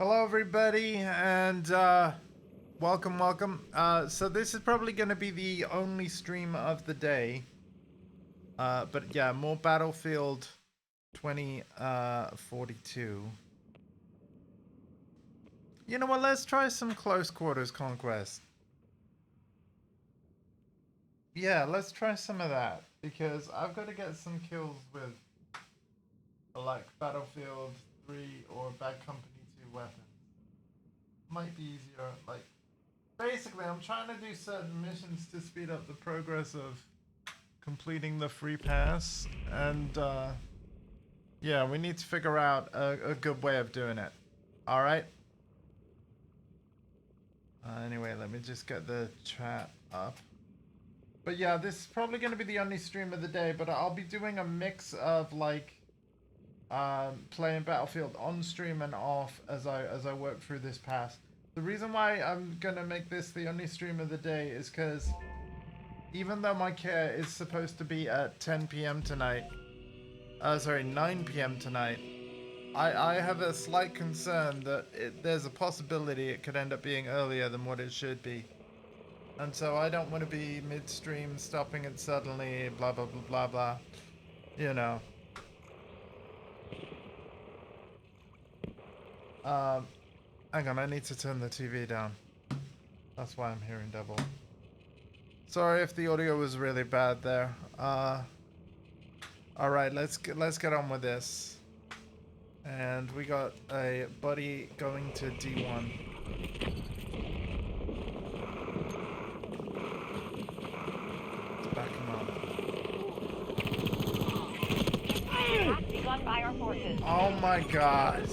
Hello everybody and welcome. So this is probably going to be the only stream of the day. But yeah, more Battlefield 2042. You know what, let's try some close quarters conquest. Yeah, let's try some of that because I've got to get some kills with like Battlefield 3 or Bad Company 2 weapons. Might be easier, like basically I'm trying to do certain missions to speed up the progress of completing the free pass, and yeah, we need to figure out a good way of doing it. Alright, anyway, let me just get the chat up. But yeah, this is probably going to be the only stream of the day, but I'll be doing a mix of like playing Battlefield on stream and off as I work through this pass. The reason why I'm gonna make this the only stream of the day is because even though my care is supposed to be at 10 p.m. tonight, 9 p.m. tonight, I have a slight concern that there's a possibility it could end up being earlier than what it should be. And so I don't want to be midstream stopping it suddenly, blah blah blah blah blah, you know. Hang on, I need to turn the TV down. That's why I'm hearing double. Sorry if the audio was really bad there. Alright, let's get on with this. And we got a buddy going to D1. Let's back him up. Begun by our forces. Oh my god.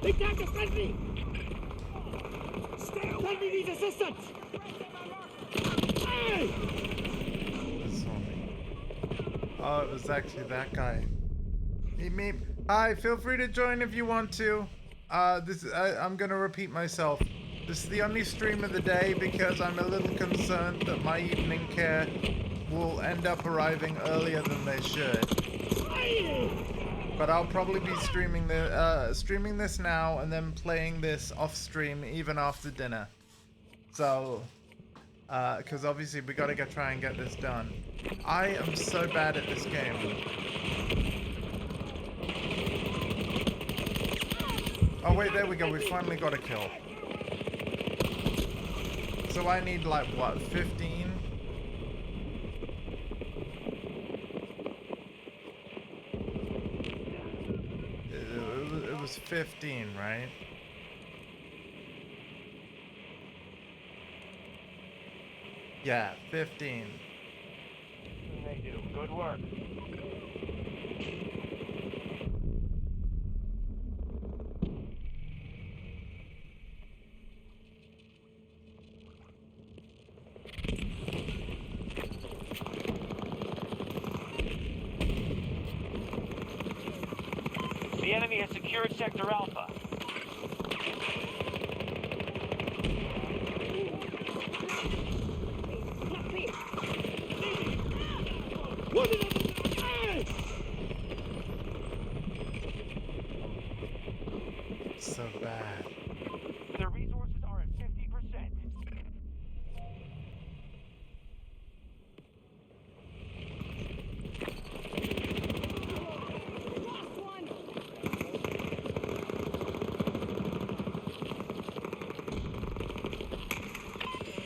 They tagged a friendly! Friendly needs assistance! Hey! It's on me. Oh, it was actually that guy. Me. Hi, feel free to join if you want to. I'm gonna repeat myself. This is the only stream of the day because I'm a little concerned that my evening care will end up arriving earlier than they should. But I'll probably be streaming this now and then playing this off stream even after dinner. So, because obviously we gotta try and get this done. I am so bad at this game. Oh wait, there we go. We finally got a kill. So I need like what, 15? It was 15, right? Yeah, 15. They do. Good work. The enemy has secured Sector Alpha. So bad. The resources are at 50%.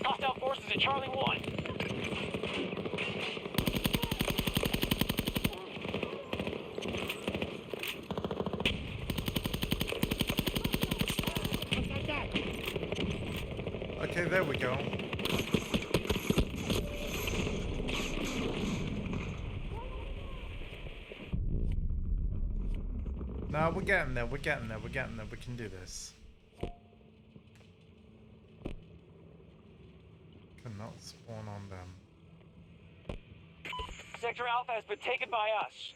Hostile forces at Charlie 1. Okay, there we go. No, we're getting there. We can do this. cannot spawn on them. Sector Alpha has been taken by us.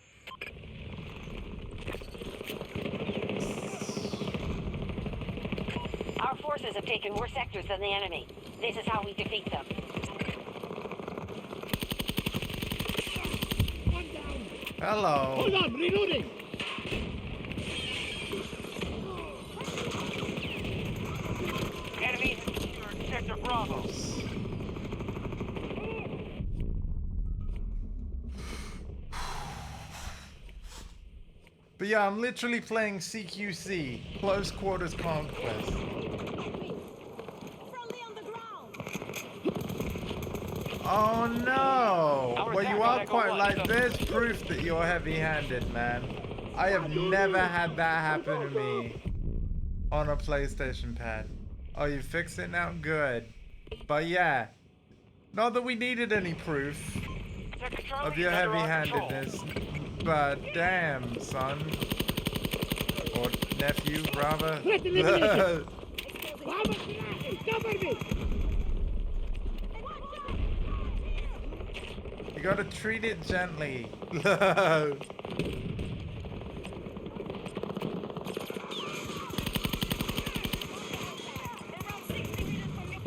Our forces have taken more sectors than the enemy. This is how we defeat them. One down. Hello. Hold on, reloading. Enemies have secured Sector Bravo. But yeah, I'm literally playing CQC, Close Quarters Conquest. Friendly on the ground. Oh no! Our Well, you attack on are Echo quite 1 like, is up. there's proof that you're heavy-handed, man. I have never had that happen to me on a PlayStation pad. Oh, you fixed it now? Good. But yeah, not that we needed any proof Sector Charlie of your is under our heavy-handedness, but damn, son. Or nephew, rather. Threat eliminated. Vamos, cover me. You gotta treat it gently.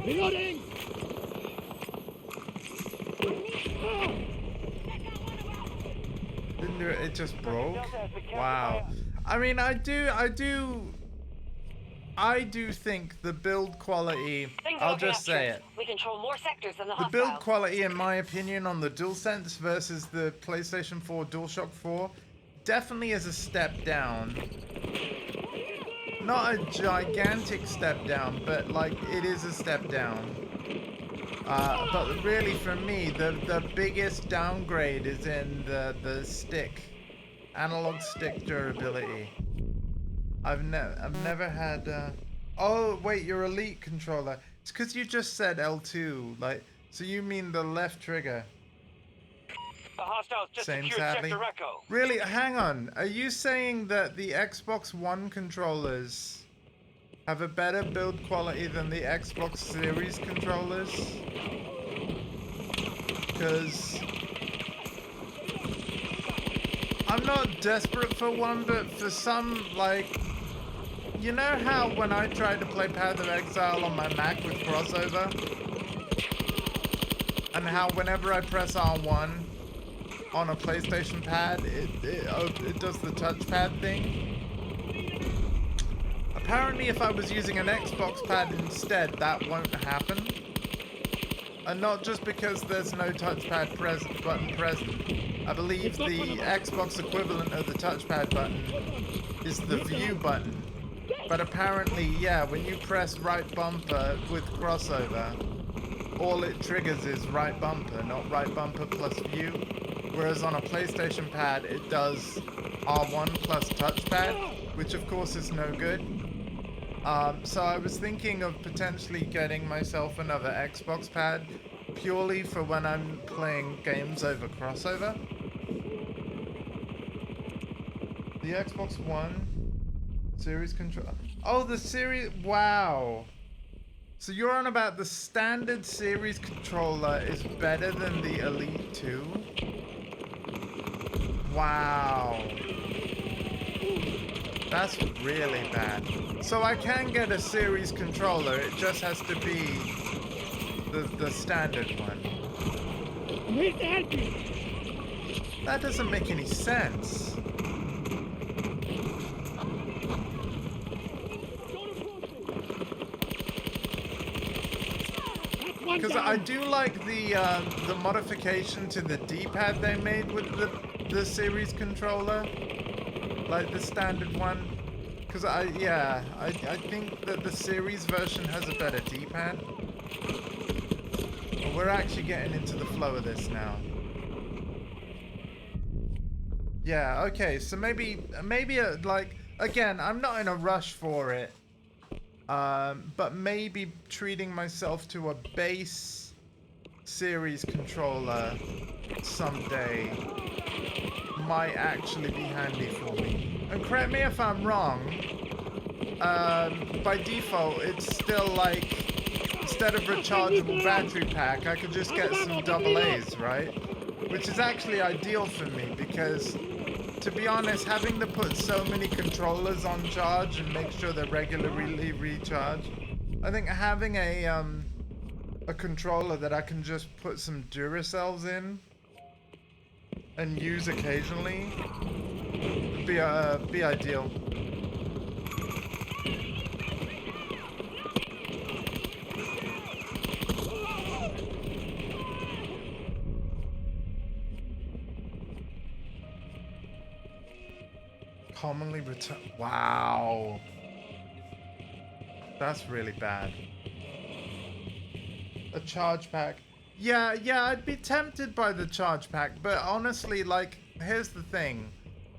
Reloading. Didn't do it, it just broke. Wow. I mean, I do think the build quality, Things I'll are just say captured. it. We control more sectors than the The hostiles. build quality, in my opinion, on the DualSense versus the PlayStation 4 DualShock 4 definitely is a step down. Not a gigantic step down, but like it is a step down. But really, for me, the biggest downgrade is in the stick, analog stick durability. I've never had. Oh wait, your Elite controller. It's because you just said L2. Like, so you mean the left trigger? The hostiles just Same, secured sadly. Sector Echo. Really? Hang on. Are you saying that the Xbox One controllers have a better build quality than the Xbox Series controllers? Because I'm not desperate for one, but for some, like, you know how when I tried to play Path of Exile on my Mac with crossover, and how whenever I press R1 on a PlayStation pad, it does the touchpad thing? Apparently, if I was using an Xbox pad instead, that won't happen. And not just because there's no touchpad button present. I believe the Xbox equivalent of the touchpad button is the view button. But apparently, yeah, when you press right bumper with crossover, all it triggers is right bumper, not right bumper plus view. Whereas on a PlayStation pad, it does R1 plus touchpad, which of course is no good. So I was thinking of potentially getting myself another Xbox pad, purely for when I'm playing games over crossover. The Xbox One Series controller. Oh, the Series. Wow. So you're on about the standard Series controller is better than the Elite 2? Wow. That's really bad. So I can get a Series controller, it just has to be the standard one. I'm here to help you. That doesn't make any sense. Because I do like the modification to the D-pad they made with the Series controller, like the standard one. Because I think that the Series version has a better D-pad. But we're actually getting into the flow of this now. Yeah. Okay. So maybe like again, I'm not in a rush for it. But maybe treating myself to a base Series controller someday might actually be handy for me. And correct me if I'm wrong, by default it's still like instead of rechargeable battery pack, I could just get some AA's, right? Which is actually ideal for me because, to be honest, having to put so many controllers on charge and make sure they're regularly recharged, I think having a controller that I can just put some Duracells in and use occasionally would be ideal. Commonly return. Wow. That's really bad. A charge pack. Yeah, I'd be tempted by the charge pack, but honestly, like, here's the thing.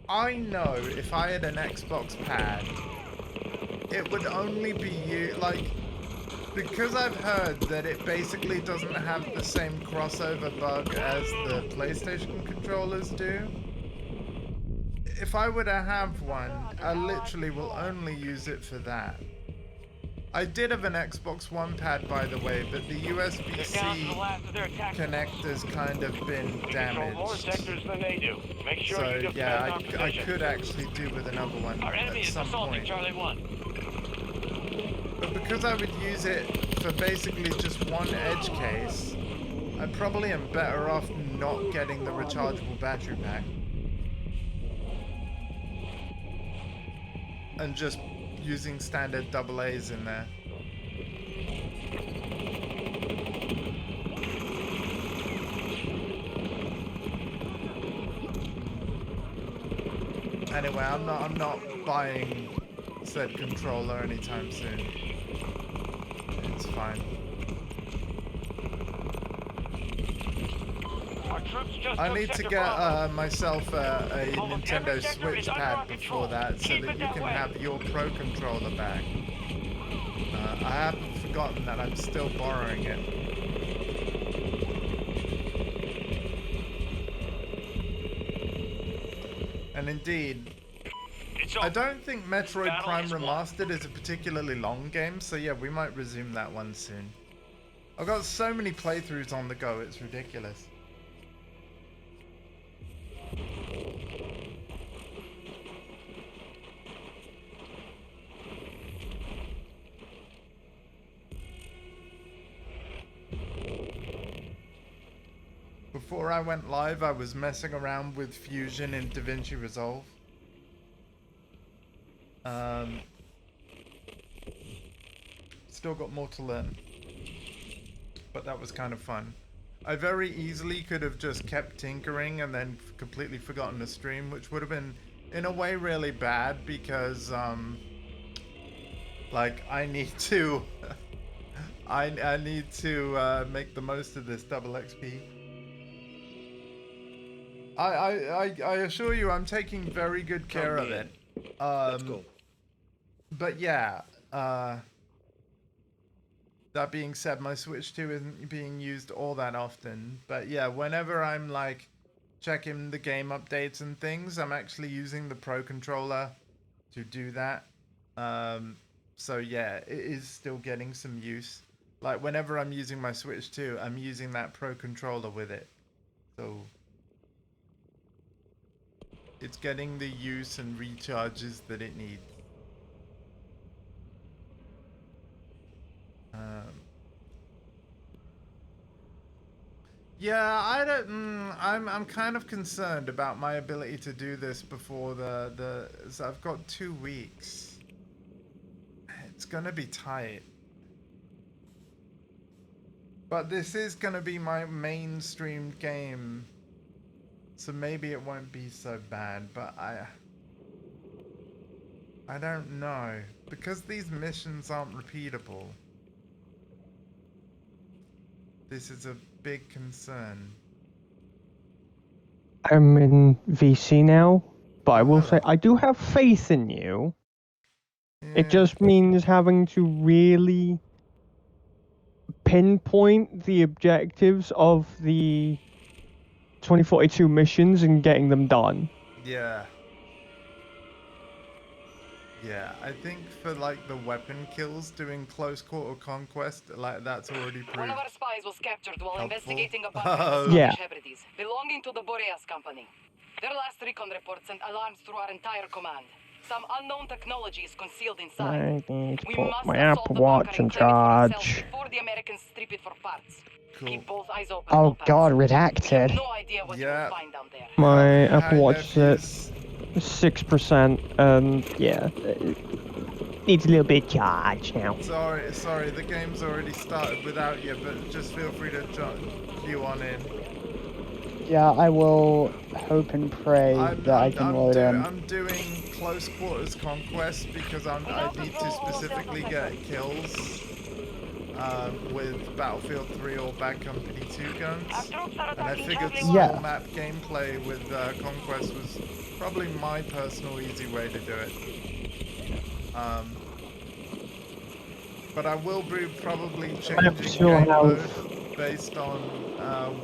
I know if I had an Xbox pad, it would only be like, because I've heard that it basically doesn't have the same crossover bug as the PlayStation controllers do. If I were to have one, I literally will only use it for that. I did have an Xbox One pad, by the way, but the USB-C connector's kind of been damaged. More sectors than they do. Make sure So you defend yeah, our I position. could actually do with another one Our enemy at is some assaulting point. Charlie 1. But because I would use it for basically just one edge case, I probably am better off not getting the rechargeable battery pack. And just using standard AA's in there. Anyway, I'm not buying said controller anytime soon. It's fine. Our troops just I took need to Sector get Bravo. myself a Almost every Nintendo sector Switch is under pad our before control. that, so Keep that it you that can way. have your Pro controller back. I haven't forgotten that I'm still borrowing it. And indeed, It's I over. don't think Metroid Battle Prime is won. Remastered is a particularly long game, so yeah, we might resume that one soon. I've got so many playthroughs on the go, it's ridiculous. Before I went live, I was messing around with Fusion in DaVinci Resolve. Still got more to learn, but that was kind of fun. I very easily could have just kept tinkering and then completely forgotten to stream, which would have been, in a way, really bad because, like, I need to, I need to make the most of this double XP. I assure you, I'm taking very good care of it. Let's go. But yeah, that being said, my Switch 2 isn't being used all that often. But yeah, whenever I'm like checking the game updates and things, I'm actually using the Pro controller to do that. So yeah, it is still getting some use. Like whenever I'm using my Switch 2, I'm using that Pro controller with it. So it's getting the use and recharges that it needs. Yeah, I don't. I'm kind of concerned about my ability to do this before so I've got 2 weeks. It's gonna be tight. But this is gonna be my mainstream game, so maybe it won't be so bad. But I don't know, because these missions aren't repeatable. This is a big concern. I'm in VC now, but I will say hello. I do have faith in you. It Yeah. just means having to really pinpoint the objectives of the 2042 missions and getting them done. Yeah. Yeah, I think for like the weapon kills, doing close quarter conquest, like that's already One proved of our spies was captured while helpful. investigating a bunker in the Oh. Scottish Yeah. Hebrides, belonging to the Boreas Company. Their last recon report sent alarms through our entire command. Some unknown technology is concealed inside. I need to We put must my assault Apple the bunker Watch and in claim it for ourselves charge. before the Americans strip it for parts. Cool. Keep both eyes open. Oh Lopez. god, You have redacted. no idea what Yeah. you'll find down there. My Hi, Apple Watch is nephews. at 6%, and yeah, it needs a little bit of charge now. Sorry, the game's already started without you, but just feel free to queue on in. Yeah, I will hope and pray that I can load in. I'm doing close quarters conquest because I need to specifically get kills with Battlefield 3 or Bad Company 2 guns. Our troops are And I attacking figured Charlie small Yeah. map gameplay with conquest was probably my personal easy way to do it. But I will be probably changing still game have- mode based on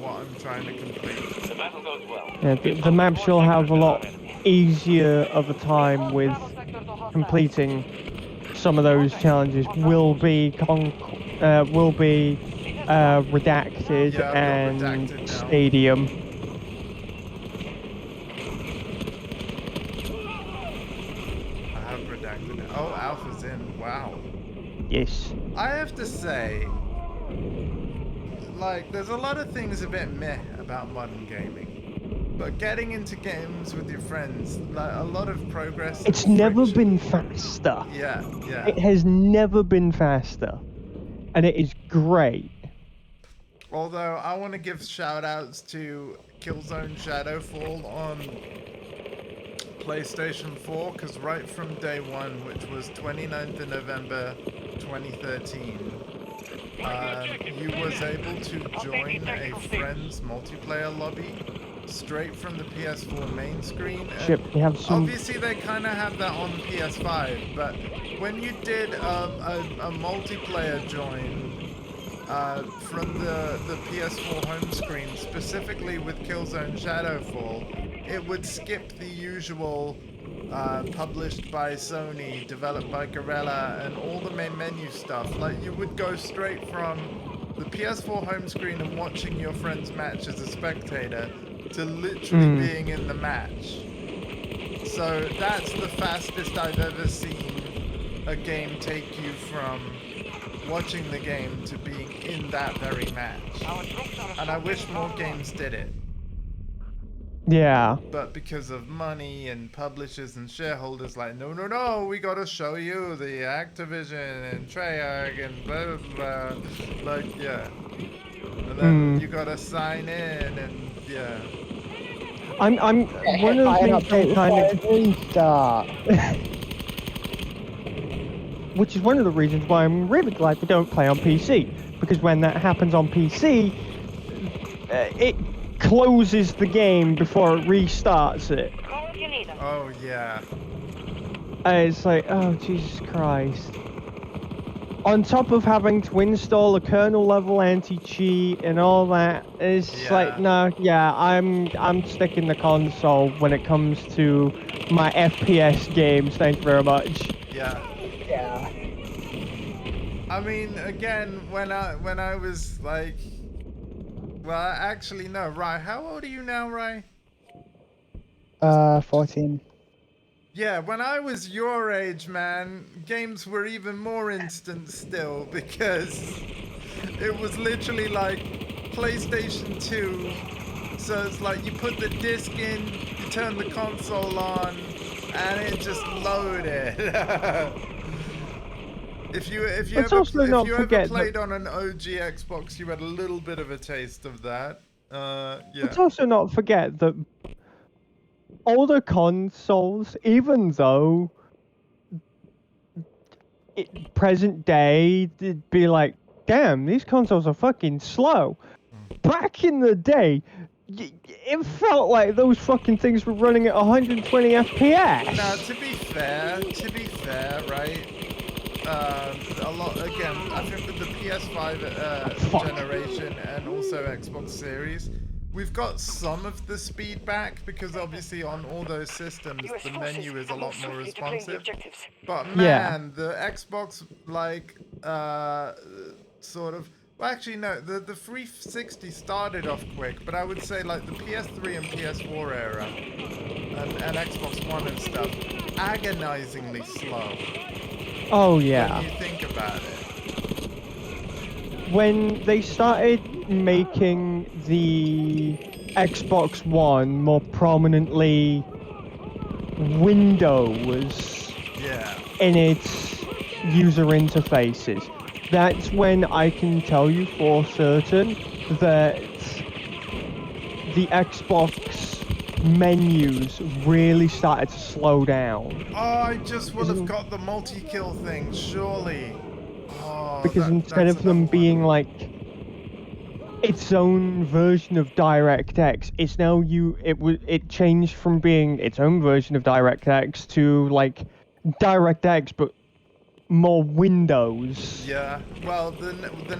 what I'm trying to complete. The battle goes well. Yeah, the maps will have a lot easier of a time with Bravo sector to hostile. completing some of those challenges. Will be redacted Yeah, I've got and Redacted now. stadium. I have redacted it. Oh, Alpha's in. Wow. Yes. I have to say, like, there's a lot of things a bit meh about modern gaming. But getting into games with your friends, like, a lot of progress. It's and never friction. been faster. Yeah, yeah. It has never been faster. And it is great. Although, I want to give shout outs to Killzone Shadowfall on PlayStation 4, because right from day one, which was 29th of November 2013, you was able to join a friend's multiplayer lobby straight from the PS4 main screen. And Chip, we have some. obviously, they kind of have that on PS5, but when you did a multiplayer join from the PS4 home screen, specifically with Killzone Shadowfall, it would skip the usual published by Sony, developed by Guerrilla, and all the main menu stuff. Like, you would go straight from the PS4 home screen and watching your friend's match as a spectator to literally being in the match. So that's the fastest I've ever seen a game take you from watching the game to being in that very match. And I wish more games did it. Yeah. But because of money and publishers and shareholders, like, no, we gotta show you the Activision and Treyarch and blah, blah, blah. Like, yeah. And then you gotta sign in and, yeah. I'm one of the things I'm kind of, restart. which is one of the reasons why I'm really glad we don't play on PC, because when that happens on PC, it closes the game before it restarts it. Call if you need them. Oh, yeah. It's like, oh Jesus Christ. On top of having to install a kernel level anti-cheat and all that, it's Yeah. like, no, yeah, I'm sticking the console when it comes to my FPS games. Thank you very much. Yeah. Yeah. I mean, again, when I was like, well, actually, no, Rai, how old are you now, Rai? 14. Yeah, when I was your age, man, games were even more instant still, because it was literally like PlayStation 2. So it's like you put the disc in, you turn the console on, and it just loaded. If you Let's also not ever forget played on an OG Xbox, you had a little bit of a taste of that. Yeah. Let's also not forget that older consoles, even though present day, it'd be like, damn, these consoles are fucking slow. Back in the day, it felt like those fucking things were running at 120 FPS. Now, to be fair, right? A lot again. I think with the PS5 generation and also Xbox Series, we've got some of the speed back because obviously on all those systems US the forces menu is a have lot moved more swiftly to claim the responsive. objectives. But Yeah. man, the Xbox like sort of well, actually no, the 360 started off quick, but I would say like the PS3 and PS4 era and Xbox One and stuff, agonizingly slow. Oh When yeah. you think about it. When they started making the Xbox One more prominently Windows Yeah. in its user interfaces, that's when I can tell you for certain that the Xbox menus really started to slow down. Oh, I just will have Isn't- got the multi-kill thing, surely. Oh, Because instead that's of them another being one. like its own version of DirectX, it's now it changed from being its own version of DirectX to like DirectX but more Windows. Yeah, well, the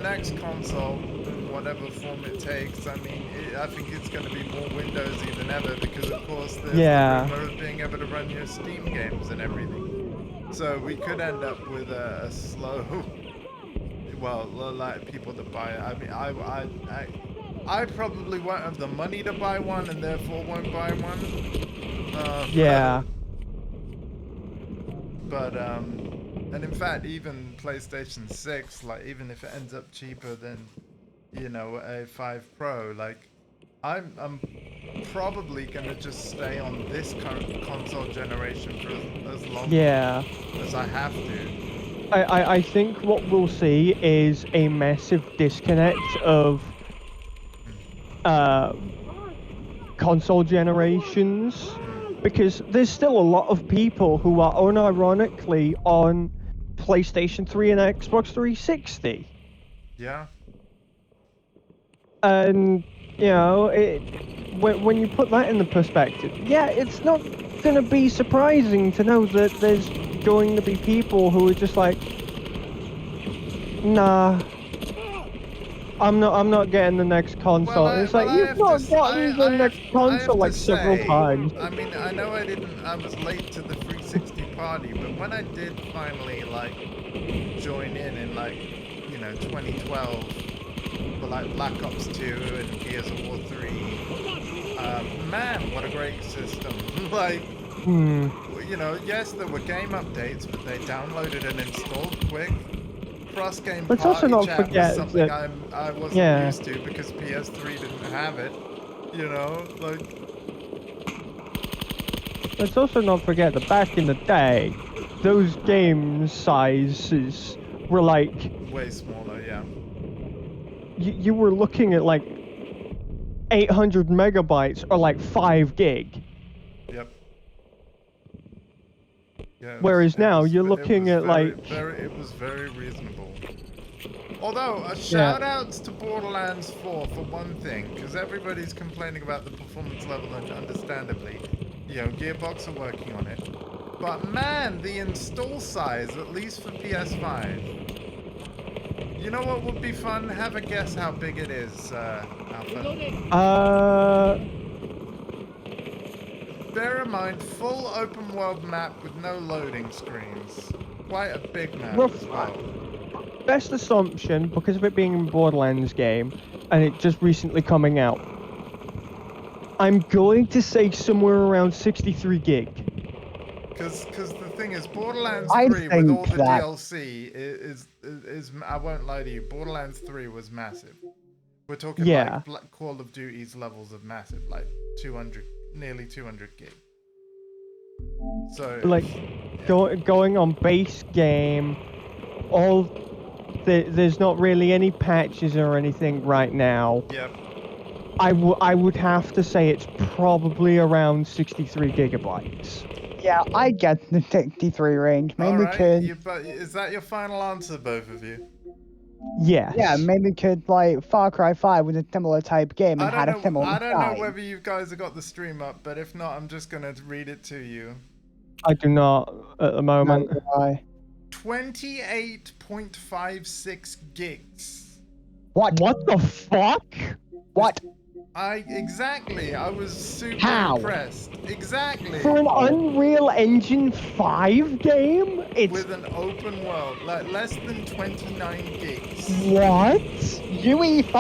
next console, in whatever form it takes, I mean, I think it's going to be more Windowsy than ever because, of course, there's Yeah. the rumor of being able to run your Steam games and everything. So we could end up with a slow, well, like people that buy it. I mean, I probably won't have the money to buy one and therefore won't buy one. Yeah. But and in fact, even PlayStation 6, like even if it ends up cheaper than, you know, a 5 Pro, like I'm probably gonna just stay on this current console generation for as long Yeah. as I have to. I think what we'll see is a massive disconnect of console generations, because there's still a lot of people who are unironically on PlayStation 3 and Xbox 360. Yeah. And, you know, when you put that in the perspective, yeah, it's not going to be surprising to know that there's going to be people who are just like, nah, I'm not getting the next console. Well, It's like, you've not gotten the next console like several times. I mean, I know I was late to the 360 party, but when I did finally, like, join in like, you know, 2012, for, like, Black Ops 2 and Gears of War 3, man, what a great system. Like, you know, yes, there were game updates, but they downloaded and installed quick. Cross-game Let's also party not chat was forget something that- I wasn't yeah. used to because PS3 didn't have it. You know, like, Let's also not forget that back in the day, those game sizes were like, way smaller, yeah. you were looking at like 800 megabytes or like 5 gig. Yep. Yeah, Whereas now you're it looking was at very, like, it was very reasonable. Although, shout outs to Borderlands 4 for one thing, because everybody's complaining about the performance level, and understandably, you know, Gearbox are working on it. But man, the install size, at least for PS5. You know what would be fun? Have a guess how big it is, Alpha. Bear in mind, full open world map with no loading screens. Quite a big map as well. best assumption, because of it being a Borderlands game, and it just recently coming out, I'm going to say somewhere around 63 gig. Because the thing is, Borderlands I 3 with all think the that- DLC is I won't lie to you, Borderlands 3 was massive. We're talking Yeah. like Call of Duty's levels of massive, like 200, nearly 200 gig. So Like, going on base game, there's not really any patches or anything right now. Yep. I would have to say it's probably around 63 gigabytes. Yeah, I get the 63 range, mainly because but is that your final answer, both of you? Yes. yeah, mainly because like Far Cry 5 was a similar type game and had a similar I don't know design. whether you guys have got the stream up, but if not, I'm just gonna read it to you. I do not at the moment. Neither do I. 28.56 gigs. What? What the fuck? What? Exactly. I was super How? impressed. Exactly. For an Unreal Engine 5 game, it's With an open world, like less than 29 gigs. What? UE5,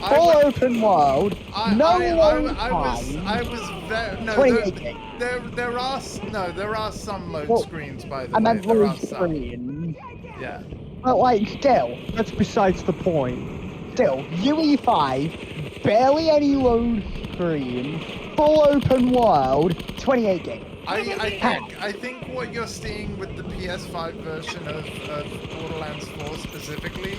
I full wa- open world, no load I time. was very no. 28 gigs. There are there are some load Well, screens by the I way. meant There are load some. screen. Yeah. But like, still, that's besides the point. UE5, barely any load screen, full open world, 28 gig. I think what you're seeing with the PS5 version of Borderlands 4 specifically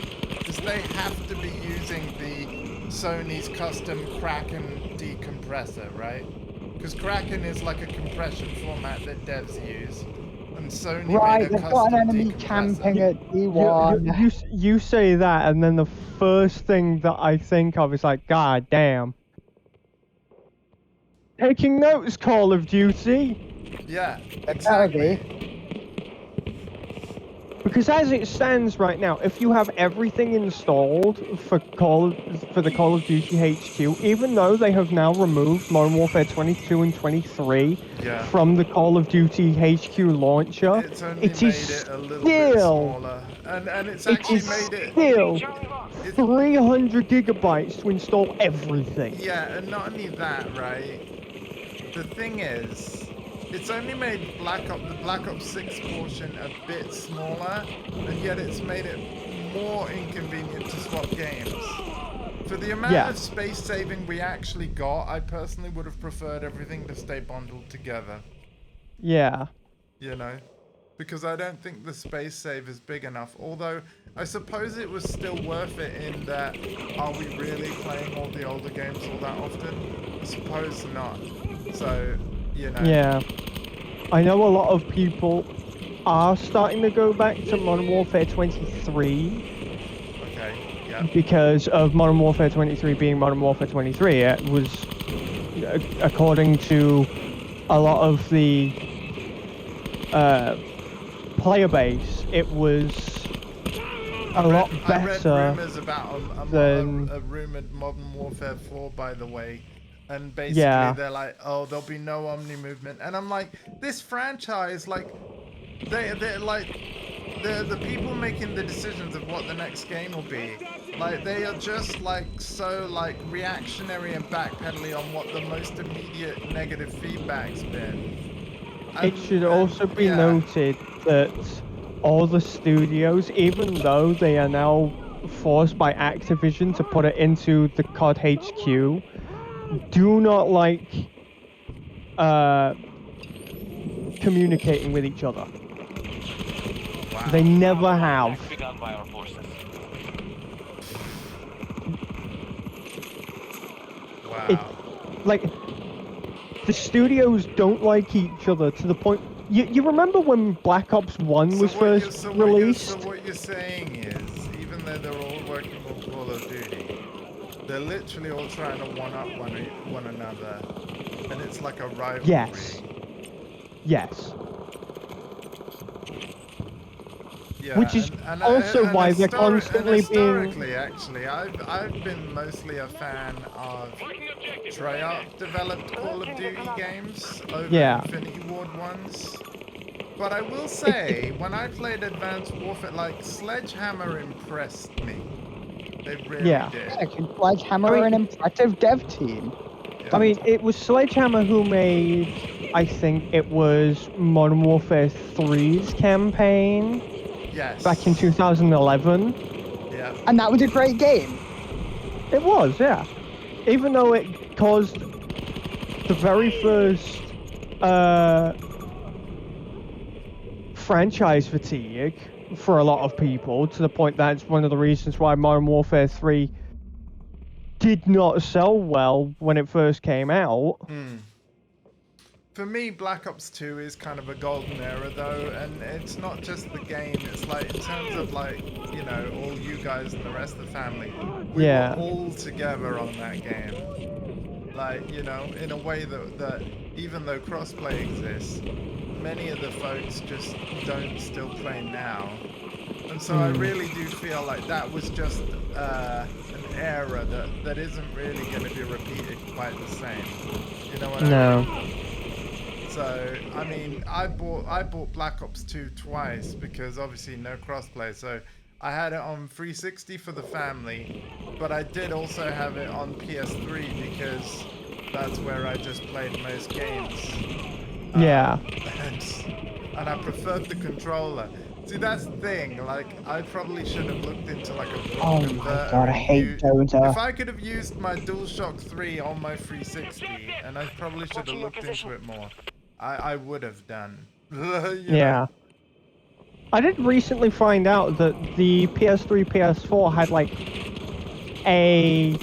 is they have to be using the Sony's custom Kraken decompressor, right? Because Kraken is like a compression format that devs use, and Sony Right, made a they've got custom an enemy decompressor. camping at D1. You say that, and then the first thing that I think of is like, God damn. Taking notes, Call of Duty. Yeah, Exactly. exactly. Because as it stands right now, if you have everything installed for the Call of Duty HQ, even though they have now removed Modern Warfare 22 and 23 Yeah. from the Call of Duty HQ launcher, It's only it made is it a little bit still smaller, and it's it actually is made it. still It's, 300 gigabytes to install everything. yeah, and not only that, right? The thing is, it's only made the Black Ops 6 portion a bit smaller, and yet it's made it more inconvenient to swap games. For the amount Yeah. of space saving we actually got, I personally would have preferred everything to stay bundled together. Yeah. You know? Because I don't think the space save is big enough. Although, I suppose it was still worth it in that, are we really playing all the older games all that often? I suppose not. So, you know. Yeah. I know a lot of people are starting to go back to Modern Warfare 23 Okay, yeah. because of Modern Warfare 23 being Modern Warfare 23. It was, according to a lot of the player base, it was a lot I read better rumors about than... a rumored Modern Warfare 4, by the way. And basically Yeah. they're like, oh, there'll be no Omni movement. And I'm like, this franchise, like, they're like, the people making the decisions of what the next game will be, like, they are just like so like reactionary and backpedaling on what the most immediate negative feedback's been. It should also be yeah. noted that all the studios, even though they are now forced by Activision to put it into the COD HQ, do not like communicating with each other. Wow. They never have. Attack begun by our forces. Wow. Like, the studios don't like each other to the point... You remember when Black Ops 1 was first released? So what you're saying is, even though they're all working on Call of Duty, they're literally all trying to one-up one another, and it's like a rivalry. Yes. Yes. Yeah, Which is also why they're constantly historically, actually, I've been mostly a fan of Treyarch developed Call of Duty games over Infinity Ward ones. But I will say, when I played Advanced Warfare, like, Sledgehammer impressed me. They really did. Sledgehammer, an impressive dev team. Yeah. I mean, it was Sledgehammer who made, I think it was Modern Warfare 3's campaign. Yes. Back in 2011. Yeah. And that was a great game. It was, yeah. Even though it caused the very first franchise fatigue for a lot of people, to the point that it's one of the reasons why Modern Warfare 3 did not sell well when it first came out. For me, Black Ops 2 is kind of a golden era, though, and it's not just the game. It's like, in terms of, like, you know, all you guys and the rest of the family, we were all together on that game. Like, you know, in a way that even though crossplay exists, many of the folks just don't still play now. And so I really do feel like that was just an era that isn't really going to be repeated quite the same. You know what I mean? No. So I mean, I bought Black Ops 2 twice because obviously no crossplay. So I had it on 360 for the family, but I did also have it on PS3 because that's where I just played most games. Yeah. And I preferred the controller. See, that's the thing. Like, I probably should have looked into like a block Oh my converter. god, I and hate Dota. If I could have used my DualShock 3 on my 360, and I probably should have Watching your looked into position. it more. I would have done. You know? Yeah. I did recently find out that the PS3, PS4 had like a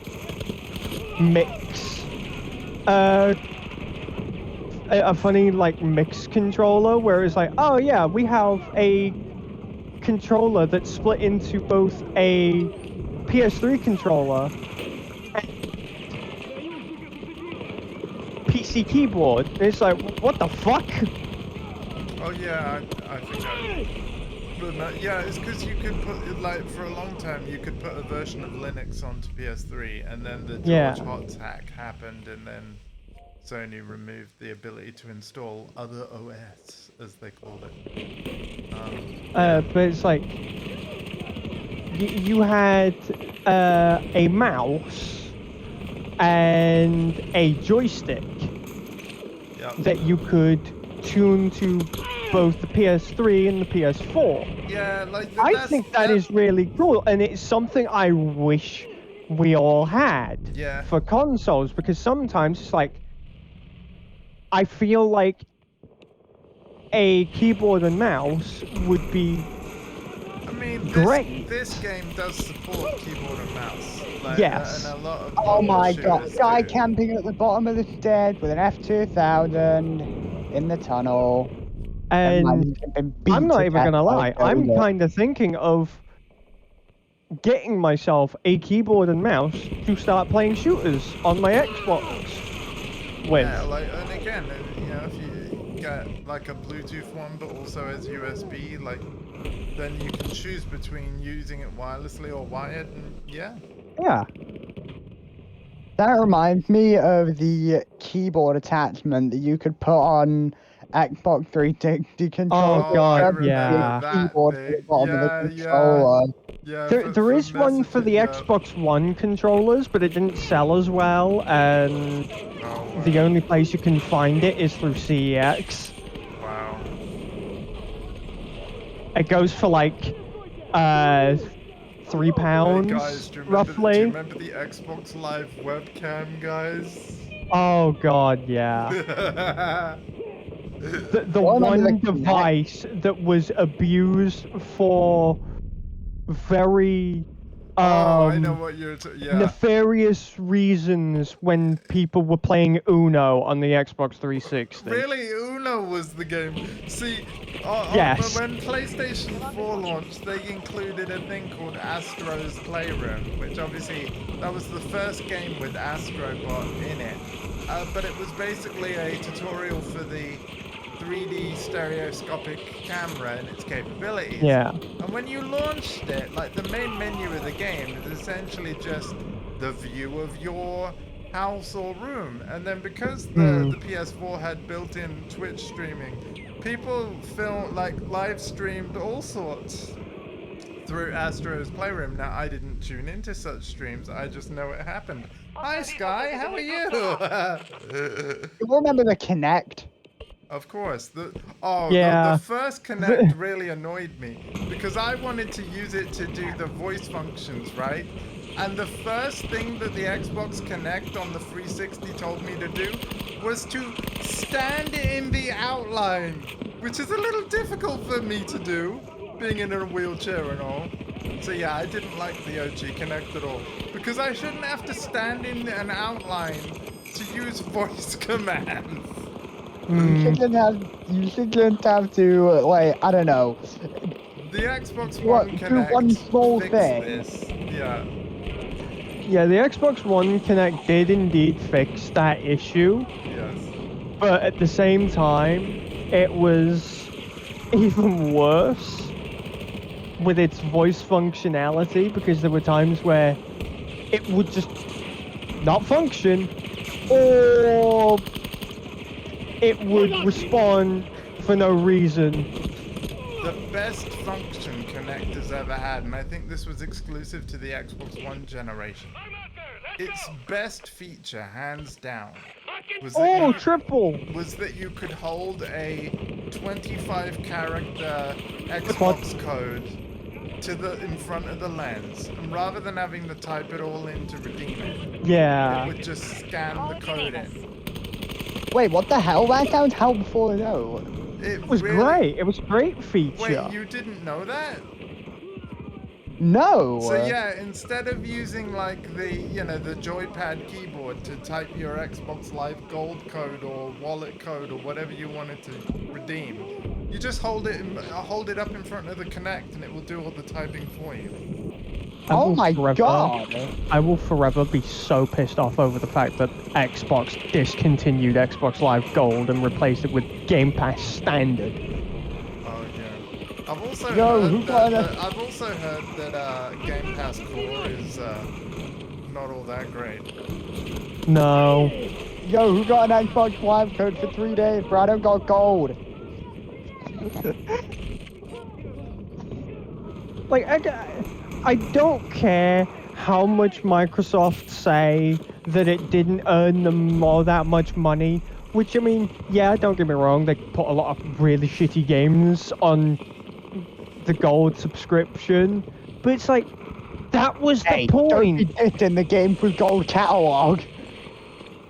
mix, a funny like mix controller where it's like, oh yeah, we have a controller that's split into both a PS3 controller and PC keyboard. And it's like, what the fuck? Oh yeah, I think I. But no, yeah, it's because you could put like for a long time you could put a version of Linux onto PS3, and then the Yeah. George Hotz hack happened, and then Sony removed the ability to install other OS, as they called it. But it's like you had a mouse and a joystick Yeah. that you could tune to both the PS3 and the PS4. Yeah, like I think that is really cool, and it's something I wish we all had Yeah. for consoles, because sometimes it's like I feel like a keyboard and mouse would be I mean, great. this game does support keyboard and mouse. Like, Yes. and a lot of Oh my other god, shooters guy do. camping at the bottom of the stairs with an F2000 in the tunnel. And man's been beat I'm not to even death gonna by lie, I'm Dota. kind of thinking of getting myself a keyboard and mouse to start playing shooters on my Xbox with. Yeah, like, and again, you know, if you get like a Bluetooth one, but also as USB, like, then you can choose between using it wirelessly or wired, and yeah. Yeah. That reminds me of the keyboard attachment that you could put on Xbox 360 controllers. Oh, God, I Grab the yeah. that keyboard at the thing. bottom of the Yeah, controller. Yeah, There is one for the Xbox One controllers, but it didn't sell as well, and the only place you can find it is through CEX. Wow. It goes for like £3 Hey guys, do you roughly. remember the Xbox Live webcam, guys? Oh god, yeah. The Well, I remember one the Kinect. device that was abused for very Oh, I know what you're. Yeah. nefarious reasons when people were playing Uno on the Xbox 360. Really, Uno was the game. See, Yes. when PlayStation 4 launched, they included a thing called Astro's Playroom, which obviously that was the first game with Astrobot in it. But it was basically a tutorial for the 3D stereoscopic camera and its capabilities. Yeah. And when you launched it, like the main menu of the game is essentially just the view of your house or room. And then because the PS4 had built-in Twitch streaming, people live streamed all sorts through Astro's Playroom. Now, I didn't tune into such streams, I just know it happened. Hi Sky, how are you? You remember the Kinect? Of course. The Yeah. first Kinect really annoyed me because I wanted to use it to do the voice functions, right? And the first thing that the Xbox Kinect on the 360 told me to do was to stand in the outline, which is a little difficult for me to do, being in a wheelchair and all. So yeah, I didn't like the OG Kinect at all because I shouldn't have to stand in an outline to use voice commands. You shouldn't have to, like, I don't know. The Xbox What, One do Kinect one small fixed thing? this. Yeah. Yeah, the Xbox One Kinect did indeed fix that issue, Yes. but at the same time, it was even worse with its voice functionality, because there were times where it would just not function, or it would respawn for no reason. The best function Kinect ever had, and I think this was exclusive to the Xbox One generation. Its best feature, hands down, was that Triple! was that you could hold a 25-character Xbox code in front of the lens, and rather than having to type it all in to redeem it, Yeah. it would just scan the code in. Wait, what the hell? That sounds helpful though. It was great. It was a great feature. Wait, you didn't know that? No. So yeah, instead of using like the joypad keyboard to type your Xbox Live Gold code or wallet code or whatever you wanted to redeem, you just hold it up in front of the Kinect and it will do all the typing for you. Oh my god! I will forever be so pissed off over the fact that Xbox discontinued Xbox Live Gold and replaced it with Game Pass Standard. Oh yeah. I've also heard that Game Pass Core is not all that great. No. Yo, who got an Xbox Live code for 3 days, bro? I don't got gold. Like, I don't care how much Microsoft say that it didn't earn them all that much money. Which, I mean, yeah, don't get me wrong, they put a lot of really shitty games on the gold subscription. But it's like, that was the point. Don't be dissing the game with gold catalog.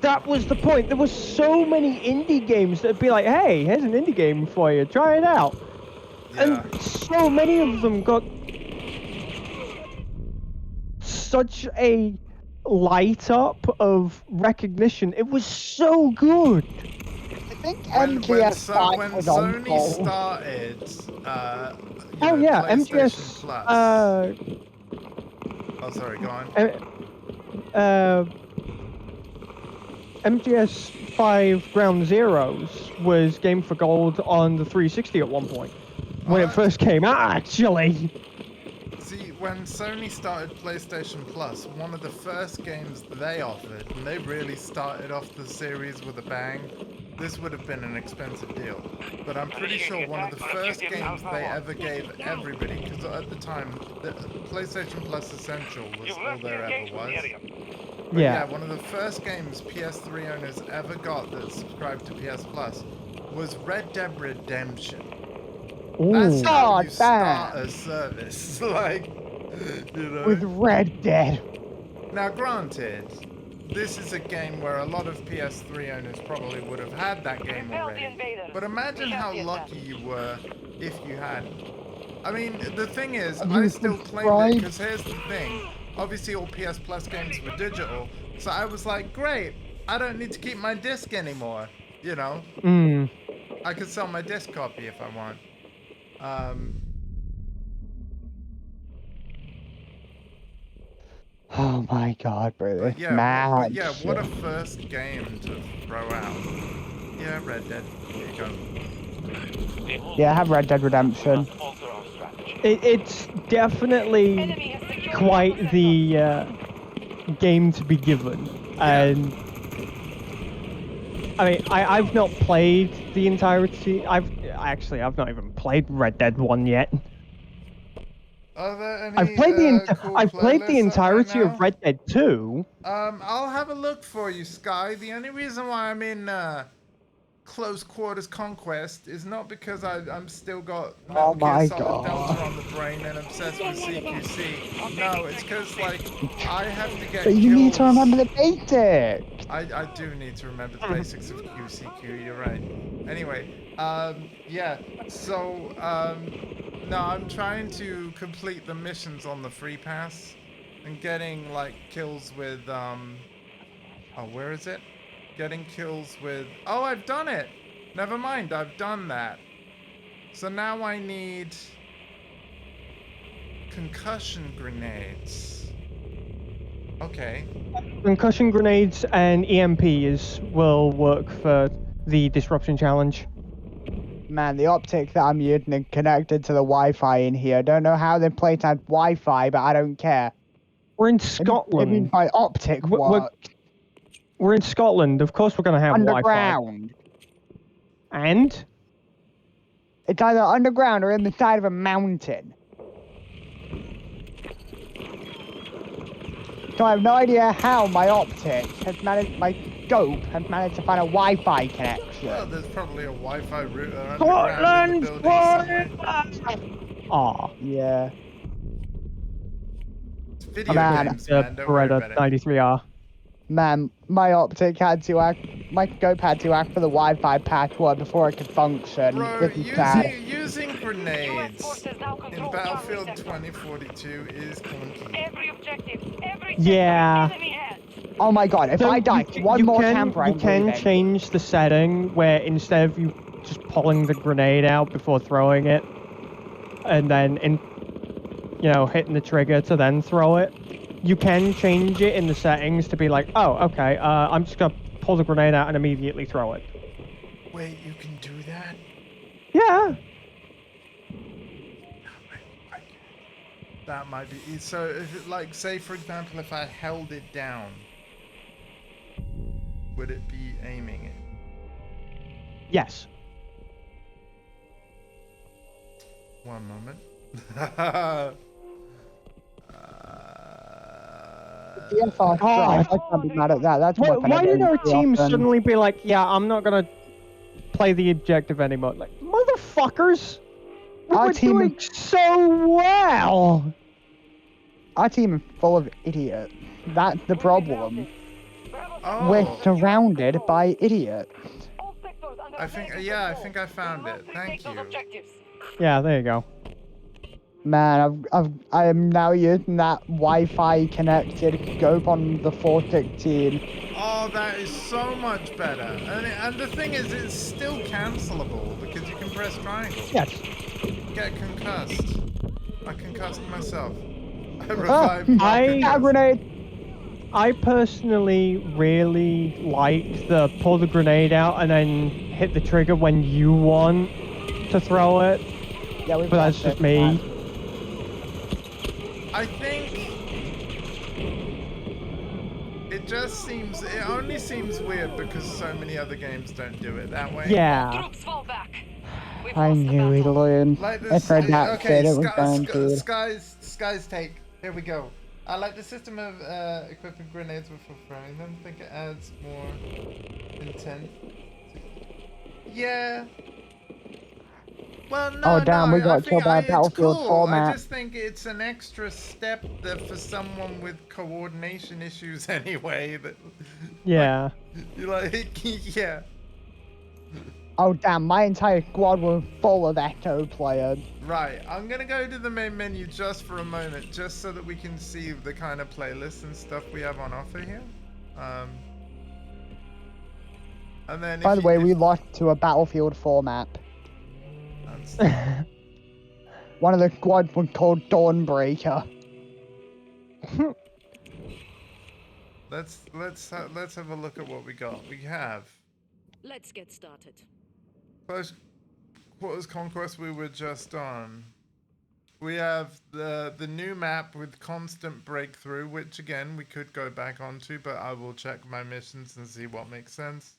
That was the point. There were so many indie games that'd be like, hey, here's an indie game for you, try it out. Yeah. And so many of them got such a light up of recognition. It was so good. I think When MGS5 was on Sony gold. started, MGS. PlayStation Plus. Oh, sorry, go on. MGS 5 Ground Zeroes was Game for Gold on the 360 at one point. When it first came out, actually. See, when Sony started PlayStation Plus, one of the first games they offered, and they really started off the series with a bang, this would have been an expensive deal. But I'm pretty sure one of the first games they ever gave everybody, because at the time, the PlayStation Plus Essential was all there ever was. But yeah, one of the first games PS3 owners ever got that subscribed to PS Plus was Red Dead Redemption. That's how you start a service, like, you know. With Red Dead. Now, granted, this is a game where a lot of PS3 owners probably would have had that game already. But imagine how lucky you were if you had. I mean, the thing is, I still claim it because here's the thing. Obviously, all PS Plus games were digital, so I was like, great, I don't need to keep my disc anymore, you know? I could sell my disc copy if I want. Oh my god, bro, this But yeah, what a first game to throw out. Yeah, Red Dead, here you go. Yeah, I have Red Dead Redemption. It's definitely quite the game to be given. And I mean, I've not played the entirety. I've not even played Red Dead 1 yet. Are there any, I've played the entirety right of Red Dead 2. I'll have a look for you, Sky. The only reason why I'm in Close Quarters Conquest is not because I'm still got Metal Gear Solid Delta on the brain and obsessed with CQC. No, it's because like I have to get. But you need to remember the basics. I do need to remember the basics of QCQ. You're right. Anyway, yeah. So no, I'm trying to complete the missions on the free pass and getting like kills with oh, where is it? Getting kills with... Oh, I've done it! Never mind, I've done that. So now I need... concussion grenades. Okay. Concussion grenades and EMPs will work for the disruption challenge. Man, the optic that I'm using is connected to the Wi-Fi in here. Don't know how they play type Wi-Fi, but I don't care. We're in I mean Scotland. by optic We're- work. We're in Scotland. Of course, we're gonna have Wi-Fi. Underground. And It's either underground or in the side of a mountain. So I have no idea how my optic has managed, my scope has managed to find a Wi-Fi connection. Well, there's probably a Wi-Fi router underground in the Scotland's building somewhere. Aw. Yeah. It's video Man, games, man. Don't worry Beretta about it. 93R. Man, my optic had to act, my scope had to act for the Wi-Fi password before it could function. Bro, This is sad. using US grenades forces now in control Battlefield Charlie sector. 2042 is clunky. Every objective, every Yeah. sector is enemy hands. Oh my god, if I die one more tamper, you I'm can leaving. change the setting where instead of you just pulling the grenade out before throwing it, and then hitting the trigger to then throw it, you can change it in the settings to be like, oh, okay, I'm just gonna pull the grenade out and immediately throw it. Wait, you can do that? Yeah. That might be. So, if it, like, say for example, if I held it down, would it be aiming it? Yes. One moment. DFR drive, I can't be mad at that. That's what Why did our team often. suddenly be like, yeah, I'm not gonna play the objective anymore? Like, motherfuckers! We Our were team- doing so well! Our team is full of idiots. That's the problem. Oh, We're surrounded by idiots. All sectors under I think, American yeah, I control. think I found We it. must Thank retake those you. objectives. Yeah, there you go. Man, I am now using that Wi-Fi connected scope on the 416. Oh, that is so much better. And the thing is, it's still cancelable because you can press triangle. Yes. Get concussed. I concussed myself. I Ah, revived my I- concussed. grenade. I personally really like the pull the grenade out and then hit the trigger when you want to throw it, Yeah, we've but that's got just this, me. man. I think it only seems weird because so many other games don't do it that way. Yeah. Troops fall back. We've I lost the knew he'd battle. learn. Like If this, I that okay, said it was guaranteed. Sky's take. Here we go. I like the system of equipping grenades before throwing them. Think it adds more intent. Yeah. Well, no, Oh, damn, no, we got I think killed by a it's Battlefield cool. I format. just think it's an extra step that for someone with coordination issues anyway. That Yeah. you like, yeah. Oh damn, my entire squad was full of Echo players. Right, I'm gonna go to the main menu just for a moment, just so that we can see the kind of playlists and stuff we have on offer here. And then By the way, we lost to a Battlefield 4 map. One of the squads was called Dawnbreaker. let's have a look at what we got. We have Let's get started. Close Quarters Conquest we were just on. We have the new map with constant breakthrough, which again we could go back onto, but I will check my missions and see what makes sense.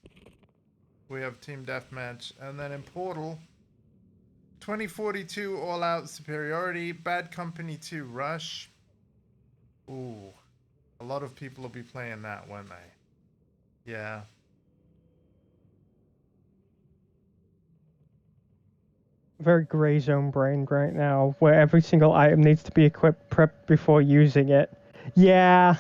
We have Team Deathmatch, and then in Portal, 2042 All Out Superiority, Bad Company 2 Rush. Ooh, a lot of people will be playing that, won't they? Yeah. Very gray zone brain right now, where every single item needs to be prepped before using it. Yeah.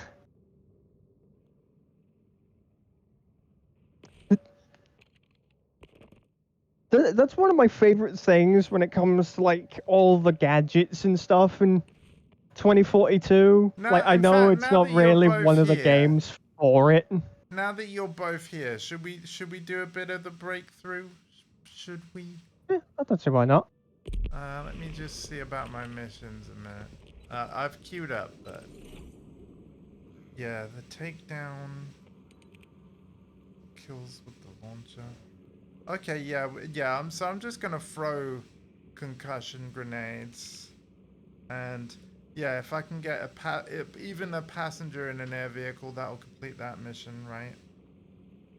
That's one of my favorite things when it comes to like all the gadgets and stuff in 2042. Now- like I in know fact, it's now not that you're really both one of the here- games for it. Now that you're both here, should we do a bit of the breakthrough? Should we? Yeah, I don't see why not. Let me just see about my missions a minute. I've queued up, but yeah, the takedown kills with the launcher. Okay, yeah, yeah. I'm just gonna throw concussion grenades, and Yeah, if I can get even a passenger in an air vehicle, that'll complete that mission, right?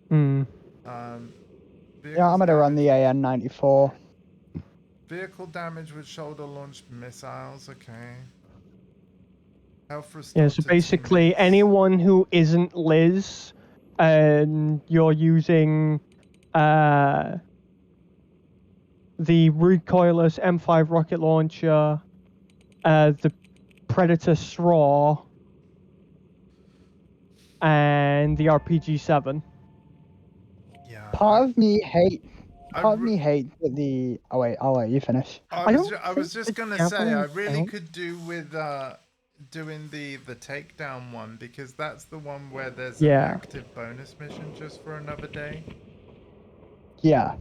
Hmm. Yeah, I'm Vehicles gonna run the damage- AN-94. Vehicle damage with shoulder-launched missiles. Okay. Health Yeah, restored so to basically teammates. anyone who isn't Liz and you're using the recoilless M5 rocket launcher, the Predator Straw, and the RPG-7. Yeah. Part of me hates that the. Oh wait, I'll let you finish. I was think just the gonna say I javelin really count. could do with doing the takedown one, because that's the one where there's an Yeah. active bonus mission just for another day. Yeah.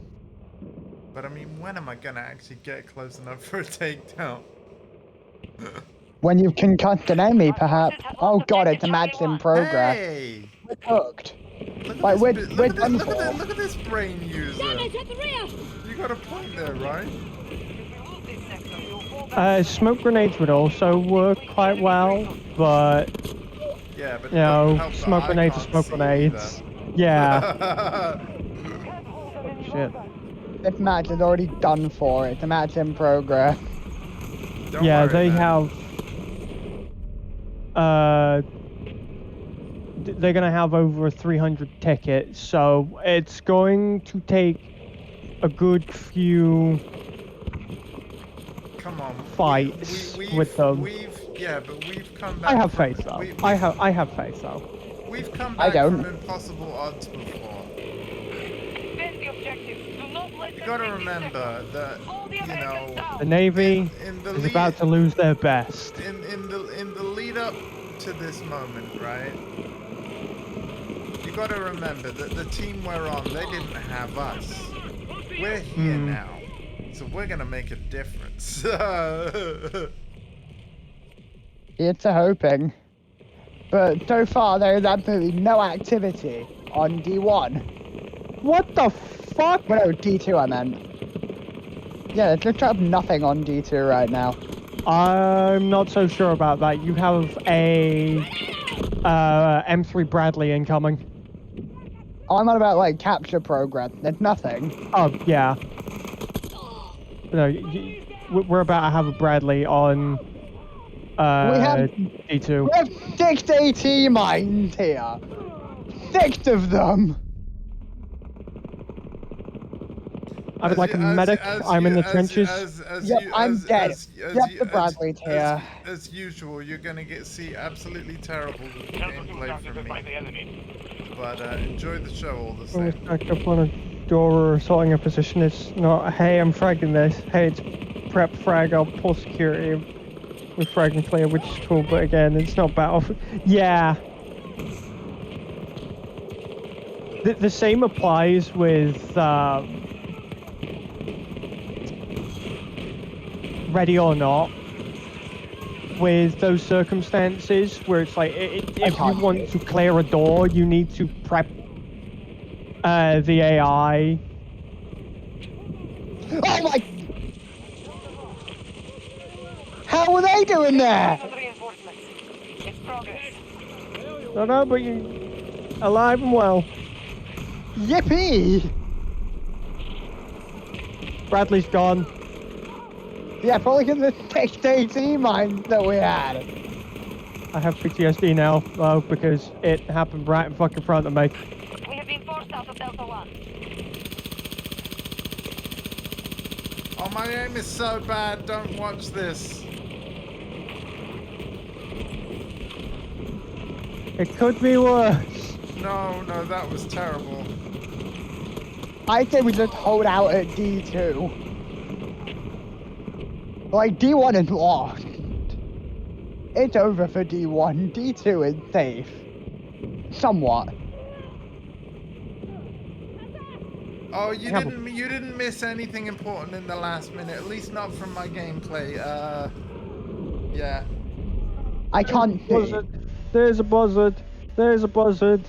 But I mean, when am I gonna actually get close enough for a takedown? When you've concussed an enemy, perhaps. Oh god, it's a match in progress. Hey! We're cooked. Look Like, at we're this, done for. look at this brain user. Damage at the rear! You got a point there, right? Smoke grenades would also work quite well, but Yeah, but you know, help that smoke I grenades are can't smoke see grenades. either. Yeah. Shit. This match is already done for. It's a match in progress. Don't Yeah, worry, they man. have. They're gonna have over 300 tickets, so it's going to take a good few Come on. fights we've, with them. Yeah, but we've come back. I have from- faith though. we- I have faith though. We've come I back don't. from impossible odds before. Defend the objective. Do not let You them gotta take this remember sector. that, Hold the you Americans know, down. The Navy in the is lead, about to lose their best. in the lead up to this moment, right? You gotta remember that the team we're on, they didn't have us. We're here now, so we're gonna make a difference. It's a hoping. But so far, there is absolutely no activity on D1. What the fuck? Well, no, D2 I meant. Yeah, there's literally nothing on D2 right now. I'm not so sure about that. You have a M3 Bradley incoming. Oh, I'm on about, like, capture progress. There's nothing. Oh yeah. No, we're about to have a Bradley on have- D2. We have 6 AT mines here. 6 of them. I would like a medic. I'm in the trenches. Yep, I'm dead. Yep, the Bradley's here. As usual, you're gonna see absolutely terrible Sounds gameplay like from by the me. enemy. But enjoy the show all the Always same. back up on a door or assaulting a position. It's not, hey, I'm fragging this. Hey, it's prep frag. I'll pull security with frag and clear, which is cool. But again, it's not battle. Yeah. The same applies with Ready or Not. With those circumstances where it's like, if you want to clear a door, you need to prep the AI. Oh my! How are they doing there? With reinforcements. It's progress. No, but you alive and well. Yippee! Bradley's gone. Yeah, probably because of the 6 AT mines that we had. I have PTSD now, though, because it happened right in fucking front of me. We have been forced out of Delta 1. Oh, my aim is so bad. Don't watch this. It could be worse. No, that was terrible. I say we just hold out at D2. Like, D1 is lost. It's over for D1. D2 is safe. Somewhat. Oh, you didn't miss anything important in the last minute. At least not from my gameplay. Yeah. I can't see. Buzzard. There's a buzzard. There's a buzzard.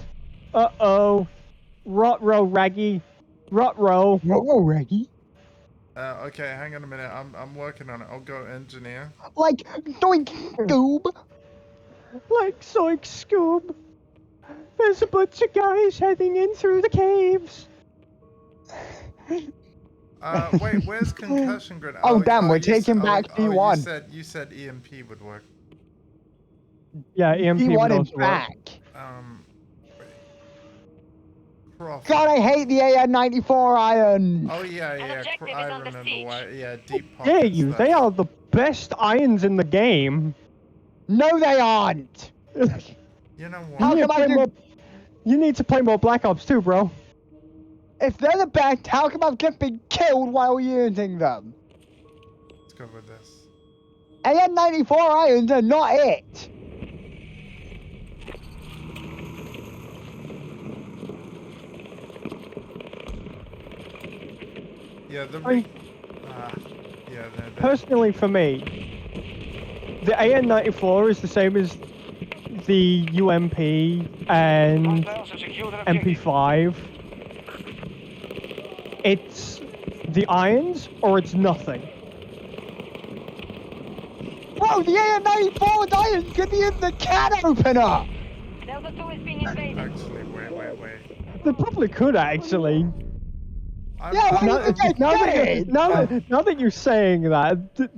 Uh-oh. Rot row, Raggy. Rot row. Whoa, Reggie. Okay, hang on a minute. I'm working on it. I'll go engineer. Like, doink, goob. Like Zoink Scoob. There's a bunch of guys heading in through the caves. Wait, where's concussion grenade? Oh, damn, we're you taking back P1. You said EMP would work. Yeah, EMP P1 would is also work. back. Wait. Profit. God, I hate the AN-94 iron. Oh yeah, An yeah. objective is I under remember siege. why. Yeah, deep Yeah, pocket you. stuff. They are the best irons in the game. No, they aren't. You know How what? You need, come to I play can- more, you need to play more Black Ops 2, bro. If they're the best, how come I've just been killed while using them? Let's go with this. AN-94 irons are not it. Yeah, the I mean, yeah, they're personally, for me, the AN-94 is the same as the UMP and Hostiles have secured an objective. MP5. It's the irons or it's nothing. Bro, the AN-94 irons could be in the can opener. Delta 2 is being invaded. actually, wait. They probably could actually. Yeah, why Now, did you now get that, it? now that you're saying that, the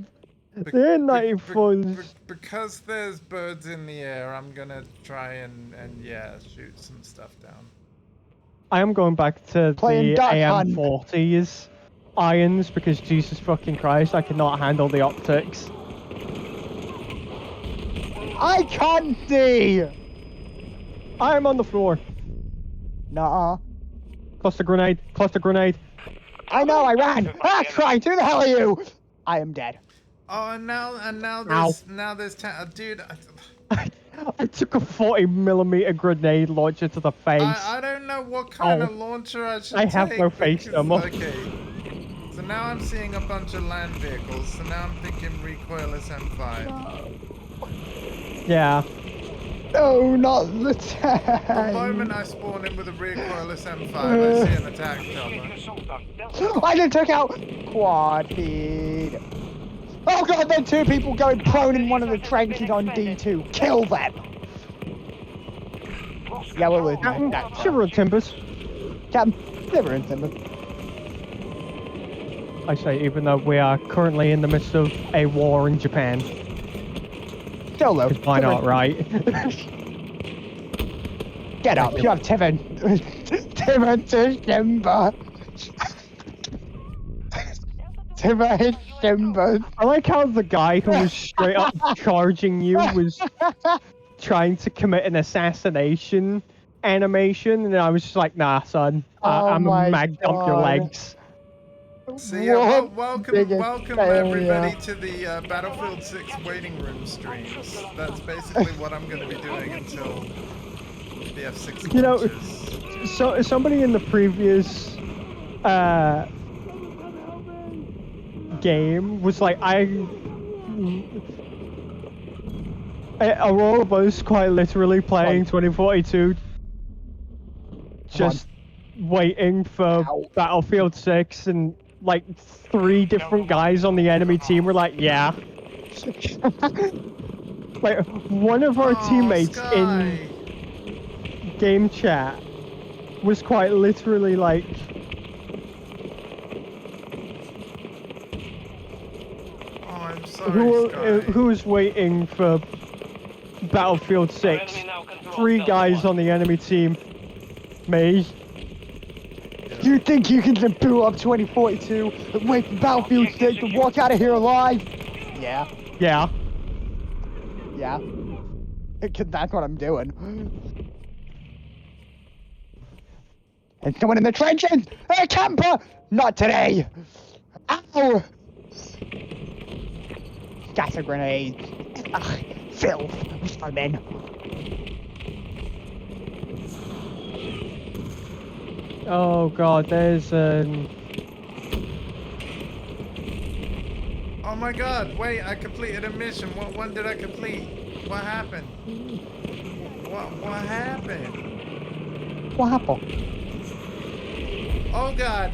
AN-94 is... Because there's birds in the air, I'm gonna try and yeah, shoot some stuff down. I am going back to Playing the Duck Hunt. AM40s irons because Jesus fucking Christ, I cannot handle the optics. I can't see. I am on the floor. Nuh-uh. Cluster grenade, cluster grenade. I know, I ran. Ah, Christ, who the hell are you? I am dead. Oh, and now Ow. there's dude. I took a 40mm grenade launcher to the face. I don't know what kind Ow. of launcher I should I have take no face because- ammo. Okay. So now I'm seeing a bunch of land vehicles. So now I'm thinking recoilless M5. Yeah. No, not the tank. The moment I spawn in with a recoilless M5, I see an attack chopper. Assault done. Delta I just took out quad feed. Oh god, there are two people going prone in one of the trenches on D2. Kill them. Yeah, we'll lose Captain, that. shiver and timbers. Captain, never in Timber. I say, even though we are currently in the midst of a war in Japan. Still low. Why not, right? Get up, you have Tiven. Tiven to Timber. Tiven Timber. I like how the guy who was straight up charging you was trying to commit an assassination animation, and I was just like, nah, son, Oh I'm my a mag dump your God. legs. So yeah, What welcome biggest everybody failure. to the Battlefield 6 waiting room streams. That's basically what I'm going to be doing until the F6 You know, launches. So somebody in the previous game was like, Aurora was quite literally playing 2042, just waiting for Ow. Battlefield 6, and like 3 different guys on the enemy team were like, yeah. Like one of our Oh, teammates Sky. in game chat was quite literally like, Oh, I'm sorry, Sky. who was waiting for Battlefield 6? 3 guys on the enemy team. Me. You think you can just boot up 2042 and wait for Battlefield 6 to walk out of here alive? Yeah, Yeah. yeah. That's what I'm doing. And someone in the trenches! A camper! Not today! Ow! Scatter grenades. Ugh, filth. Vermin. Oh god, there's Oh my god, wait, I completed a mission. What one did I complete? What happened? What happened? What happened? Oh god.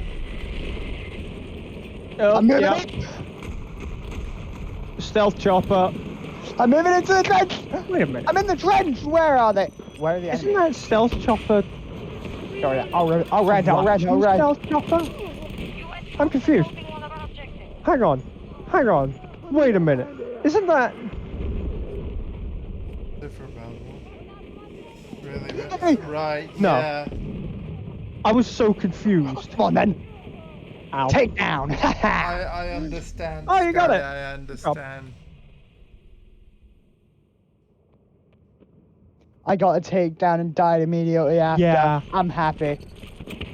Oh, I'm moving yeah. in. Stealth chopper. I'm moving into the trench. Wait a minute. I'm in the trench. Where are they? Where are the Isn't enemies? that stealth chopper? Sorry, I'll red. Russian stealth chopper? I'm confused. One of our objectives. Hang on. Hang on. Wait a minute. Isn't that... Different battle. Really? Hey. Right. No. Yeah. Oh, I was so confused. Come on then. Ow. Take down. I understand. Oh, you got Sky, it. I understand. I got a takedown and died immediately after. Yeah. I'm happy.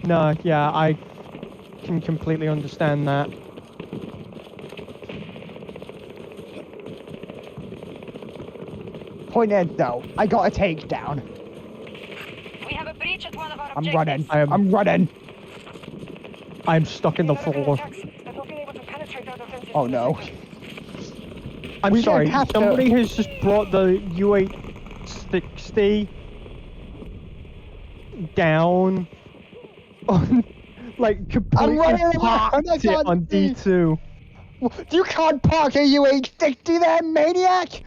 No, yeah, I can completely understand that. Point is though, I got a takedown. We have a breach at one of our I'm objectives. running. I'm running. I'm stuck in the floor. Oh no. I'm We sorry, don't have to- somebody has just brought the U860 down on, like, completely running around, parked I it can't on see. D2. You can't park a UH-60 there, maniac!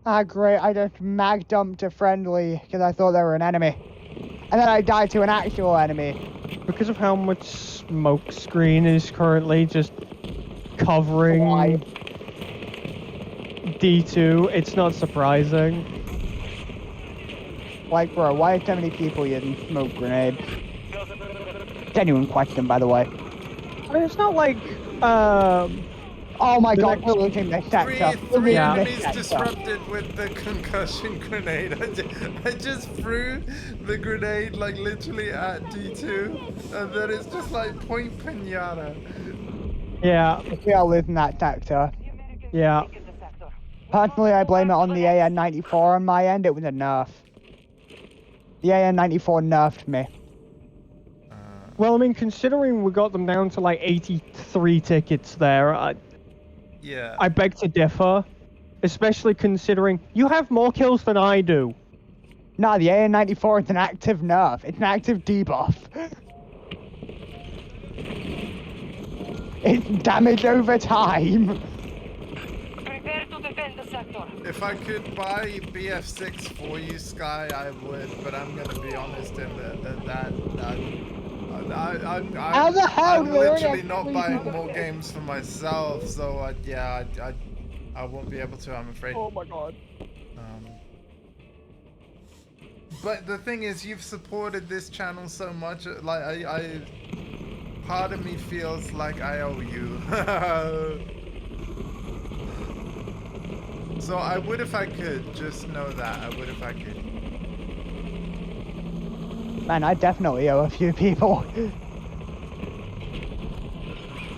Ah, great. I just mag dumped a friendly because I thought they were an enemy. And then I died to an actual enemy. Because of how much smoke screen is currently just covering Why? D2, it's not surprising. Like, bro, why are so many people using smoke grenades? Genuine question, by the way. I mean, it's not like, Oh my The god, next- we're losing this sector. We're Three losing Yeah. enemies this sector. disrupted with the concussion grenade. I just threw the grenade like literally at D2, and then it's just like point pinata. yeah, We are losing that sector. yeah. Personally, I blame it on the AN-94 on my end. It was a nerf. The AN-94 nerfed me. Well, I mean, considering we got them down to like 83 tickets there, Yeah. I beg to differ. Especially considering you have more kills than I do. Nah, the AN-94 is an active nerf. It's an active debuff. It's damage over time. Prepare to defend the sector. If I could buy BF6 for you, Sky, I would. But I'm gonna be honest in How the hell I'm do they already literally have not three buying people? more games for myself. So yeah, I won't be able to. I'm afraid. Oh my god. But the thing is, you've supported this channel so much. Like I part of me feels like I owe you. So I would if I could. Just know that I would if I could. Man, I definitely owe a few people. You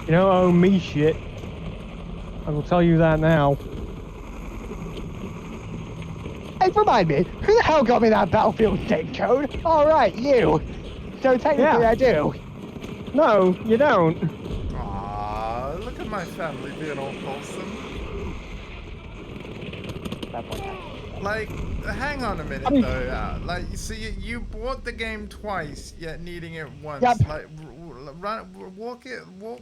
don't owe me shit. I will tell you that now. Hey, remind me, who the hell got me that Battlefield state code? Alright, you. So technically Yeah. I do. No, you don't. Aww, look at my family being all wholesome. Like, hang on a minute mean- though. Like, so you bought the game twice, yet needing it once. Yep. Like, walk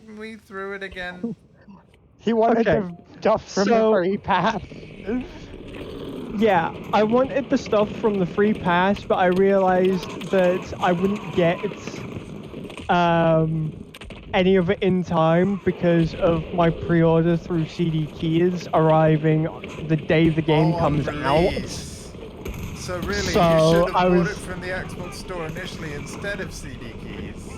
me through it again. He wanted Okay. the stuff from So- the free pass. Yeah, I wanted the stuff from the free pass, but I realized that I wouldn't get any of it in time because of my pre-order through CD Keys arriving the day the game Oh, on comes out. release. So really, So, you should have I bought was- it from the Xbox store initially instead of CD keys.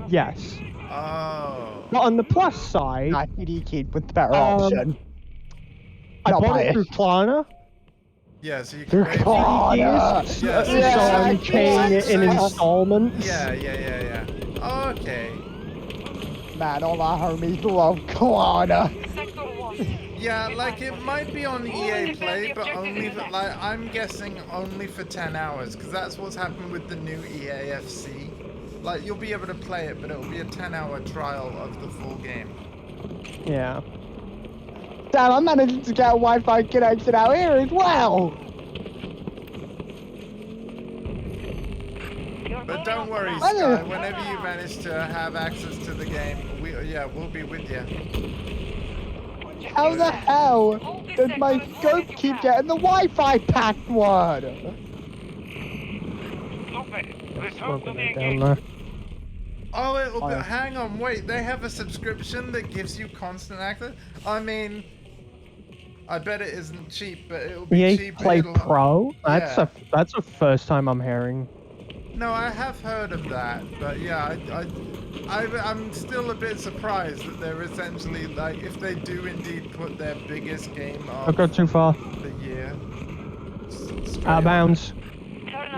Yes. Oh. But on the plus side, Nah, CD kid with the better Um, option. I not bought it biased. through Klarna. Yeah, so you Through can pay Klarna. Yeah, So yeah, I'm paying it in yeah. installments. Yeah. Okay. Man, all our homies love Klarna. Sector 1. Yeah, like it might be on EA Play, but only for, like I'm guessing only for 10 hours, because that's what's happened with the new EAFC. Like you'll be able to play it, but it'll be a 10-hour trial of the full game. Yeah. Damn, I managed to get a Wi-Fi connection out here as well. Your But don't worry, Why Sky. the- Whenever you manage to have access to the game, we'll be with you. How the hell did my scope keep getting the Wi-Fi password? Smoking it down there. Oh, it'll be. Honestly. Hang on, wait. They have a subscription that gives you constant access. I mean, I bet it isn't cheap, but it'll be EA cheap. Play Pro? That's Yeah. a first time I'm hearing. No, I have heard of that, but yeah, I'm still a bit surprised that they're essentially like, if they do indeed put their biggest game I've of got too far. the year. straight Out of up. bounds.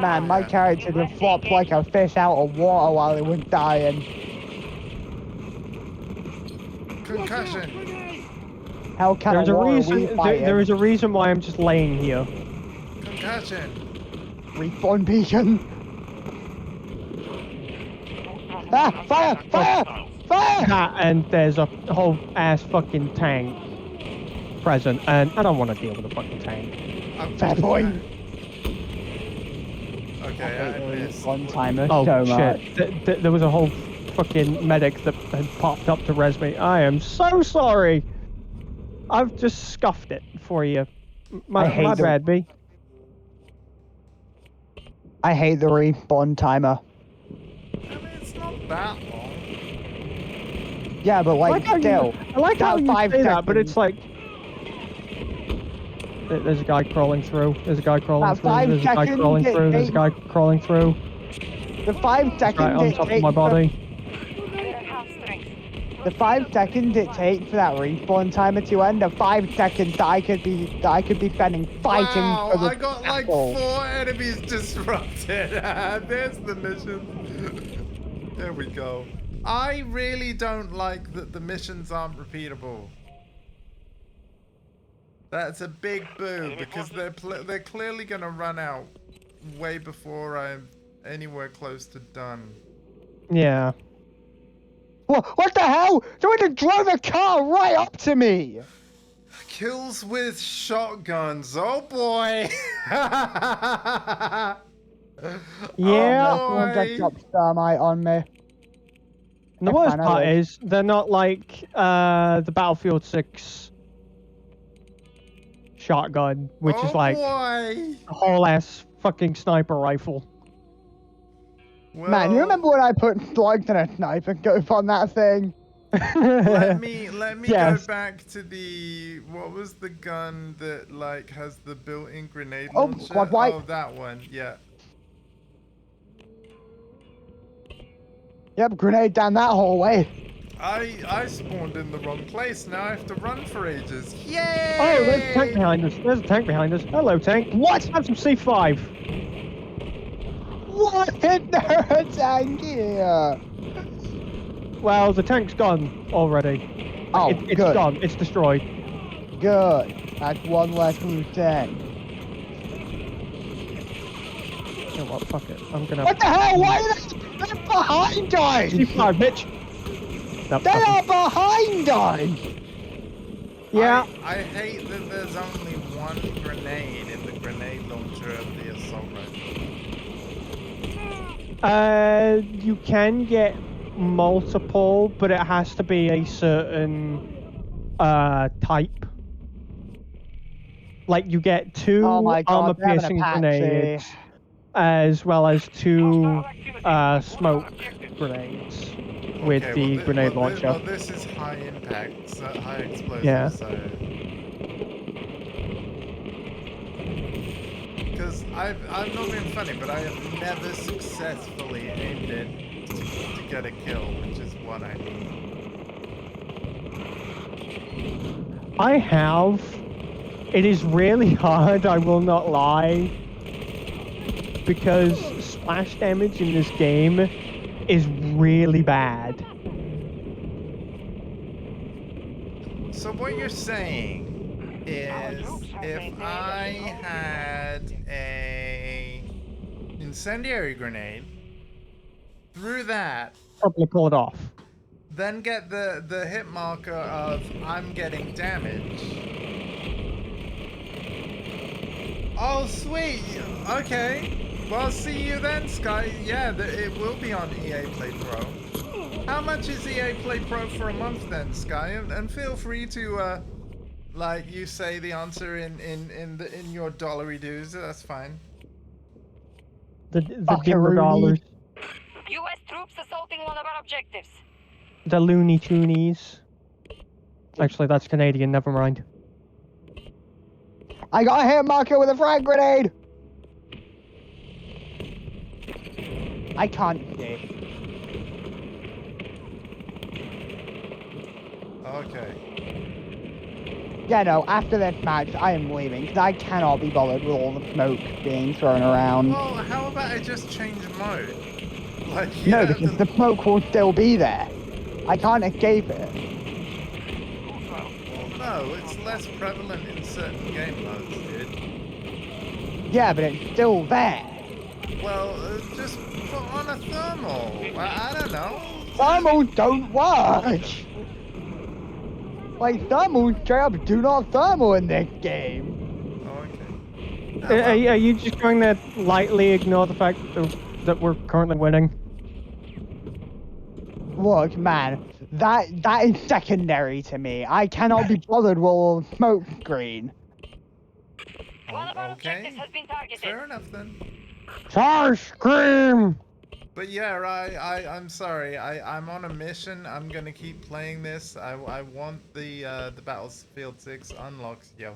Man, my character just flopped like a fish out of water while he was dying. Concussion. Hell kind There's of a water reason. we fighting? There is a reason why I'm just laying here. Concussion. Respawn beacon. Ah! Fire! Fire! Fire! Ah, and there's a whole ass fucking tank present, and I don't want to deal with a fucking tank. Fair point. Okay, I missed. One timer Oh so shit! much. There was a whole fucking medic that had popped up to res me. I am so sorry. I've just scuffed it for you. I My hate the- bad, B. I hate the respawn timer. I mean, it's not that long. Yeah, but like how still. I like how that you 5 say that, but seconds. it's like there's a guy crawling through. There's a guy crawling That through. 5 There's a guy seconds crawling it through. There's a guy takes- crawling through. The 5 seconds Right on it top of takes my for- body. The 5 seconds it takes for that respawn timer to end. The 5 seconds that I could be spending fighting Wow, for the I got like apple. 4 enemies disrupted. There's the mission. There we go. I really don't like that the missions aren't repeatable. That's a big boo because they're clearly gonna run out way before I'm anywhere close to done. Yeah. What the hell? Someone just drove a car right up to me! Kills with shotguns. Oh boy. Yeah. Oh, Someone just boy. dropped thermite on me. And the That's worst fine, I part live. is they're not like the Battlefield 6 shotgun, which Oh is like boy. a whole ass fucking sniper rifle. Man, you Well, remember when I put slugs in a sniper scope on that thing? let me Yes. go back to the what was the gun that like has the built-in grenade Oh, launcher? squad wipe. Oh, that one. Yeah. Yep, grenade down that hallway. I spawned in the wrong place. Now I have to run for ages. Yay! Oh, there's a tank behind us. There's a tank behind us. Hello, tank. What? Have some C5. What in the tank here? Well, the tank's gone already. Oh, It's good. gone. It's destroyed. Good. That's one less loose tank. You know what? Fuck it. I'm gonna. What the hell? Why are they're behind us? C5, bitch. Nope, They nothing. are behind us! Yeah. I hate that there's only one grenade in the grenade launcher of the assault rifle. You can get multiple, but it has to be a certain type. Like you get two Oh my God, they're having a armor-piercing patsy. grenades, as well as two smoke grenades with Okay, the well, grenade well, launcher. Well, this is high impact, so high explosive, Yeah. so... Because I'm not being funny, but I have never successfully aimed it to get a kill, which is what I need. I have. It is really hard, I will not lie. Because splash damage in this game is really bad. So what you're saying is, if I had a incendiary grenade, threw that, Probably pull it off. then get the hit marker of I'm getting damage. Oh, sweet. Okay. Well, see you then, Sky. Yeah, it will be on EA Play Pro. How much is EA Play Pro for a month then, Sky? And feel free to, like you say the answer in your dollary dues. That's fine. The dimmer Buckaroo. dollars. U.S. troops assaulting one of our objectives. The Looney Toonies. Actually, that's Canadian, never mind. I got a hit marker with a frag grenade! I can't see. Okay. Yeah, no, after this match, I am leaving, because I cannot be bothered with all the smoke being thrown around. Well, how about I just change mode? Like, you No, don't have because to- the smoke will still be there. I can't escape it. No, it's less prevalent in certain game modes, dude. Yeah, but it's still there. Well, just put on a thermal. I don't know. Thermals don't work! Like, thermals straight up do not thermal in this game. Oh, okay. Are you just going to lightly ignore the fact that we're currently winning? Look, man, that is secondary to me. I cannot be bothered with all the smoke screen. One of our Okay. objectives has been targeted. Fair enough then. Fire scream! But yeah, I'm sorry. I'm on a mission. I'm gonna keep playing this. I want the Battlefield 6 unlocks, yo.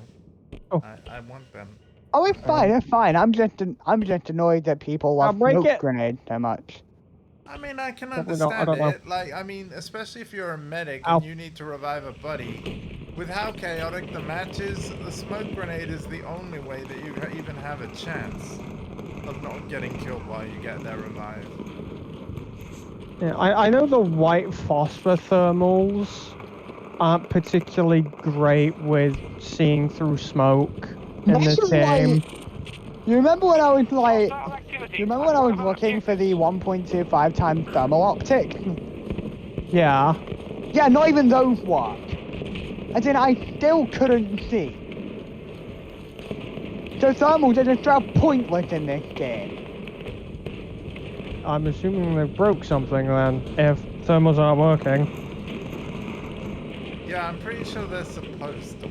Oh. I want them. Oh, it's fine, it's fine. I'm just annoyed that people love break smoke it. grenades so much. I mean, I can I understand don't know. it. Like, I mean, especially if you're a medic Ow. and you need to revive a buddy. With how chaotic the match is, the smoke grenade is the only way that you even have a chance of not getting killed while you get their revive. Yeah, I know the white phosphor thermals aren't particularly great with seeing through smoke in This this is why- game. You remember when I was like, Hostile activity. you remember when I was looking for the 1.25 times thermal optic? Yeah. Yeah, not even those work. As in, I still couldn't see. So thermals are just straight up pointless in this game. I'm assuming they broke something then, if thermals aren't working. Yeah, I'm pretty sure they're supposed to.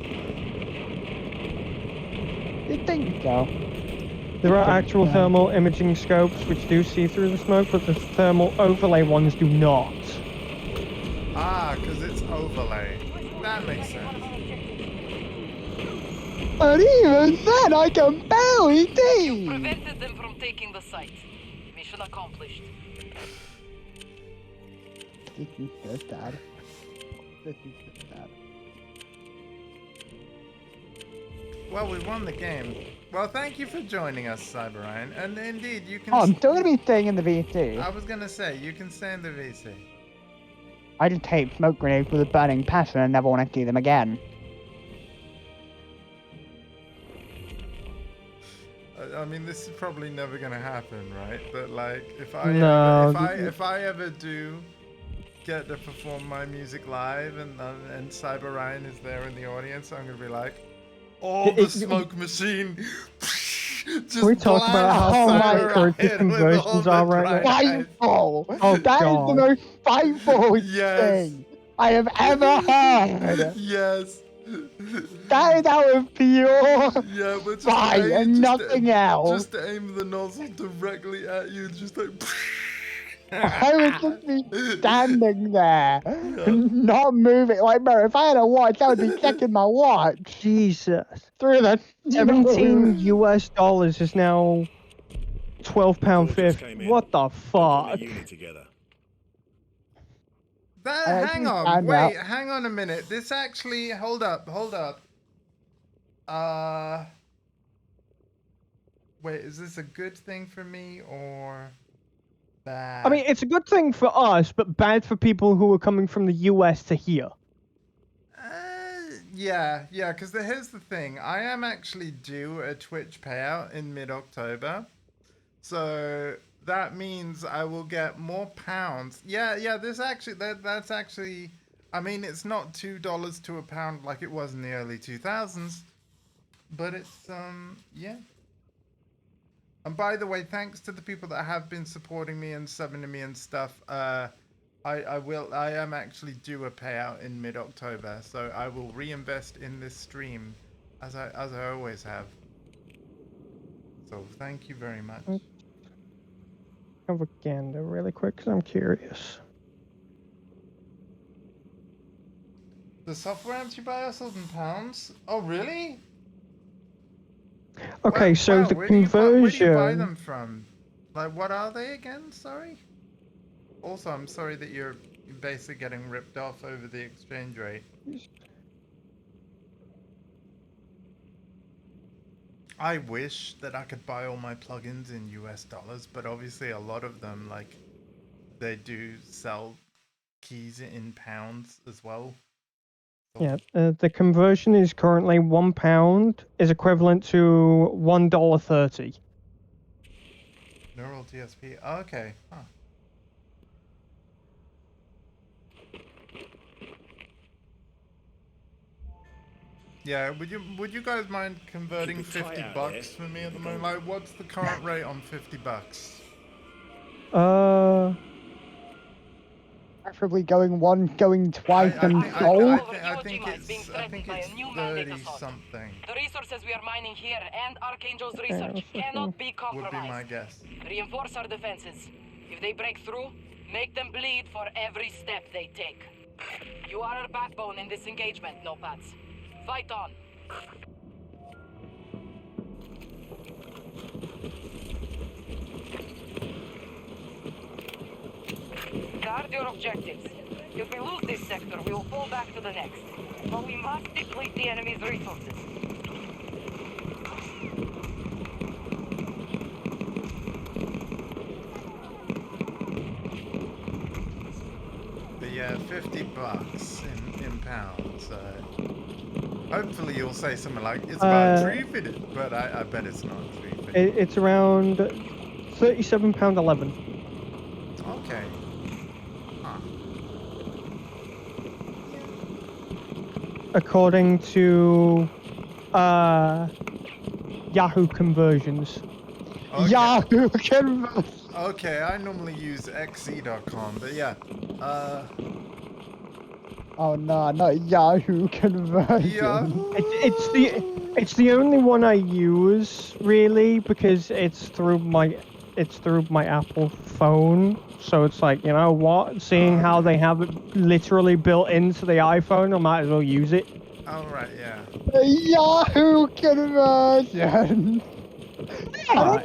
You think so? There are actual thermal imaging scopes which do see through the smoke, but the thermal overlay ones do not. Ah, because it's overlay. That makes sense. And even then, I can barely see! Prevented them from taking the site. Mission accomplished. This is so sad. This is so sad. Well, we won the game. Well, thank you for joining us, Cyberine. And indeed, you can... Oh, I'm still gonna be staying in the VC. I was gonna say, you can stay in the VC. I just hate smoke grenades with a burning passion and never want to see them again. I mean, this is probably never gonna happen, right? But like, if I ever do get to perform my music live and Cyberine is there in the audience, I'm gonna be like, oh, the smoke machine. Just we talk about how Cyberine the conversions are right now? Spiteful! Oh, That is the God. most spiteful Yes. thing I have ever heard! Yes. That is out of pure Yeah, but just spite aim- and just nothing else. Just aim the nozzle directly at you, just like. I would just be standing there, not moving. Like, bro, if I had a watch, I would be checking my watch Jesus. through the 17 US dollars is now £12.50. What the fuck? That, I hang actually on, found wait, out- hang on a minute. This actually, hold up. Wait, is this a good thing for me or bad? I mean, it's a good thing for us, but bad for people who are coming from the US to here. Yeah, because here's the thing. I am actually due a Twitch payout in mid-October. So that means I will get more pounds. Yeah, that's actually, I mean, it's not $2 to a pound like it was in the early 2000s, but it's, yeah. And by the way, thanks to the people that have been supporting me and subbing to me and stuff. I am actually due a payout in mid-October, so I will reinvest in this stream as I always have. So thank you very much. Propaganda really quick because I'm curious. The software amps you buy are £7. Oh really? Okay, Wow, so wow, the where conversion. do you buy them from? Like, what are they again? Sorry. Also, I'm sorry that you're basically getting ripped off over the exchange rate. I wish that I could buy all my plugins in US dollars, but obviously a lot of them, like, they do sell keys in pounds as well. Yeah, the conversion is currently £1 is equivalent to $1.30. Neural DSP. Oh, okay. Huh. Yeah, would you guys mind converting $50 for me at the moment? Like, what's the current rate on $50? Preferably going twice and gold. I think it's 30 something. The resources we are mining here and Archangel's research cannot be Would be my compromised. guess. Reinforce our defenses. If they break through, make them bleed for every step they take. You are our backbone in this engagement, Nopats. Fight on. Guard your objectives. If we lose this sector, we will fall back to the next. But we must deplete the enemy's resources. But yeah, $50 in pounds. Hopefully you'll say something like, it's about $3.50, but I bet it's not $3.50. It's around £37.11. Okay. Huh. According to Yahoo conversions. Okay. Yahoo conversion. Okay, I normally use xe.com, but yeah. Oh no, not Yahoo conversion. Yahoo. It's the only one I use really because it's through my Apple phone. So it's like, you know what? Seeing how they have it literally built into the iPhone, I might as well use it. Oh right, yeah. Yahoo conversion. I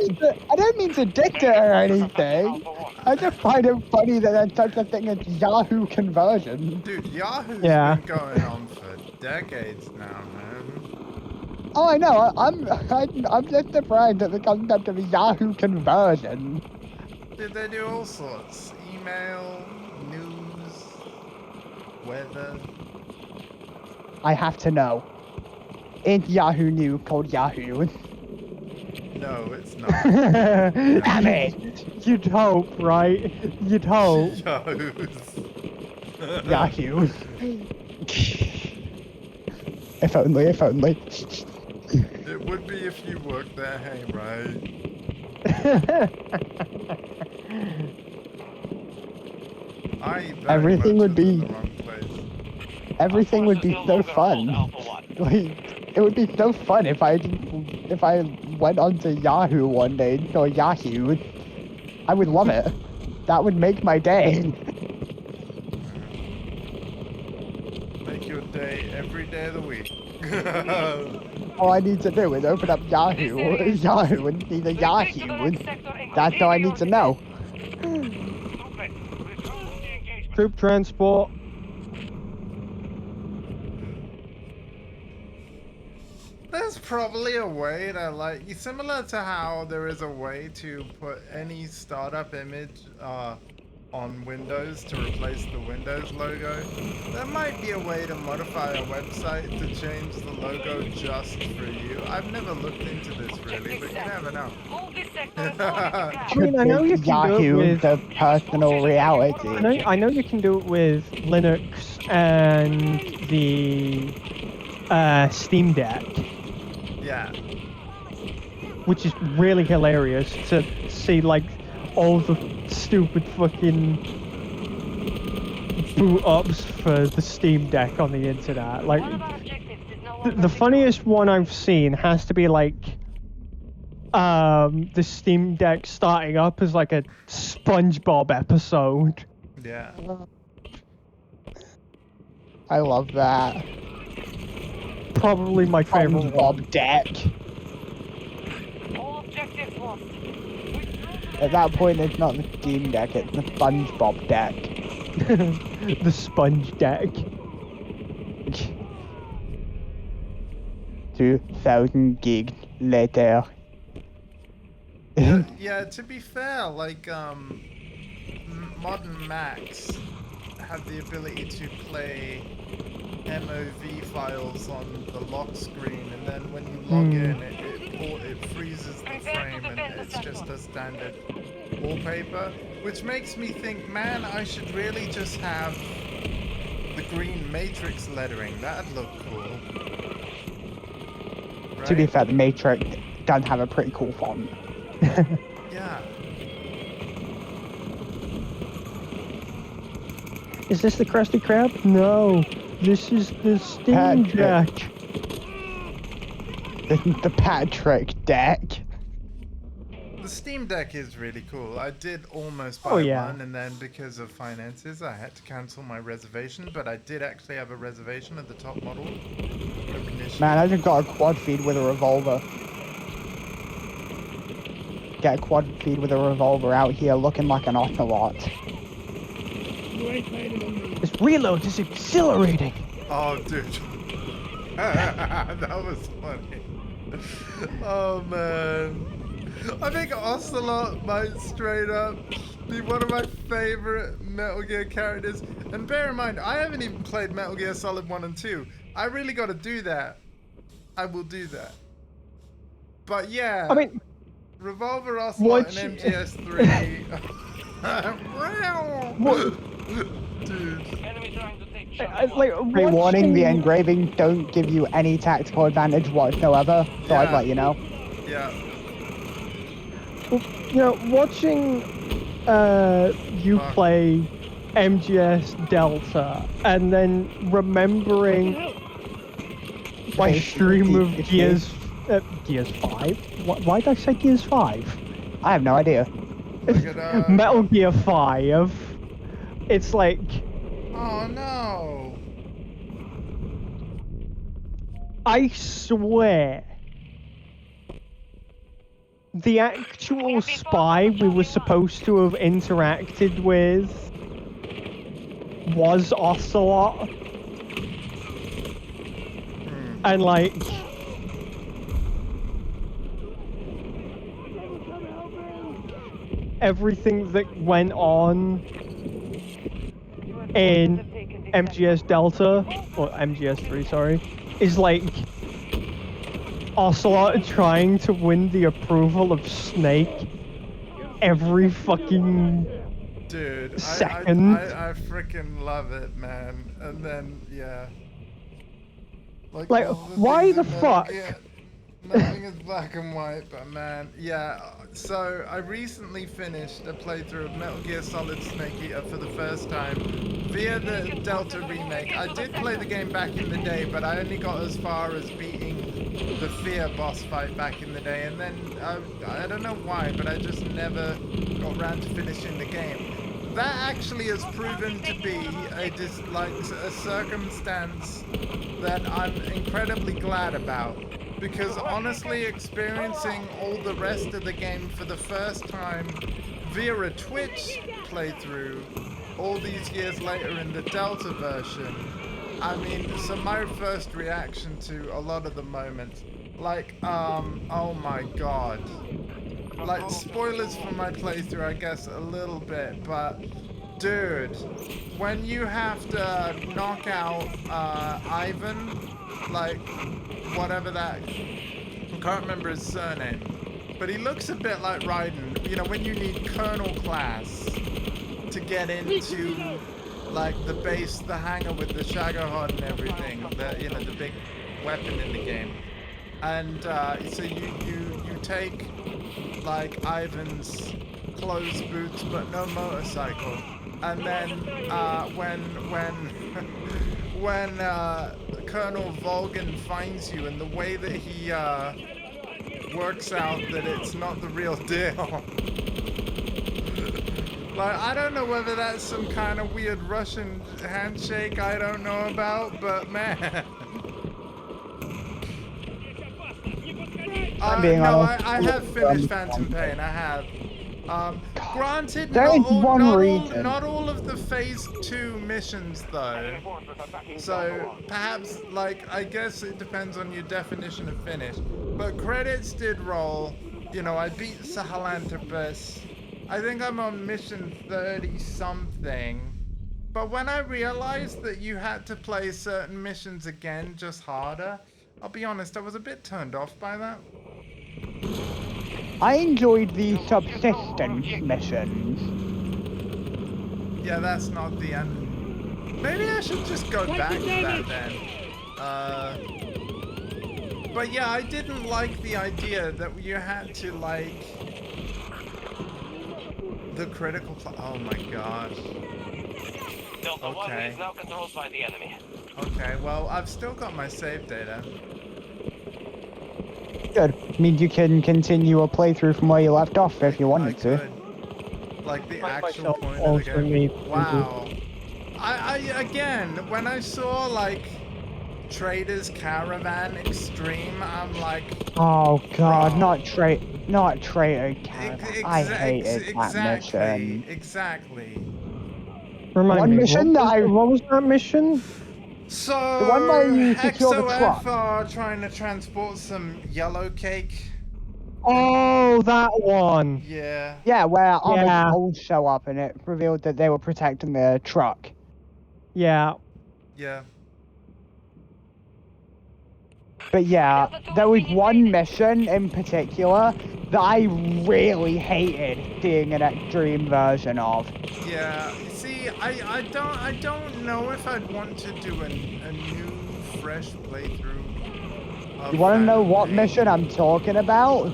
don't mean to dictate or anything. I just find it funny that there's such a thing as Yahoo conversion. Dude, Yahoo's Yeah. been going on for decades now, man. Oh, I know. I'm just surprised at the concept of Yahoo conversion. Dude, they do all sorts. Email, news, weather. I have to know. Ain't Yahoo new called Yahoo? No, it's not. Damn it! You'd hope, right? You'd hope. Yahoo's. Yahoo. If only, if only. It would be if you worked there, hey, right? Everything would be- in the wrong place. Everything would be so fun. Like, it would be so fun if I went onto Yahoo one day and saw Yahoo. I would love it. That would make my day. Make your day every day of the week. All I need to do is open up Yahoo and see the Yahoo. That's all I need to know. Troop transport. There's probably a way to, like, similar to how there is a way to put any startup image on Windows to replace the Windows logo. There might be a way to modify a website to change the logo just for you. I've never looked into this really, but you never know. Hold this sector as long as you I can. mean, I know you can do Yahoo it with. the personal reality. I know you can do it with Linux and the Steam Deck. Yeah. which is really hilarious to see like all the stupid fucking boot ups for the Steam Deck on the internet. Like One of our objectives is no the longer funniest one I've seen has to be like the Steam Deck starting up as like a SpongeBob episode. Yeah. I love that. Probably my favorite one. SpongeBob deck. all objectives lost. At that point, it's not the Steam Deck, it's the SpongeBob deck. The Sponge Deck. 2,000 gigs later. Yeah, to be fair, like, modern Macs have the ability to play MOV files on the lock screen, and then when you log in, it freezes the frame, and it's just a standard wallpaper, which makes me think, man, I should really just have the green matrix lettering. That'd look cool. Right? To be fair, the Matrix does have a pretty cool font. Yeah. Is this the Krusty Krab? No, this is the Steam Deck. The Patrick deck. The Steam Deck is really cool. I did almost buy one, and then because of finances, I had to cancel my reservation. But I did actually have a reservation of the top model. Man, I just got a quad feed with a revolver. Get a quad feed with a revolver out here looking like an ocelot. You ain't playing among me. This reload is exhilarating. Oh, dude. That was funny. Oh, man. I think Ocelot might straight up be one of my favorite Metal Gear characters. And bear in mind, I haven't even played Metal Gear Solid 1 and 2. I really got to do that. I will do that. But yeah. I mean, Revolver Ocelot and MGS3. Dude. Enemy trying to take shots. like Pre-warning, the watching- engraving don't give you any tactical advantage whatsoever, so I'd Yeah. let you know. Yeah. You know, watching you play MGS Delta and then remembering my stream of Gears 5. Why did I say Gears 5? I have no idea. Look at, Metal Gear 5. It's like oh no. I swear. The actual spy we were supposed to have interacted with was Ocelot. And like everything that went on in MGS Delta, or MGS3, sorry, is like Ocelot trying to win the approval of Snake every fucking Dude, second. I freaking love it, man. And then, yeah. Like, all why things the in Metal fuck? Gear, nothing is black and white, but man, yeah. So, I recently finished a playthrough of Metal Gear Solid Snake Eater for the first time via the Delta remake. I did play the game back in the day, but I only got as far as beating the Fear boss fight back in the day, and then I don't know why, but I just never got around to finishing the game. That actually has proven to be a circumstance that I'm incredibly glad about, because honestly, experiencing all the rest of the game for the first time via a Twitch playthrough all these years later in the Delta version, I mean, so my first reaction to a lot of the moments, like, oh my god. Like, spoilers for my playthrough, I guess, a little bit, but, dude, when you have to knock out, Ivan, like, whatever that, I can't remember his surname, but he looks a bit like Raiden, you know, when you need Colonel class to get into, like, the base, the hangar with the Shagahod and everything, the, you know, the big weapon in the game. And so you take like Ivan's clothes, boots, but no motorcycle. And then when Colonel Volgan finds you, and the way that he works out that it's not the real deal. Like, I don't know whether that's some kind of weird Russian handshake I don't know about, but man. being No, honest. I have finished Phantom Pain, I have. Granted, There is one reason. not all of the Phase 2 missions, though. So, perhaps, like, I guess it depends on your definition of finish. But credits did roll. You know, I beat Sahelanthropus. I think I'm on mission 30-something. But when I realized that you had to play certain missions again, just harder, I'll be honest, I was a bit turned off by that. I enjoyed the subsistence missions. Yeah, that's not the end. Maybe I should just go back to that then. But yeah, I didn't like the idea that you had to, like, the critical oh my gosh. Delta 1 Okay. is now controlled by the enemy. Okay, well, I've still got my save data. Good. Means you can continue a playthrough from where you left off if you wanted to. Could. Like the Find actual myself point of the altering game. me. Wow. I again, when I saw like Trader's Caravan Extreme, I'm like, Oh god, Bro. not traitor caravan. I hated that mission. Exactly. Remind One me, mission what was that mission? So, The one where you secure the XOF truck. are trying to transport some yellow cake. Oh, that one. Yeah. Yeah, where armored Yeah. trolls show up and it revealed that they were protecting the truck. Yeah. Yeah. But yeah, there was one mission in particular that I really hated seeing an extreme version of. Yeah. See, I don't know if I'd want to do a new, fresh playthrough. Of You want to know Phantom what Pain. mission I'm talking about?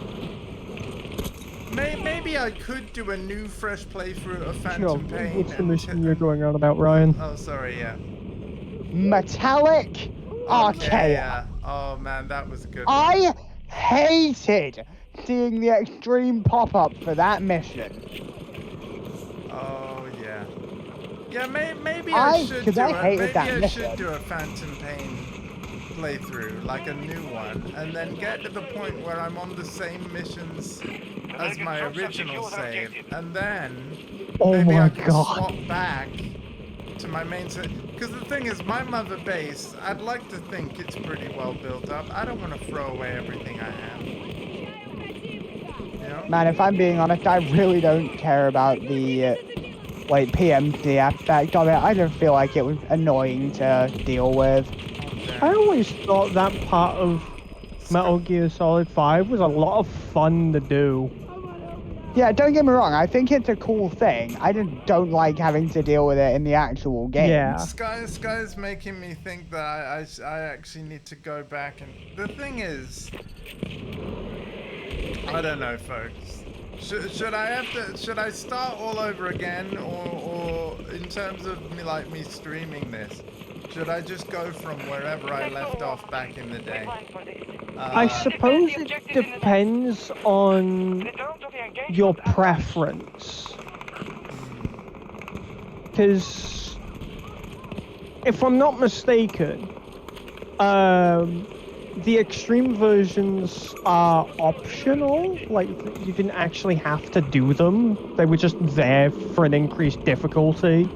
Maybe I could do a new, fresh playthrough of Sure. Phantom Pain. What's the and mission you're going on about, Ryan? Oh, sorry. Yeah. Metallic Archaea. Yeah. Oh man, that was a good. One. I hated seeing the extreme pop-up for that mission. Oh yeah. Yeah, maybe I- I should 'cause do I it. hated Maybe that I mission. should do a Phantom Pain playthrough, like a new one, and then get to the point where I'm on the same missions as my original save, and then Oh maybe my I can god. swap back to my main save. Because the thing is, my mother base, I'd like to think it's pretty well built up. I don't want to throw away everything I have. You know? Man, if I'm being honest, I really don't care about the like PMC aspect of it. I don't feel like it was annoying to deal with. I always thought that part of Metal Gear Solid 5 was a lot of fun to do. Yeah, don't get me wrong, I think it's a cool thing. I just don't like having to deal with it in the actual game. Yeah. Sky's making me think that I actually need to go back and... The thing is... I don't know, folks. Should I start all over again, or in terms of me streaming this, should I just go from wherever I left off back in the day? I suppose it depends on your preference. Because, if I'm not mistaken, the extreme versions are optional. Like, you didn't actually have to do them. They were just there for an increased difficulty.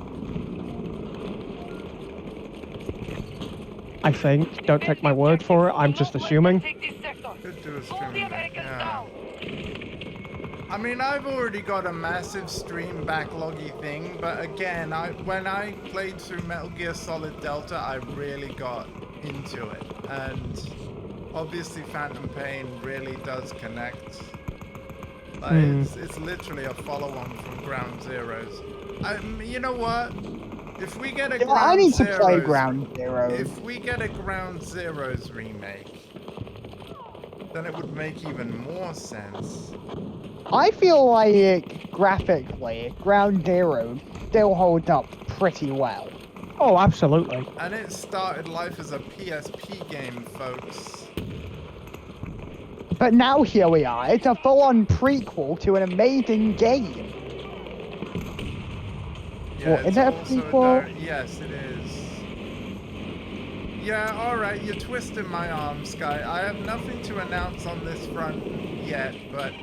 I think. Don't take my word for it. I'm just assuming. Could do a stream back, yeah. I mean, I've already got a massive stream backloggy thing, but again, when I played through Metal Gear Solid Delta, I really got into it, and obviously Phantom Pain really does connect. Like, it's literally a follow-on from Ground Zeroes. You know what? If we get a Yeah, Ground I need to Zeroes, play Ground Zero. If we get a Ground Zeroes remake, then it would make even more sense. I feel like graphically, Ground Zero still holds up pretty well. Oh, absolutely. And it started life as a PSP game, folks. But now here we are. It's a full-on prequel to an amazing game. Yeah, What, it's is it a also prequel? yes, it is. Yeah, alright, you're twisting my arm, Sky. I have nothing to announce on this front yet, but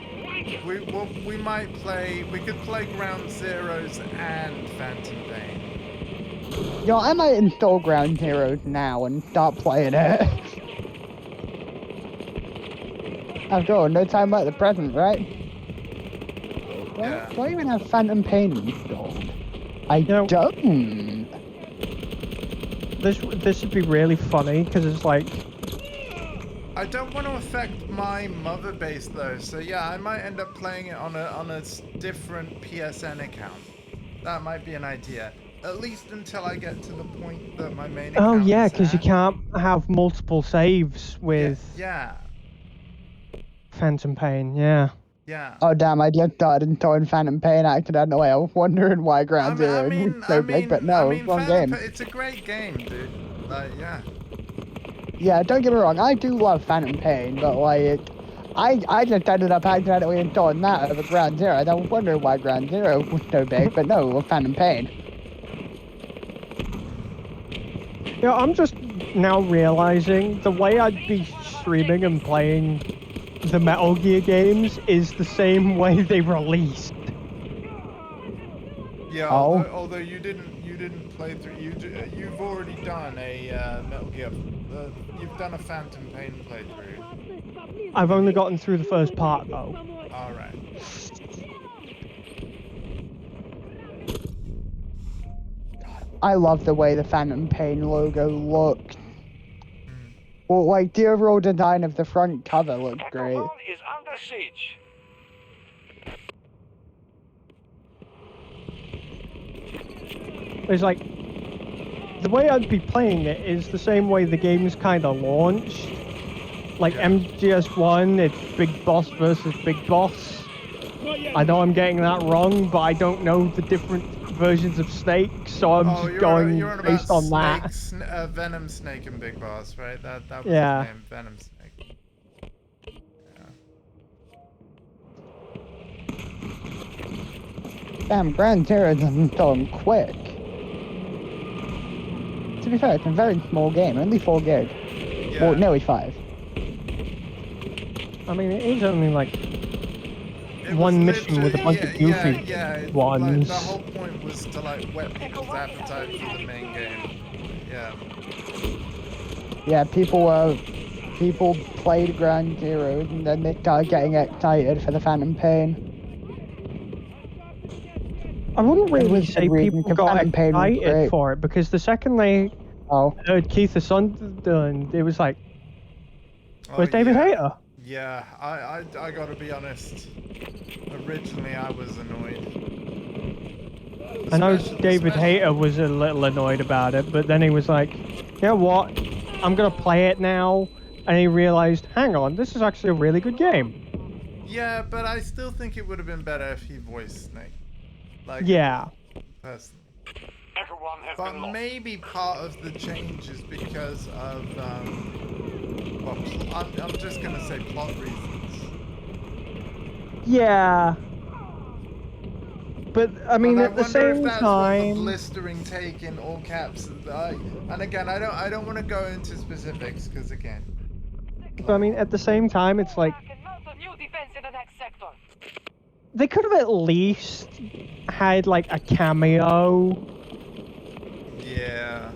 we might play, we could play Ground Zeroes and Phantom Pain. Yo, I might install Ground Zero now and start playing it. After all, no time like the present, right? Yeah. Do I even have Phantom Pain installed? I know- don't. This would be really funny because it's like, I don't want to affect my mother base though, so yeah, I might end up playing it on a different PSN account. That might be an idea. At least until I get to the point that my main account oh yeah, is because you at. can't have multiple saves with Yeah. Phantom Pain. Yeah. Yeah. Oh damn, I just started installing Phantom Pain accidentally. I was wondering why Ground Zero was so big, but no, wrong Phantom game. it's a great game, dude. Like, yeah. Yeah, don't get me wrong, I do love Phantom Pain, but like, I just ended up accidentally installing that over Ground Zero. I was wondering why Ground Zero was so big, but no, it was Phantom Pain. Yeah, I'm just now realizing the way I'd be streaming and playing the Metal Gear games is the same way they released. Yeah, Oh. although you didn't play through, you've already done a Metal Gear, you've done a Phantom Pain playthrough. I've only gotten through the first part though. Alright. I love the way the Phantom Pain logo looked. Well, like, the overall design of the front cover looked great. Echo 1 is under siege. It's like, the way I'd be playing it is the same way the game's kind of launched. Like MGS1, it's Big Boss versus Big Boss. I know I'm getting that wrong, but I don't know the different versions of Snake, so I'm just going you're on based about on that. Venom Snake and Big Boss, right? That was Yeah. his name, Venom Snake. Damn, Ground Zero doesn't tell him quick. To be fair, it's a very small game, only 4 gig. Yeah. Well, nearly 5. I mean, it is only like It one was mission with a bunch of literally- goofy like, ones. the whole point was to like whet people's appetite for the main game. Yeah. Yeah, people played Ground Zero and then they started getting excited for the Phantom Pain. I wouldn't It really was say the reason people for got Phantom Pain was excited great. for it because the second they Oh, heard Keith Sutherland, it was like, Oh, where's David yeah. Hayter? Yeah, I gotta be honest. Originally, I was annoyed. I know Especially- David Hayter was a little annoyed about it, but then he was like, you know what? I'm gonna play it now. And he realized, hang on, this is actually a really good game. Yeah, but I still think it would have been better if he voiced Snake. Like, Yeah. personally. Echo 1 has But been lost. maybe part of the change is because of, well, I'm just gonna say plot reasons. Yeah. But, I mean, But at the I wonder if same that's what the time... blistering take in all caps. And again, I don't want to go into specifics because again, But, I mean, at the same time, it's like, And mount a new defense in the next sector. they could have at least had, like, a cameo yeah.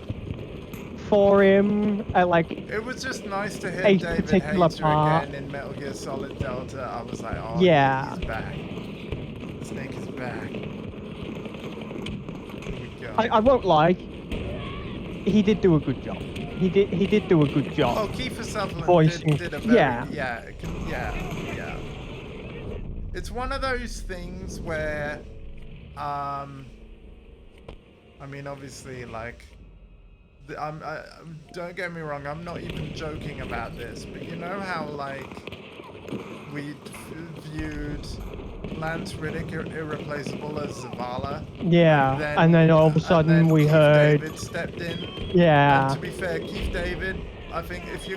for him at, like, It was just nice to hear A David particular Hayter part. again in Metal Gear Solid Delta. I was like, oh, Yeah. he's back. Snake is back. Here we go. I won't lie, he did do a good job. He did do a good job. Oh, Kiefer Sutherland Voicing- did a very, yeah. yeah. It's one of those things where, I mean, obviously, like, don't get me wrong, I'm not even joking about this, but you know how, like, we viewed Lance Riddick irreplaceable as Zavala. Yeah, and then all of a sudden we Keith heard. David stepped in. And Yeah. to be fair, Keith David, I think if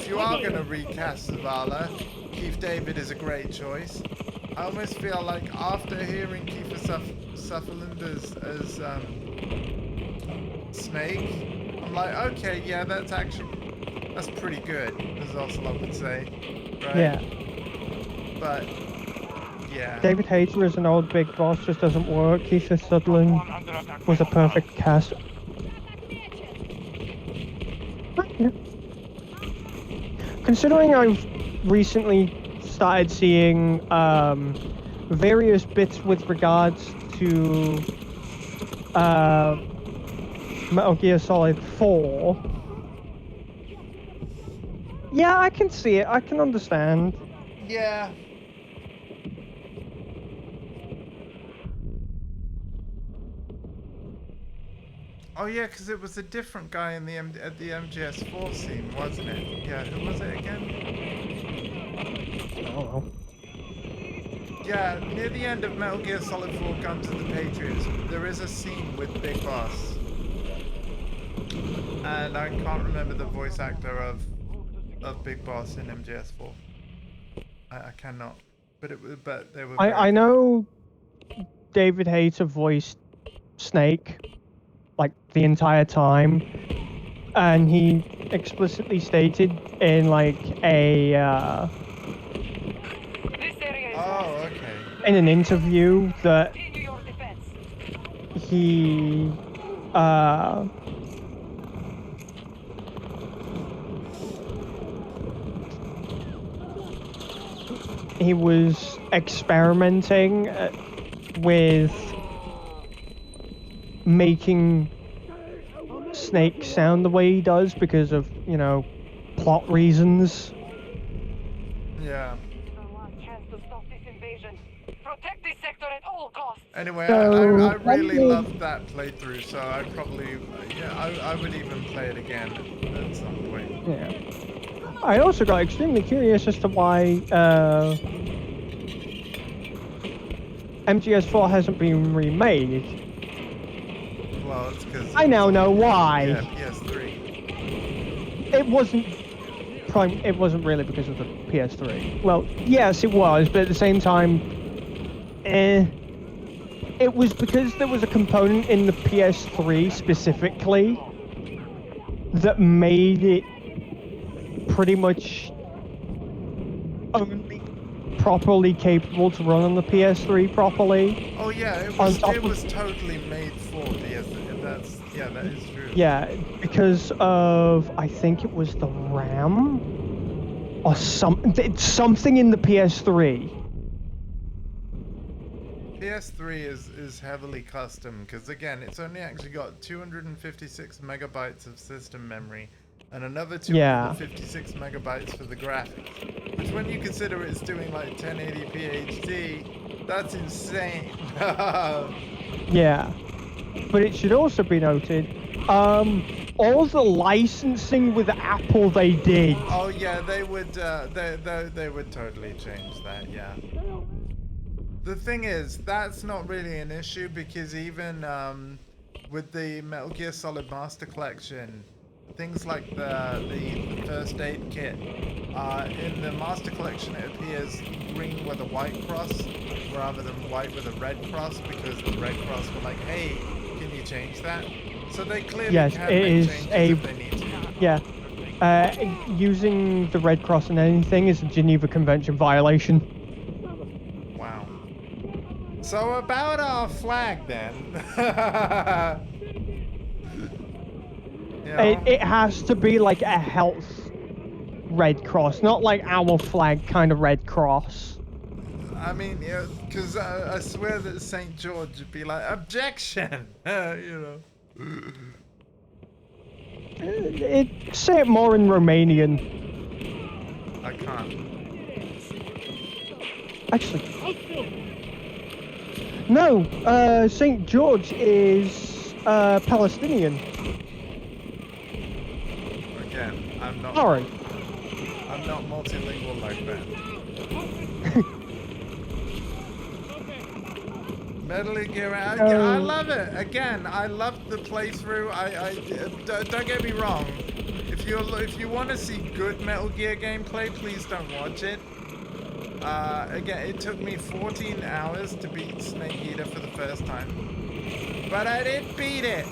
you are gonna recast Zavala, Keith David is a great choice. I almost feel like after hearing Kiefer Sutherland as Snake, I'm like, okay, yeah, that's pretty good, as Ocelot would say, right? Yeah. But yeah. David Hayter as an old big boss just doesn't work. Keith Sutherland was a perfect cast. Considering I've recently started seeing various bits with regards to Metal Gear Solid 4. Yeah, I can see it. I can understand. Yeah. Oh yeah, because it was a different guy in at the MGS4 scene, wasn't it? Yeah, who was it again? I don't know. Yeah, near the end of Metal Gear Solid 4 Guns of the Patriots, there is a scene with Big Boss. And I can't remember the voice actor of Big Boss in MGS4. I cannot. But they were I know David Hayter voiced Snake like the entire time, and he explicitly stated in like a in an interview that he he was experimenting with making Snake sound the way he does because of, you know, plot reasons. Yeah. Protect this sector at all costs. Anyway, So, I really loved that playthrough, so I probably, I would even play it again at some point. Yeah. I also got extremely curious as to why MGS4 hasn't been remade. Well, it's because I now know why. Yeah, PS3. It wasn't really because of the PS3. Well, yes, it was, but at the same time, it was because there was a component in the PS3 specifically that made it pretty much only properly capable to run on the PS3 properly. Oh yeah, it was totally made for PS3. That is true. Yeah, because of, I think it was the RAM or something in the PS3. PS3 is heavily custom because again, it's only actually got 256 megabytes of system memory and another 256 megabytes for the graphics. Which when you consider it's doing like 1080p HD, that's insane. Yeah. But it should also be noted, all the licensing with Apple they did. Oh yeah, they would totally change that, yeah. The thing is, that's not really an issue because even with the Metal Gear Solid Master Collection, things like the first aid kit, in the Master Collection it appears green with a white cross rather than white with a red cross because the red cross were like, hey, can you change that? So they clearly can make changes if they need to. Yeah. Using the red cross in anything is a Geneva Convention violation. Wow. So about our flag then. You know? It has to be like a health red cross, not like our flag kind of red cross. I mean, yeah, because I swear that St. George would be like, objection! You know. Say it more in Romanian. I can't. Actually, no, St. George is Palestinian. Again, I'm not. Sorry. I'm not multilingual like that. Metal Gear. I love it. Again, I love the playthrough. Don't get me wrong. If you want to see good Metal Gear gameplay, please don't watch it. Again, it took me 14 hours to beat Snake Eater for the first time, but I did beat it.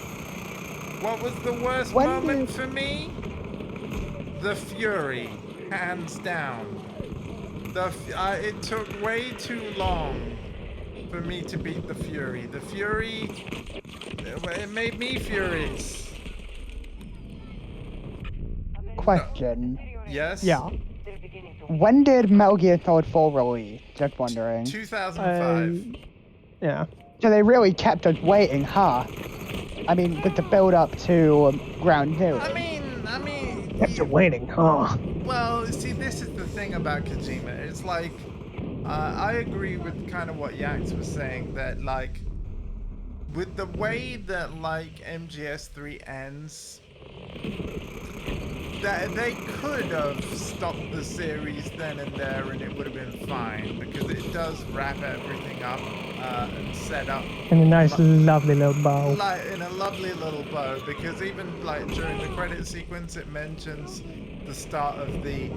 What was the worst moment for me? The Fury, hands down. It took way too long for me to beat the Fury. The Fury, it made me furious. Question. Yes? Yeah. When did Metal Gear Solid 4 release? Just wondering. 2005. Yeah. So they really kept us waiting, huh? I mean, with the build up to Ground Zero. I mean, Kept you waiting, huh? well, see, this is the thing about Kojima. It's like, I agree with kind of what Yax was saying, that like, with the way that like MGS3 ends, that they could have stopped the series then and there and it would have been fine, because it does wrap everything up and set up In a nice, lovely little bow. like in a lovely little bow, because even like during the credit sequence it mentions the start of the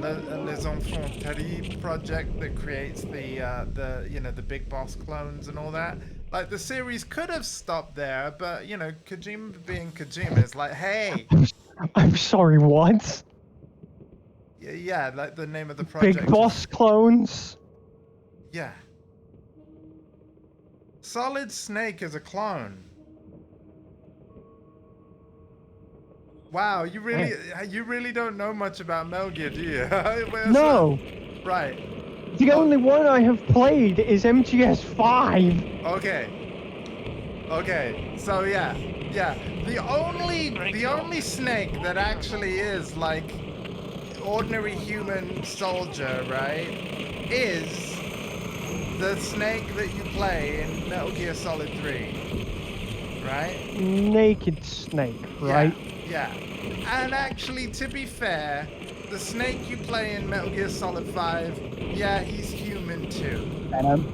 Les Enfants Terribles project that creates the you know, the Big Boss clones and all that. Like, the series could have stopped there, but you know, Kojima being Kojima is like, hey, I'm sorry, what? yeah, like the name of the project. Big Boss clones? Yeah. Solid Snake is a clone. Wow, you really don't know much about Metal Gear, do you? No. Right. The only one I have played is MGS5. Okay. So yeah. The only Snake that actually is like ordinary human soldier, right, is the Snake that you play in Metal Gear Solid 3. Right? Naked Snake, right? Yeah. And actually, to be fair, the Snake you play in Metal Gear Solid 5, yeah, he's human too. Venom.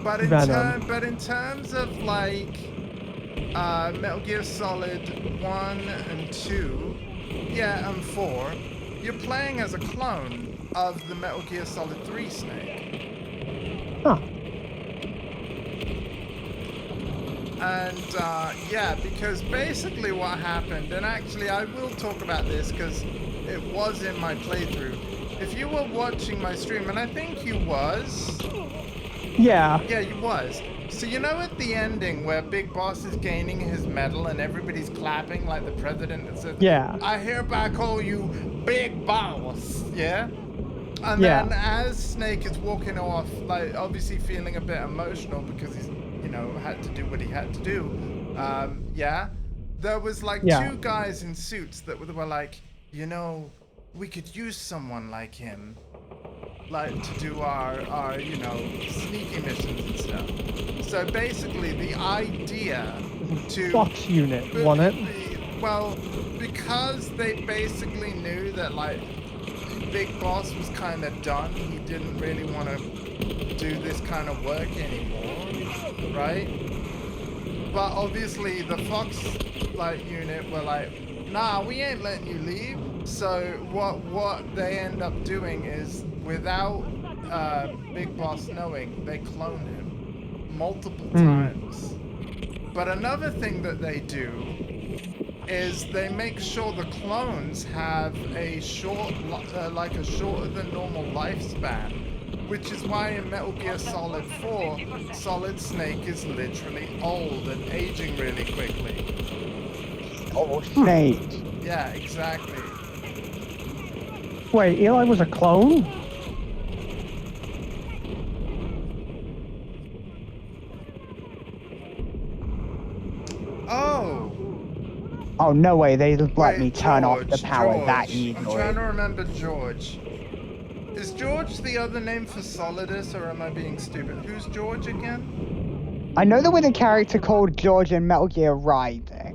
But in terms of like Metal Gear Solid 1 and 2, yeah, and 4, you're playing as a clone of the Metal Gear Solid 3 Snake. Huh. And yeah, because basically what happened, and actually I will talk about this because it was in my playthrough. If you were watching my stream, and I think you was. Yeah. Yeah, you was. So you know at the ending where Big Boss is gaining his medal and everybody's clapping like the president and says, Yeah. I hereby call you Big Boss, yeah? And Yeah. then as Snake is walking off, like obviously feeling a bit emotional because he's, you know, had to do what he had to do, yeah? There was like two guys in suits that were like, you know, we could use someone like him, like to do our you know, sneaky missions and stuff. So basically the idea to... Fox unit, wasn't it? Well, because they basically knew that like Big Boss was kind of done, he didn't really want to do this kind of work anymore, right? But obviously the Fox like unit were like, nah, we ain't letting you leave. So what they end up doing is, without Big Boss knowing, they clone him multiple times. But another thing that they do is they make sure the clones have a like a shorter than normal lifespan, which is why in Metal Gear Solid 4, Solid Snake is literally old and aging really quickly. Oh, Snake. Yeah, exactly. Wait, Eli was a clone? Oh! Oh, no way, they let Wait, me turn off the power that George. easily. I'm trying to remember George. Is George the other name for Solidus, or am I being stupid? Who's George again? I know there was a character called George in Metal Gear Rising.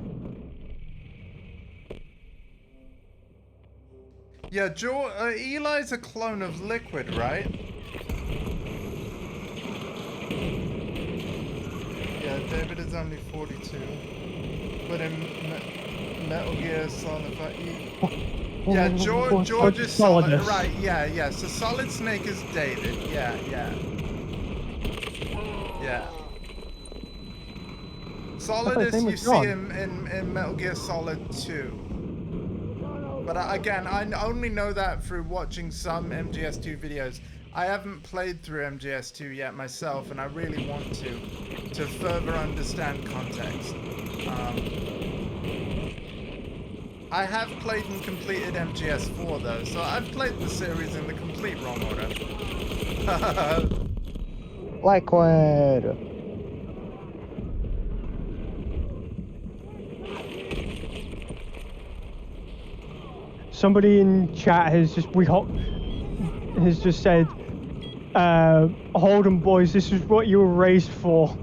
Yeah, Eli's a clone of Liquid, right? David is only 42. But in Metal Gear Solid 5... Yeah, George is Solid. Solidus. Right, yeah. So Solid Snake is David. Yeah. Solidus, name you was see John. him in Metal Gear Solid 2. But again, I only know that through watching some MGS2 videos. I haven't played through MGS2 yet myself, and I really want to further understand context. I have played and completed MGS4 though, so I've played the series in the complete wrong order. Liquid. Somebody in chat has just said, "Hold 'em, boys. This is what you were raised for,"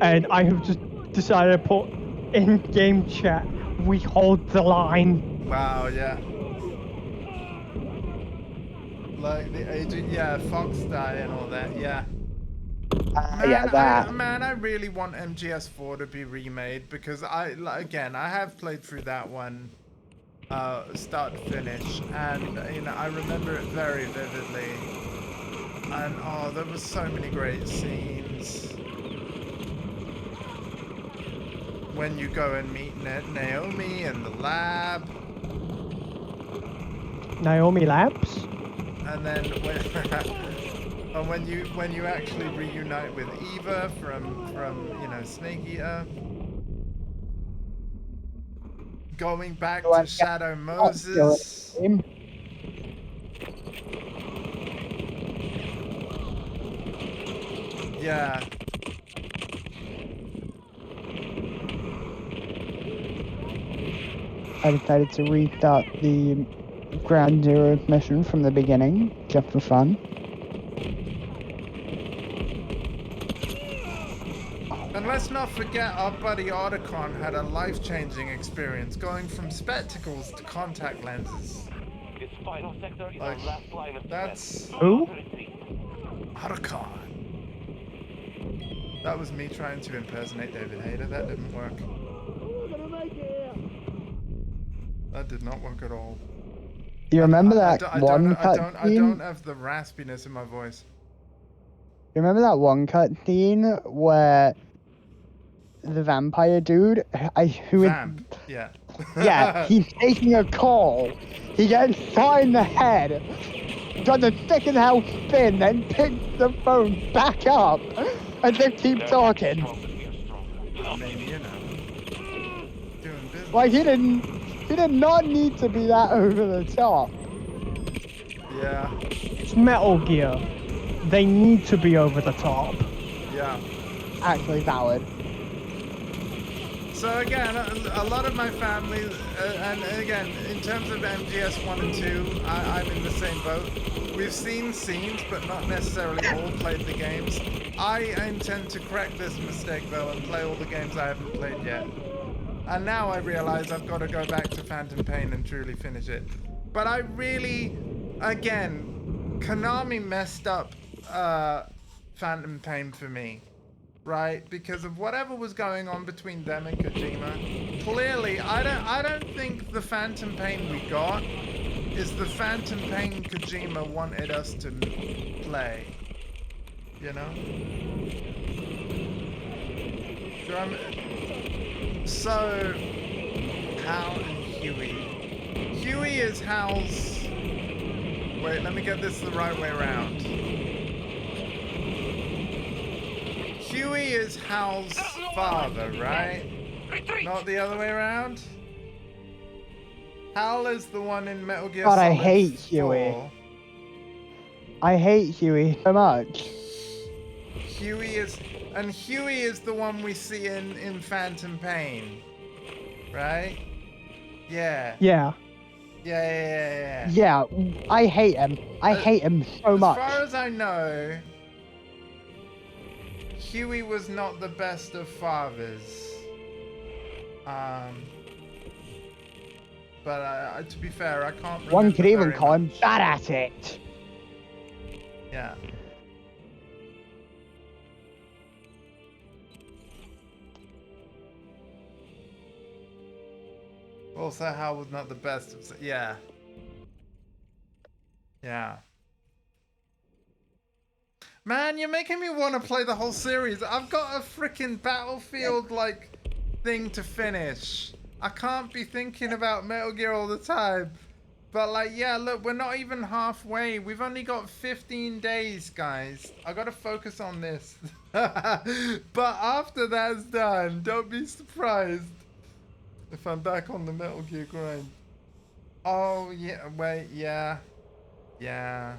and I have just decided to put in game chat, "We hold the line." Wow, yeah. Like the agent, yeah, Fox die and all that, yeah. Yeah, that. I really want MGS4 to be remade because I have played through that one, start to finish, and I remember it very vividly. And oh, there were so many great scenes. When you go and meet Naomi in the lab. Naomi Labs? And then when you actually reunite with Eva from Snake Eater, going back to Shadow Moses. Yeah. I decided to restart the Ground Zero mission from the beginning, just for fun. And let's not forget our buddy Otacon had a life-changing experience going from spectacles to contact lenses. This final sector is Like, our last line of that's Who? Otacon. That was me trying to impersonate David Hayter. That didn't work. That did not work at all. You remember that I one don't cutscene? have the raspiness in my voice. You remember that one cutscene where the vampire dude, Vamp, yeah. yeah, he's taking a call. He gets shot in the head, does a thick and hell spin, then picks the phone back up, and then keeps talking. Maybe, doing business. Like he did not need to be that over the top. Yeah, It's Metal Gear. They need to be over the top. yeah. Actually valid. So again, a lot of my family, and again, in terms of MGS 1 and 2, I'm in the same boat. We've seen scenes, but not necessarily all played the games. I intend to correct this mistake though and play all the games I haven't played yet. And now I realize I've got to go back to Phantom Pain and truly finish it. But I really, again, Konami messed up Phantom Pain for me. Right, because of whatever was going on between them and Kojima. Clearly, I don't think the Phantom Pain we got is the Phantom Pain Kojima wanted us to play. You know? So, Hal and Huey. Huey is Hal's... Wait, let me get this the right way around. Huey is Hal's father, right? Not the other way around? Hal is the one in Metal Gear God, Solid I hate 4. Huey. I hate Huey so much. Huey is the one we see in Phantom Pain, right? Yeah. Yeah. Yeah. Yeah, I hate him. I hate him so much. As far as I know, Huey was not the best of fathers. But to be fair, I can't remember. One could even very call him much. bad at it. Yeah. Also, how was not the best of... Yeah. Yeah. Man, you're making me want to play the whole series. I've got a freaking Battlefield, like, thing to finish. I can't be thinking about Metal Gear all the time. But, like, yeah, look, we're not even halfway. We've only got 15 days, guys. I gotta focus on this. But after that's done, don't be surprised if I'm back on the Metal Gear grind. Oh, yeah, wait, yeah. Yeah.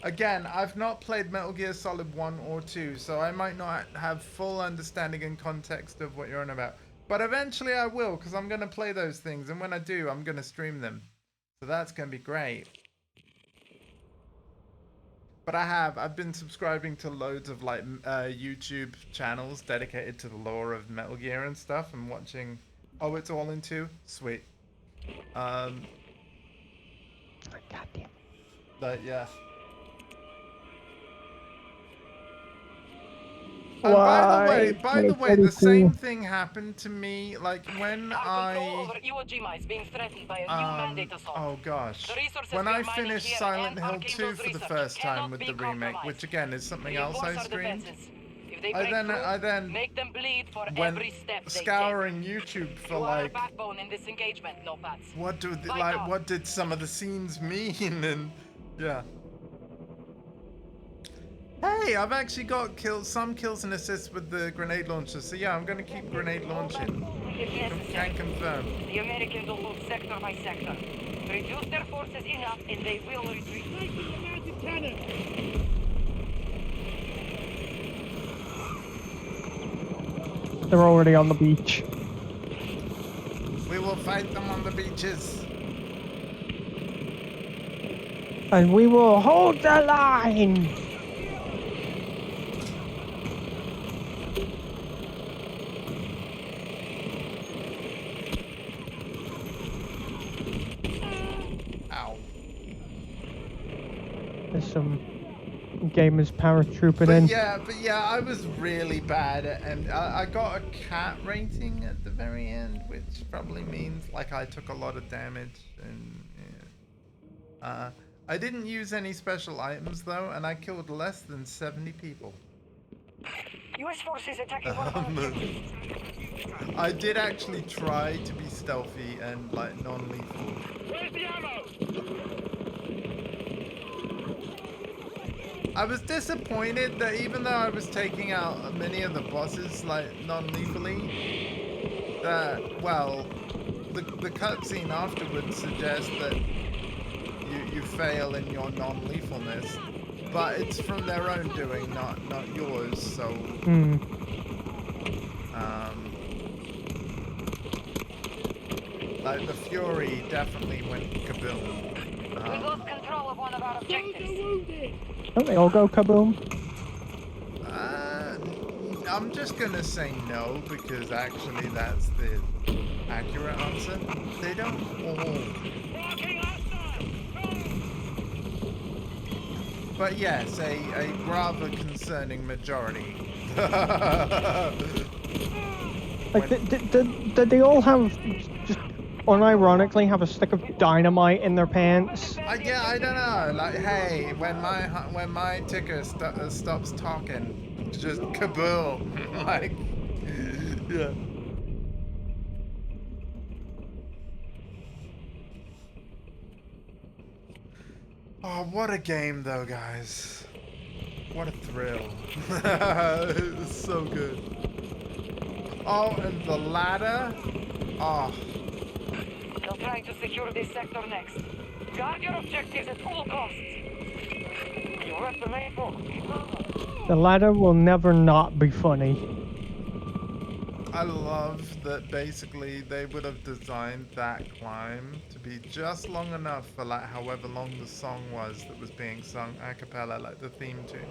Again, I've not played Metal Gear Solid 1 or 2, so I might not have full understanding and context of what you're on about. But eventually I will, because I'm going to play those things, and when I do, I'm going to stream them. So that's going to be great. But I've been subscribing to loads of, like, YouTube channels dedicated to the lore of Metal Gear and stuff, and watching... Oh, it's all in 2? Sweet. Goddamn. But, yeah. Why? And by the way, the same thing happened to me, like, when Our control over Iwo Jima is being threatened by a new mandate assault. Oh gosh. The resources When we I are mining finished here Silent and Hill Arcane 2 Bill's for the research first time cannot with be the remake, compromised. which again is something else Reinforce I our streamed, defenses. If they I break then through, make them bleed for went every step they scouring YouTube take. for, You are a like, backbone in this engagement, no pads. what do Fight like on. what did some of the scenes mean, and yeah. Hey, I've actually got some kills and assists with the grenade launcher, so yeah, I'm gonna keep grenade launching. If Can necessary, confirm. the Americans will move sector by sector. Reduce their forces enough and they will retreat. Taking the mounted cannon. They're already on the beach. We will fight them on the beaches. And we will hold the line! Ow. There's some gamers paratrooping in. But yeah, I was really bad at, and I got a cat rating at the very end, which probably means, like, I took a lot of damage, and yeah. I didn't use any special items though, and I killed less than 70 people. U.S. forces attacking one of our objectives. I did actually try to be stealthy and, like, non-lethal. Where's the ammo? I was disappointed that even though I was taking out many of the bosses, like, non-lethally, that, well, the cutscene afterwards suggests that you fail in your non-lethalness, but it's from their own doing, not yours, so... Like, the Fury definitely went kaboom. We lost control of one of our Soldier objectives. wounded. Don't they all go kaboom? I'm just gonna say no, because actually that's the accurate answer. They don't all. Marking hostile. But yes, a rather concerning majority. Like, did they all have, just unironically, have a stick of dynamite in their pants? Yeah, I don't know. Like, hey, when my ticker stops talking, just kaboom! Like, yeah. Oh, what a game, though, guys! What a thrill! It was so good. Oh, and the ladder. Oh. They're trying to secure this sector next. Guard your objectives at all costs. You're at the main force. The ladder will never not be funny. I love that basically they would have designed that climb to be just long enough for, like, however long the song was that was being sung a cappella, like the theme tune.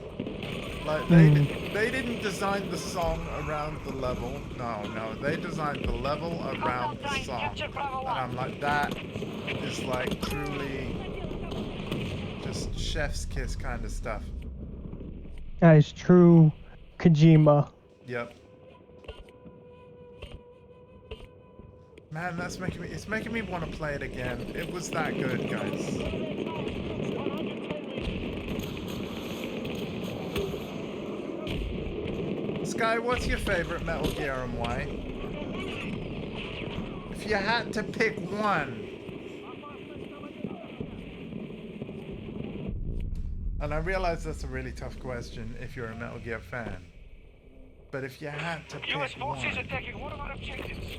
Like, they didn't design the song around the level. No, they designed the level around the song. And I'm like, that is, like, truly just chef's kiss kind of stuff. That is true Kojima. Yep. Man, that's making me. It's making me want to play it again. It was that good, guys. Sky, what's your favorite Metal Gear and why? If you had to pick one. And I realize that's a really tough question if you're a Metal Gear fan. But if you had to pick US forces one. attacking one of our objectives.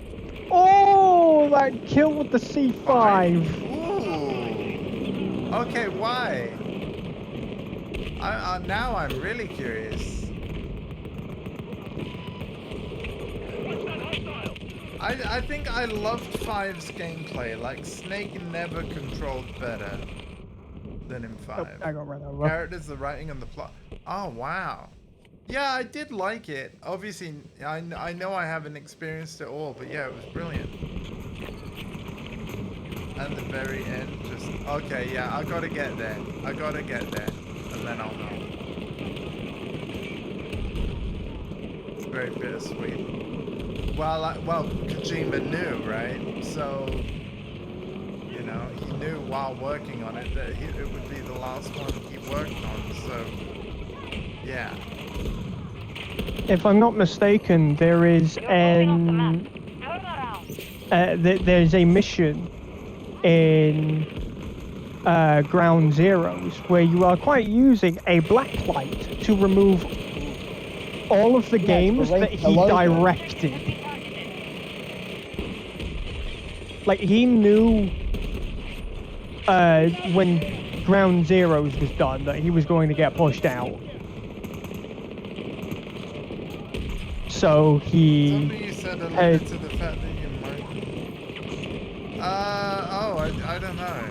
Oh, that kill with the C5. Ooh. Okay, why? Now I'm really curious. I think I loved 5's gameplay. Like, Snake never controlled better than in 5. Oh, I got run over. Characters, the writing, and the plot. Oh, wow. Yeah, I did like it. Obviously, I know I haven't experienced it all, but yeah, it was brilliant. And the very end, just... Okay, yeah, I gotta get there. I gotta get there. And then I'll know. It's very bittersweet. Well, Kojima knew, right? So, you know, he knew while working on it that it would be the last one he worked on, so... Yeah. If I'm not mistaken, there is there's a mission in Ground Zeroes where you are quite using a blacklight to remove all of the games that he directed. Like, he knew when Ground Zeroes was done that he was going to get pushed out. So he... Something you said alluded to the fact that you might... I don't know.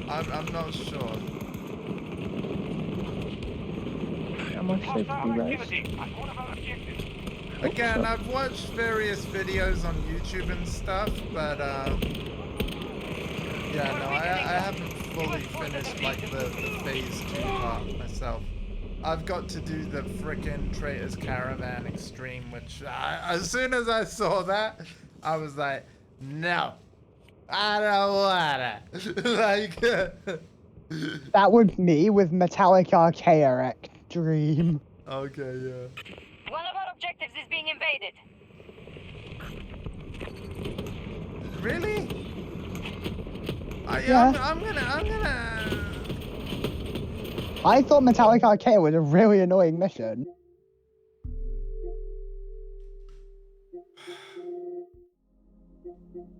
I'm not sure. Am I safe to be raised? Again, I've watched various videos on YouTube and stuff, but yeah, no, I haven't fully finished like the phase 2 part myself. I've got to do the frickin' Traitors Caravan Extreme, which as soon as I saw that, I was like, no, I don't wanna. Like, That was me with Metallic Archaea Extreme. okay, yeah. One of our objectives is being invaded. Really? Yeah. I'm gonna. I thought Metallic Archaea was a really annoying mission.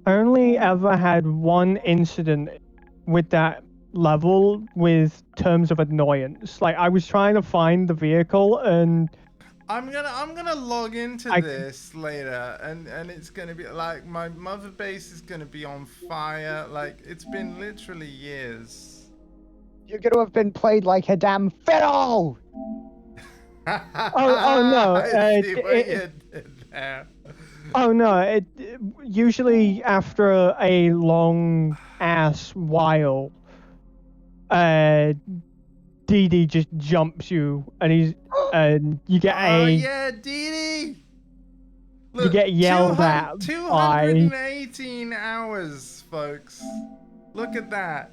I only ever had one incident with that level with terms of annoyance. Like, I was trying to find the vehicle and I'm gonna log into this later, and it's gonna be like my mother base is gonna be on fire. Like, it's been literally years. You're gonna have been played like a damn fiddle! oh no! I see what you did there. Oh no! Usually after a long ass while, DD just jumps you, and you get Oh yeah, DD. You get yelled at 218 hours, folks. Look at that.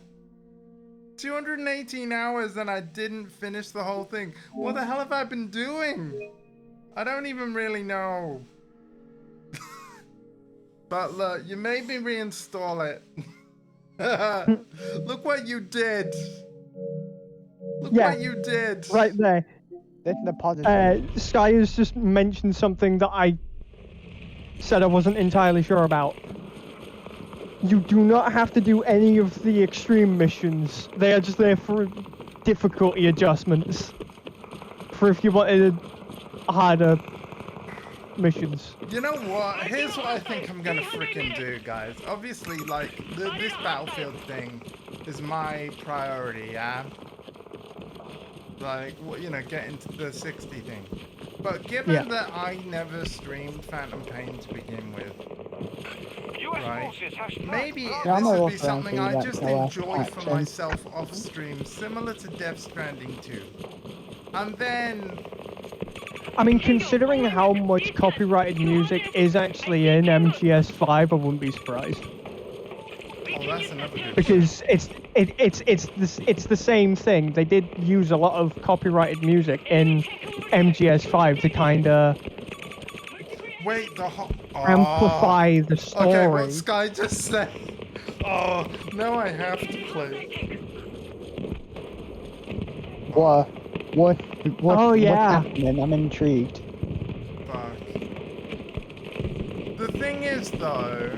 218 hours and I didn't finish the whole thing. What the hell have I been doing? I don't even really know. But look, you made me reinstall it. Look what you did. Look what you did. Right there. This is the positive. Sky has just mentioned something that I said I wasn't entirely sure about. You do not have to do any of the extreme missions. They are just there for difficulty adjustments. For if you wanted harder missions. You know what? Here's what I think I'm gonna freaking do, guys. Obviously, like, this Battlefield thing is my priority, yeah? Like, you know, getting to the 60 thing. But given that I never streamed Phantom Pain to begin with, right? Maybe this would be something I just enjoy for myself off stream, similar to Death Stranding 2. And then I mean, considering how much copyrighted music is actually in MGS5, I wouldn't be surprised. Oh, that's another good Because it's the same thing. They did use a lot of copyrighted music in MGS5 to kind of Wait, the whole... amplify the story. Okay, what Sky just said. Oh, now I have to play. What? What's Oh, yeah. What's happening? I'm intrigued. Fuck. The thing is, though,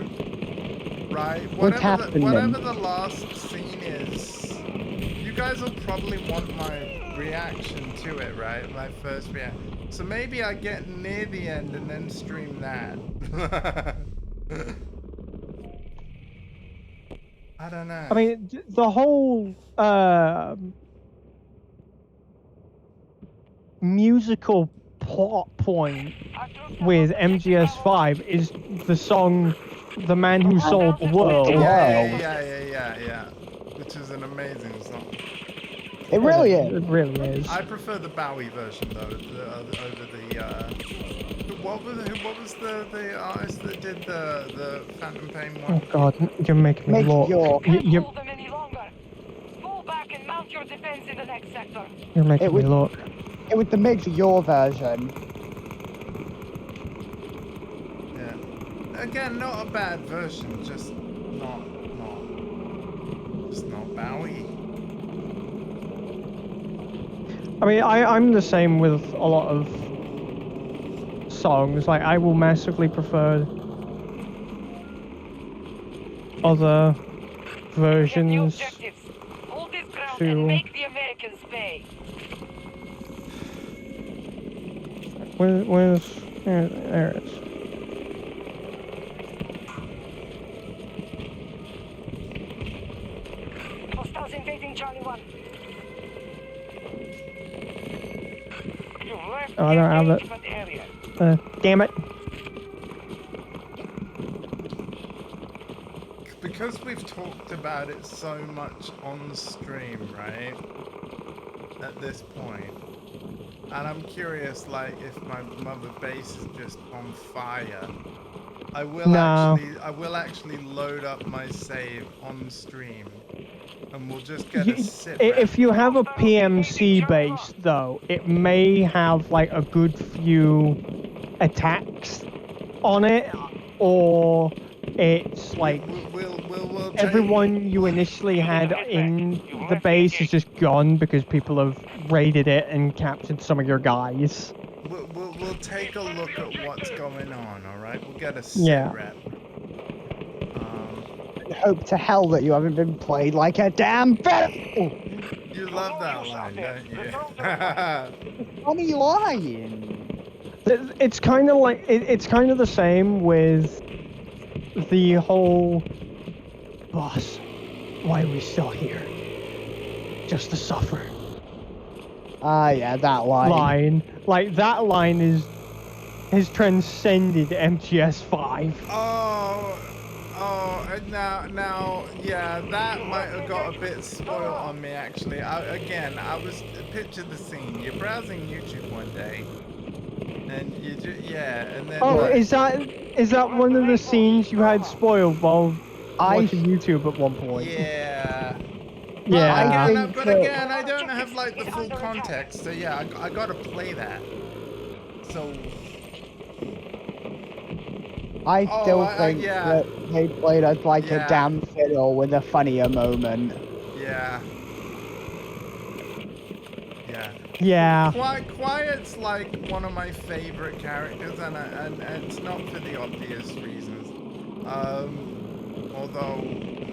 right? What's happening? Whatever the last scene is, you guys will probably want my reaction to it, right? My first reaction. So maybe I get near the end and then stream that. I don't know. I mean, the whole musical plot point with MGS5 is the song "The Man Who Sold the World." Yeah. Which is an amazing song. It really is. It really is. I prefer the Bowie version though, over the what was the artist that did the Phantom Pain one? Oh God, you're making me Make look. your- You're Hold them any longer. Fall back and mount your defense in the next sector. making It me was- look. It was the Make Your version. Yeah. Again, not a bad version, just not Bowie. I mean, I'm the same with a lot of songs. Like, I will massively prefer other Get new versions. objectives. Hold this ground to- and make the Americans pay. Where's there it is. Hostiles invading Charlie 1. You've left Oh, I don't have it. engagement area. Damn it. Because we've talked about it so much on the stream, right? At this point. And I'm curious, like, if my mother base is just on fire. I will actually load up my save on stream. And we'll just get a sit If you have a PMC base, though, it may have like a good few attacks on it, or it's like we'll everyone you initially had in the base is just gone because people have raided it and captured some of your guys. We'll take a look at what's going on, alright? We'll get a sit Yeah. rep. Hope to hell that you haven't been played like a damn fat. Oh, You love that line, don't you? funny lying. It's kind of like it's kind of the same with the whole boss. Why are we still here? Just to suffer. Ah, yeah, that line. Like that line has transcended MGS5. Now, yeah, that might have got a bit spoiled on me, actually. I was, picture the scene. You're browsing YouTube one day, and and then... Oh, like, is that one of the scenes you had spoiled while watching YouTube at one point? Yeah. Yeah. But again, I don't have, like, the full context, so yeah, I gotta play that. So... I still think yeah. that they played us like Yeah. a damn fiddle with a funnier moment. Yeah. Yeah. Quiet's like one of my favorite characters, and it's not for the obvious reasons. Although,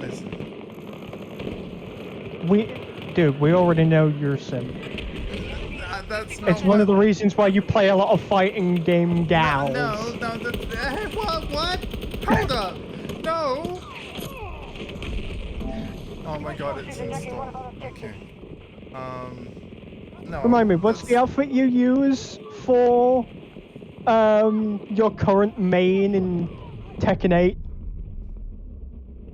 listen. We already know you're sim. That's not It's one of the reasons why you play a lot of fighting game gals. No, what? Hold up. No. Oh my god, it's installed. Okay. No. Remind me, what's the outfit you use for your current main in Tekken 8?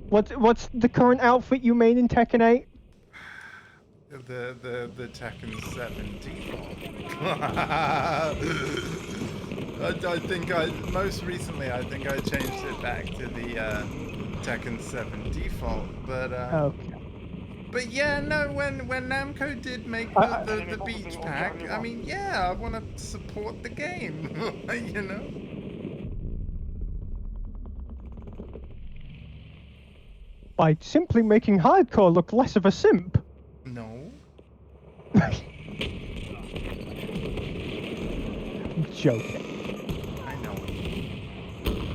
What's the current outfit you made in Tekken 8? the Tekken 7 default. I think most recently I think I changed it back to the Tekken 7 default, but Okay. but yeah, no, when Namco did make the beach pack, I mean, yeah, I want to support the game, you know. By simply making hardcore look less of a simp. No. I'm joking. I know.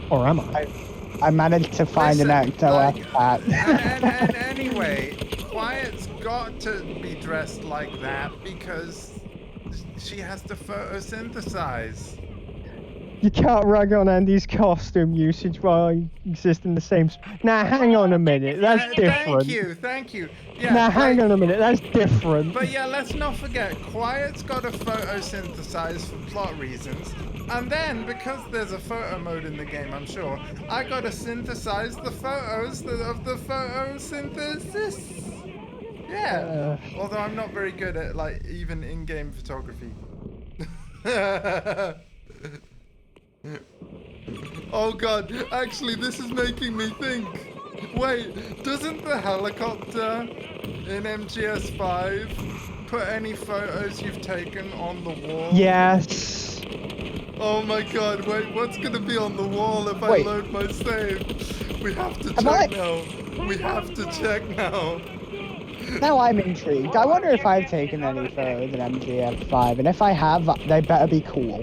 Or am I? I managed to find an Listen, XOF like, pack. and anyway, Quiet's got to be dressed like that because she has to photosynthesize. You can't rag on Andy's costume usage while you exist in the same... Now, hang on a minute, that's different. Thank you. Yeah, Now, hang like- on a minute, that's different. But yeah, let's not forget, Quiet's got to photosynthesize for plot reasons. And then, because there's a photo mode in the game, I'm sure, I got to synthesize the photos of the photosynthesis. Yeah. Although I'm not very good at, like, even in-game photography. Oh god, actually this is making me think. Wait, doesn't the helicopter in MGS5 put any photos you've taken on the wall? Yes. Oh my god, wait, what's gonna be on the wall if I Wait. load my save? We have to Am I- check now. We have to check now. Now I'm intrigued. I wonder if I've taken any photos in MGF5, and if I have, they better be cool.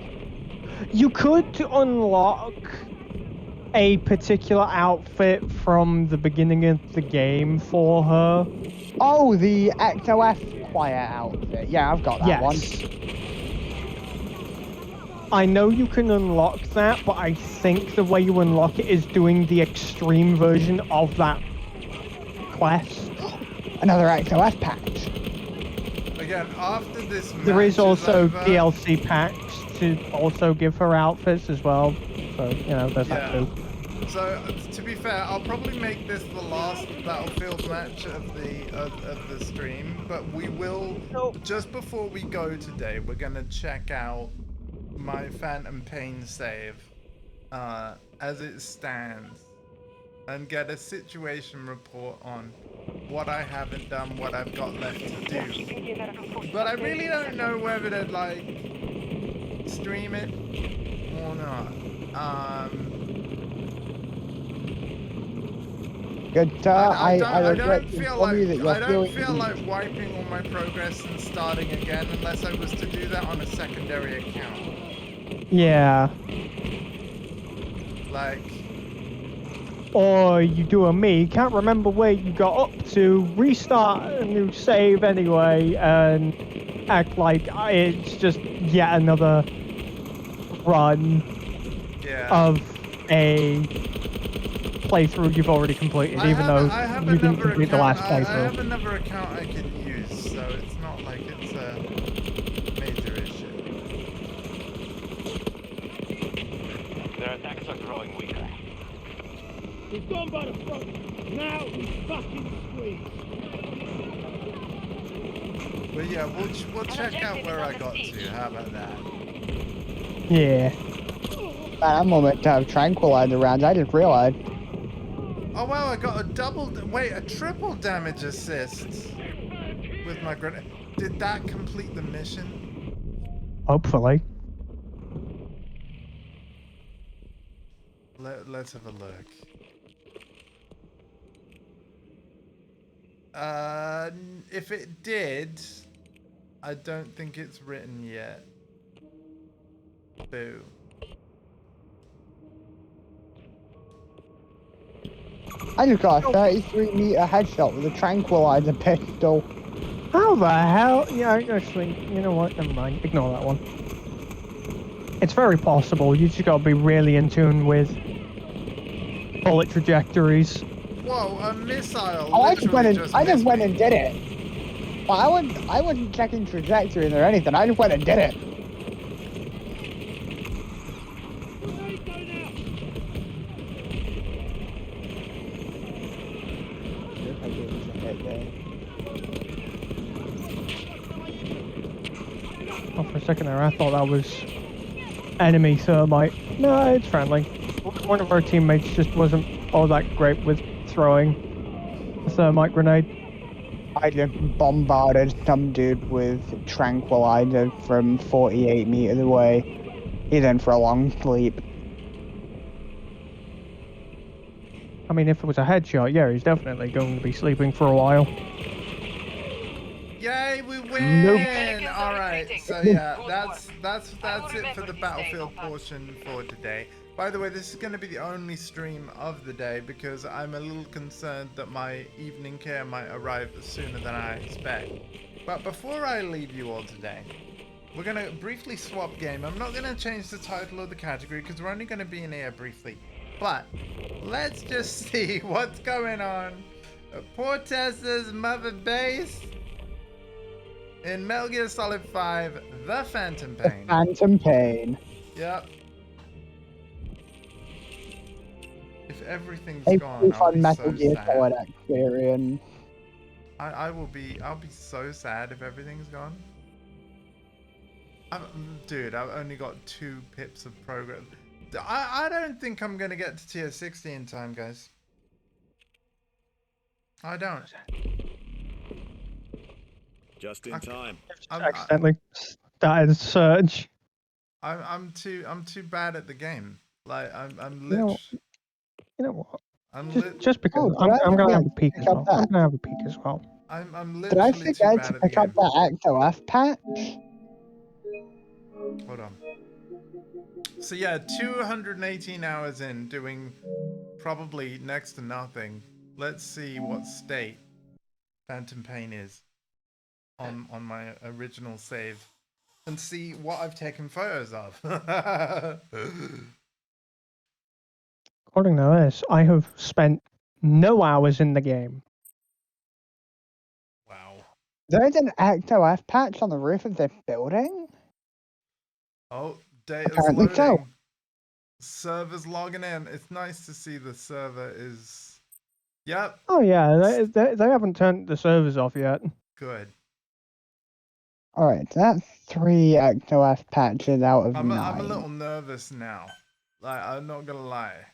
You could unlock a particular outfit from the beginning of the game for her. Oh, the XOF Quiet outfit. Yeah, I've got that one. Yes. I know you can unlock that, but I think the way you unlock it is doing the extreme version of that quest. Another XOF patch. Again, after this match There is also over, DLC packs to also give her outfits as well. So, you know, there's that too. So to be fair, I'll probably make this the last Battlefield match of the stream, but we will just before we go today, we're gonna check out my Phantom Pain save as it stands and get a situation report on what I haven't done, what I've got left to do. But I really don't know whether to like stream it or not. Good. I I regret don't to feel inform you that like you're I don't feeling feel like wiping all my progress and starting again unless I was to do that on a secondary account. Yeah. Like, Or you do a me, can't remember where you got up to, restart a new save anyway, and act like it's just yet another run yeah. of a playthrough you've already completed, even though you didn't complete the last I have playthrough. another account I can use, so it's not like it's a major issue. Their attacks are growing weaker. He's gone by the front. Now he's fucking squeezed. But yeah, we'll check out where I got to. How about that? Yeah. Man, I'm almost out of tranquilizer rounds. I just realized. Oh wow, I got a triple damage assist with my grenade. Did that complete the mission? Hopefully. Let's have a look. If it did, I don't think it's written yet. Boo. I just got a 33-meter headshot with a tranquilizer pistol. How the hell? Yeah, actually, you know what? Never mind. Ignore that one. It's very possible. You just gotta be really in tune with bullet trajectories. Whoa, a missile! Oh, I just went and missed me. did it. Well, I wasn't checking trajectories or anything. I just went and did it. Oh, for a second there, I thought that was enemy thermite. No, it's friendly. One of our teammates just wasn't all that great with throwing a thermite grenade. I just bombarded some dude with tranquilizer from 48 meters away. He's in for a long sleep. I mean, if it was a headshot, yeah, he's definitely going to be sleeping for a while. Yay, we win! Nope. All right, so yeah, that's it for the battlefield portion for today. By the way, this is going to be the only stream of the day because I'm a little concerned that my evening care might arrive sooner than I expect. But before I leave you all today, we're going to briefly swap game. I'm not going to change the title or the category because we're only going to be in here briefly. But let's just see what's going on at Poor Tessa's mother base in Metal Gear Solid 5, The Phantom Pain. Phantom Pain. Yep. If everything's A gone, I'll fun be Metal so Gear sad. Solid experience. I'll be so sad if everything's gone. Dude, I've only got 2 pips of progress. I don't think I'm gonna get to tier 60 in time, guys. I don't. Just in time. Accidentally started search. I'm too bad at the game. Like I'm You know, lit. you know what? I'm Just because Oh, I'm gonna have a peek as pick up well. that. I'm gonna have a peek as well. I'm Did I literally too forget bad to at the pick up game. that XOF patch? Hold on. So yeah, 218 hours in, doing probably next to nothing. Let's see what state Phantom Pain is on my original save, and see what I've taken photos of. According to this, I have spent no hours in the game. Wow. There's an XOF patch on the roof of this building? Oh, data's Apparently loading. so. Server's logging in. It's nice to see the server is. Yep. Oh yeah, they haven't turned the servers off yet. Good. Alright, so that's 3 XOF patches out of I'm 9. a little nervous now. Like, I'm not gonna lie.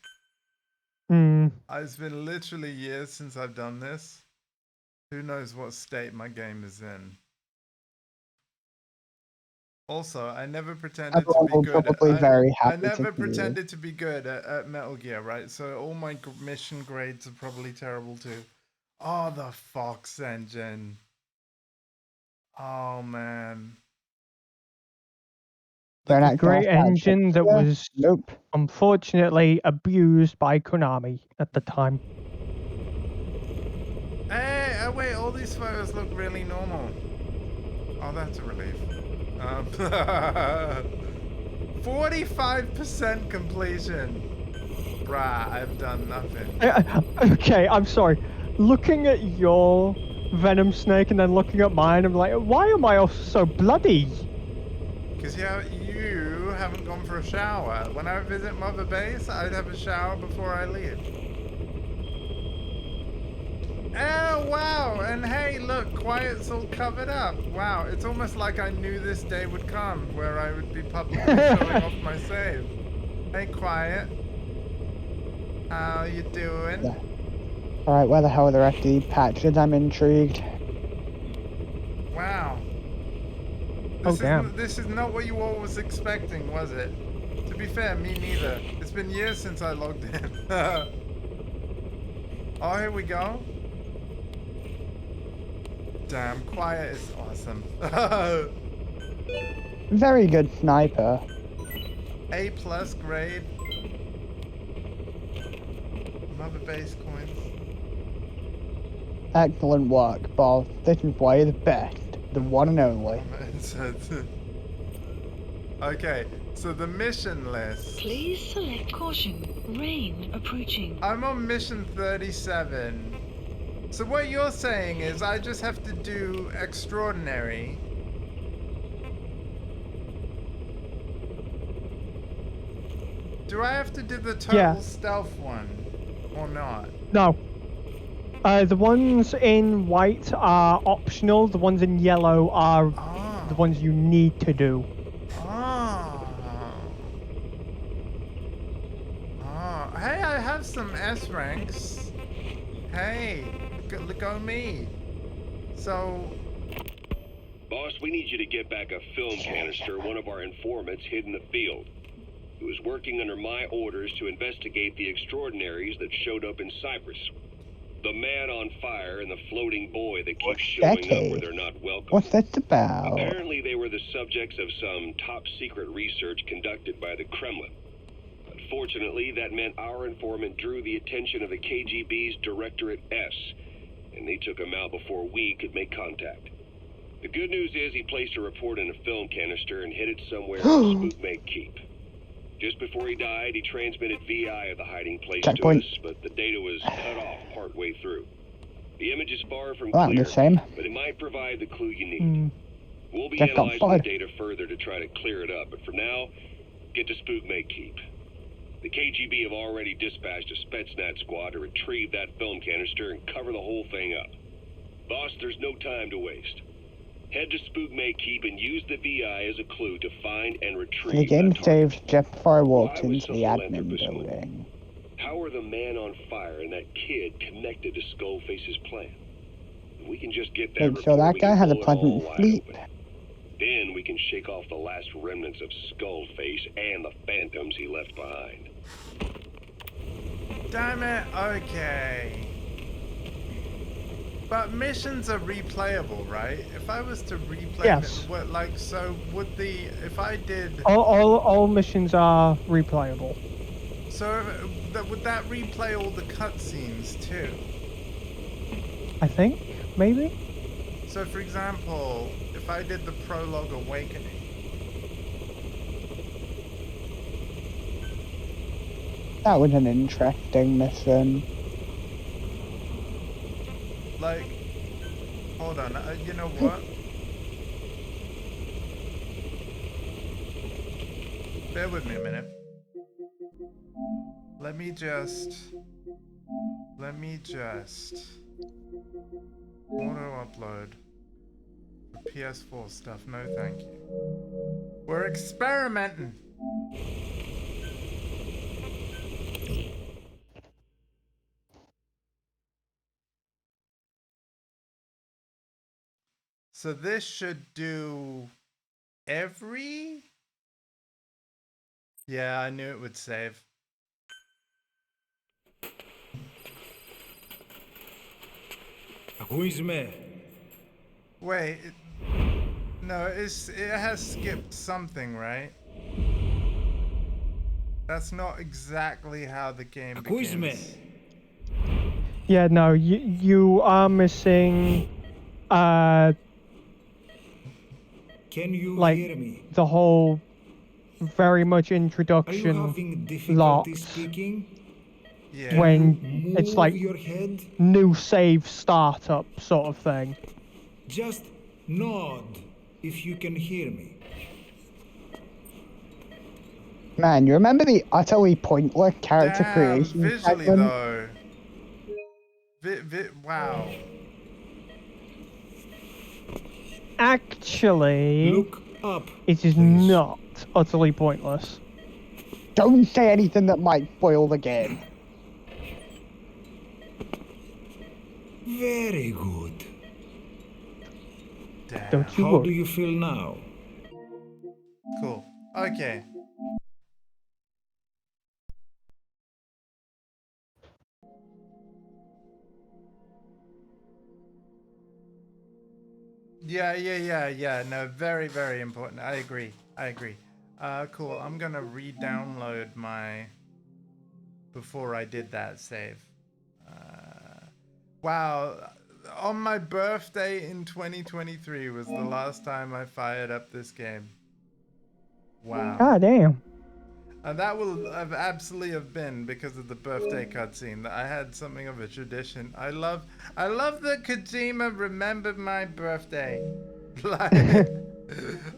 Hmm. It's been literally years since I've done this. Who knows what state my game is in. Also, I never pretended Everyone to will be good. probably very I happy never to see you. pretended to be good at Metal Gear, right? So all my mission grades are probably terrible too. Oh, the Fox engine. Oh man. They're A not great XOF patch. engine that Yeah. was Nope. unfortunately abused by Konami at the time. Hey, oh wait, all these photos look really normal. Oh, that's a relief. 45% completion. Bruh, I've done nothing. Okay, I'm sorry. Looking at your Venom Snake and then looking at mine, I'm like, why am I all so bloody? Because you haven't gone for a shower. When I visit Mother Base, I'd have a shower before I leave. Oh, wow. And hey, look, Quiet's all covered up. Wow, it's almost like I knew this day would come where I would be publicly showing off my save. Hey, Quiet. How you doing? Yeah. Alright, where the hell are the rest of these patches? I'm intrigued. Wow. This is not what you all was expecting, was it? To be fair, me neither. It's been years since I logged in. Oh, here we go. Damn, Quiet is awesome. Very good sniper. A+ grade. Mother Base coins. Excellent work, boss. This is why you're the best. The one and only. Okay, so the mission list. Please select caution. Rain approaching. I'm on mission 37. So what you're saying is I just have to do extraordinary. Do I have to do the total stealth one or not? No. The ones in white are optional. The ones in yellow are the ones you need to do. Oh. Oh. Hey, I have some S ranks. Hey, go me. So. Boss, we need you to get back a film canister one of our informants hid in the field. He was working under my orders to investigate the extraordinaries that showed up in Cyprus. The man on fire and the floating boy that keeps showing up where they're not welcome. What's that about? Apparently they were the subjects of some top-secret research conducted by the Kremlin. Unfortunately, that meant our informant drew the attention of the KGB's Directorate S, and they took him out before we could make contact. The good news is he placed a report in a film canister and hid it somewhere in Spookmate Keep. Just before he died, he transmitted VI of the hiding place Checkpoint. to us, but the data was cut off partway through. The image is far from Well, clear, the same. but it might provide the clue you need. We'll be Just got analyzing the fired. data further to try to clear it up, but for now, get to Spookmate Keep. The KGB have already dispatched a Spetsnaz squad to retrieve that film canister and cover the whole thing up. Boss, there's no time to waste. Head to Spookmate Keep and use the VI as a clue to find and retrieve The game that target. saved just before I walked Why was into the some admin philanthropist building. How are the man on fire and that kid connected to Skullface's plan? If we can just get that Make sure report, that we guy can has a blow it all pleasant wide sleep. open. Then we can shake off the last remnants of Skullface and the phantoms he left behind. Damn it. Okay. But missions are replayable, right? If I was to replay Yes. it, what, like, so would the, if I did, All missions are replayable. so would that replay all the cutscenes too? I think, maybe? So for example, if I did the Prologue Awakening, That was an interesting mission. like, hold on, you know what? Bear with me a minute. Let me just auto upload the PS4 stuff. No, thank you. We're experimenting. So this should do every... Yeah, I knew it would save. Wait, no, it has skipped something, right? That's not exactly how the game begins. Yeah, no, you are missing, Can you like, hear me? the whole very much Are you introduction having difficulty lot speaking? Yeah. when it's Move like your head. new save startup sort of thing. Just nod if you can hear me. Man, you remember the utterly pointless character Damn, creation visually segment? though. Wow. Actually, Look up. it is please. not utterly pointless. Don't say anything that might spoil the game. Very good. Damn. Don't you How do worry. you feel now? Cool. Okay. Yeah. No, very, very important. I agree. Cool. I'm gonna re-download my... Before I did that save. Wow. On my birthday in 2023 was the last time I fired up this game. Wow. God damn. And that will have absolutely have been because of the birthday cutscene. That I had something of a tradition. I love that Kojima remembered my birthday, like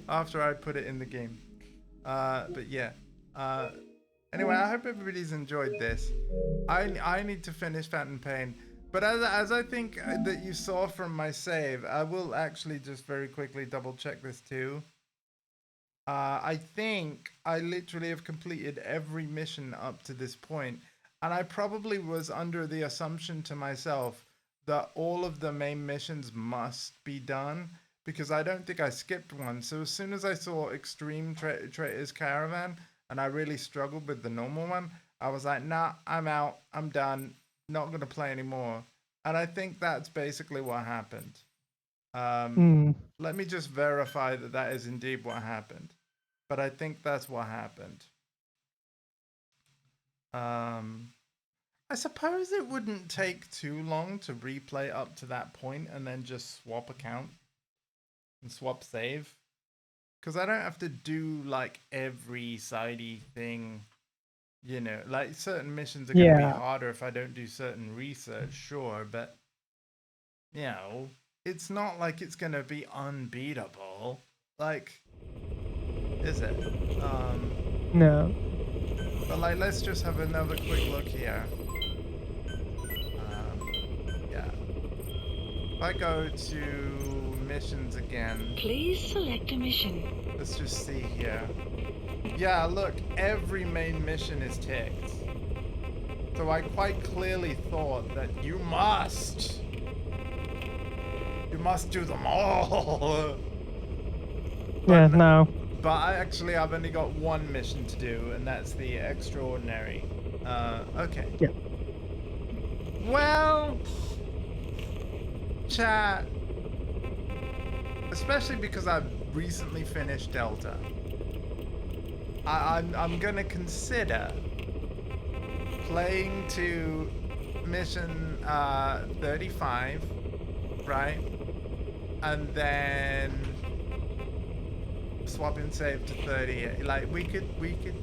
after I put it in the game. But yeah. Anyway, I hope everybody's enjoyed this. I need to finish Phantom Pain. But as I think that you saw from my save, I will actually just very quickly double check this too. I think I literally have completed every mission up to this point, and I probably was under the assumption to myself that all of the main missions must be done, because I don't think I skipped one. So as soon as I saw Extreme Traitors Caravan and I really struggled with the normal one, I was like, nah, I'm out, I'm done, not gonna play anymore. And I think that's basically what happened. Let me just verify that that is indeed what happened. But I think that's what happened. I suppose it wouldn't take too long to replay up to that point and then just swap account and swap save. Because I don't have to do like every sidey thing, you know, like certain missions are going to be harder if I don't do certain research, sure, but you know, it's not like it's going to be unbeatable. Like, is it? No. But like, let's just have another quick look here. Yeah. If I go to missions again. Please select a mission. Let's just see here. Yeah, look, every main mission is ticked. So I quite clearly thought that you must do them all. Yeah, no. But I've only got one mission to do, and that's the extraordinary. Okay. Yeah. Well, chat, especially because I've recently finished Delta, I'm gonna consider playing to mission 35, right? And then swapping save to 30. Like we could maybe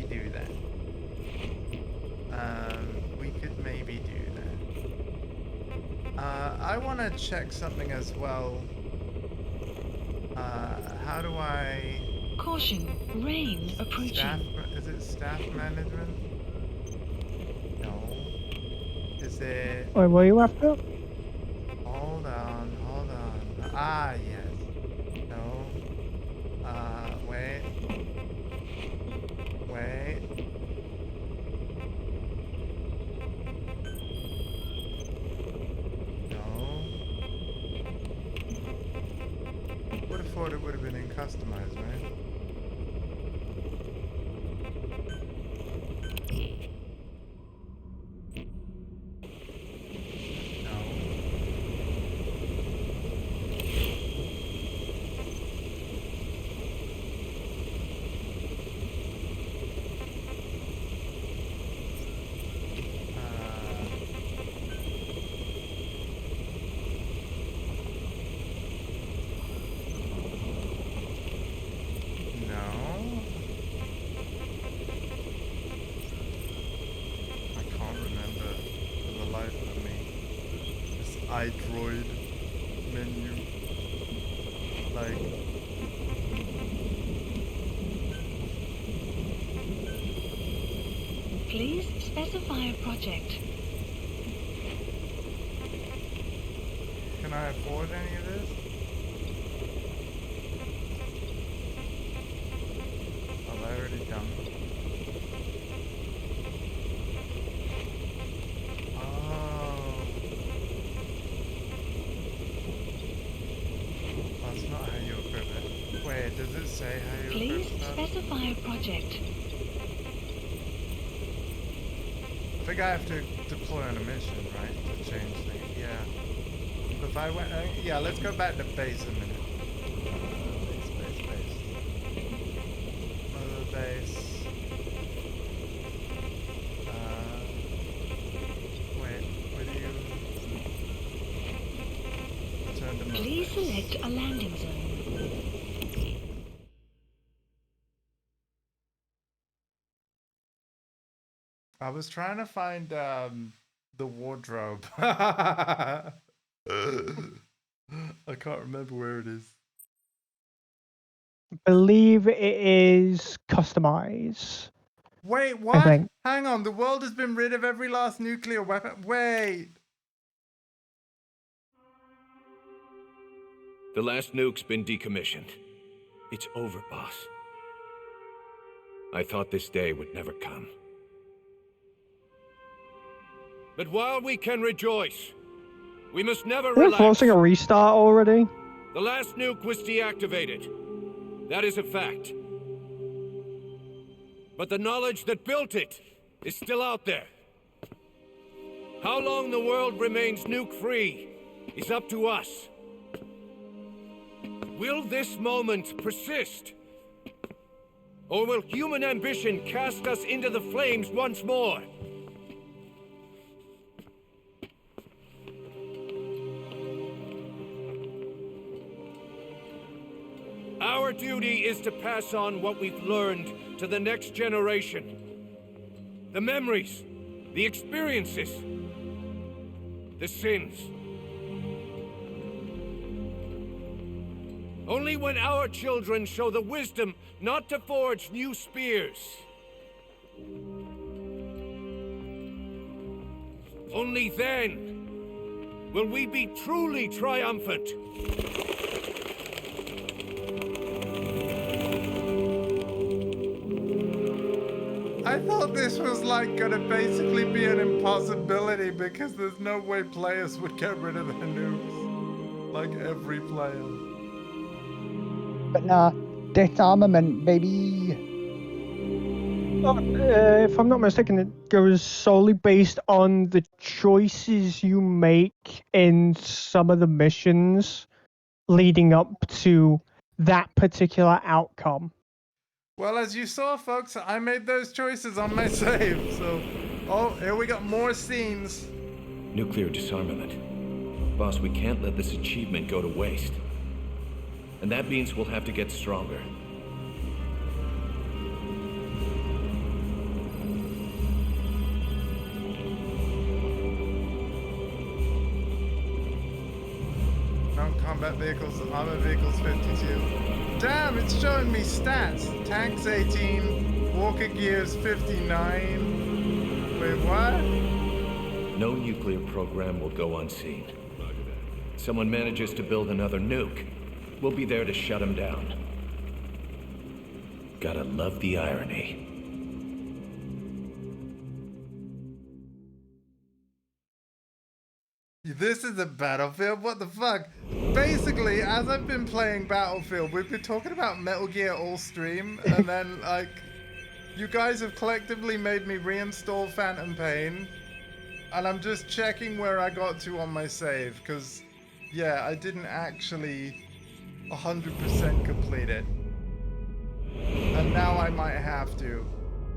do that. We could maybe do that. I want to check something as well. How do I? Caution, rain approaching. Is it staff management? No. Is it? Wait, what are you after? Hold on. Ah, yes. No. Wait. No. Would have thought it would have been in customized, right? iDroid menu. Like, Please specify a project. can I afford any of this? Have I already done? Does it say how you Please specify a project. I think I have to deploy on a mission, right, to change things. Yeah. If I went, yeah, let's go back to base a minute. Base. Mother base. Wait, where do you turn to mother Please base? select a landing zone. I was trying to find the wardrobe. I can't remember where it is. Believe it is customize. Wait, I what? think. Hang on, the world has been rid of every last nuclear weapon. Wait. The last nuke's been decommissioned. It's over, boss. I thought this day would never come. But while we can rejoice, we must never They're relax. forcing a restart already. The last nuke was deactivated. That is a fact. But the knowledge that built it is still out there. How long the world remains nuke-free is up to us. Will this moment persist? Or will human ambition cast us into the flames once more? Our duty is to pass on what we've learned to the next generation. The memories, the experiences, the sins. Only when our children show the wisdom not to forge new spears. Only then will we be truly triumphant. I thought this was like gonna basically be an impossibility because there's no way players would get rid of their nukes. Like every player. But nah, disarmament, baby. If I'm not mistaken, it goes solely based on the choices you make in some of the missions leading up to that particular outcome. Well, as you saw, folks, I made those choices on my save, so... Oh, here we got more scenes. Nuclear disarmament. Boss, we can't let this achievement go to waste. And that means we'll have to get stronger. Ground combat vehicles, armored vehicles 52. Damn, it's showing me stats. Tanks 18, Walker Gears 59. Wait, what? No nuclear program will go unseen. Someone manages to build another nuke, we'll be there to shut him down. Gotta love the irony. This is a Battlefield? What the fuck? Basically, as I've been playing Battlefield, we've been talking about Metal Gear all stream, and then, like, you guys have collectively made me reinstall Phantom Pain, and I'm just checking where I got to on my save, because, yeah, I didn't actually 100% complete it. And now I might have to,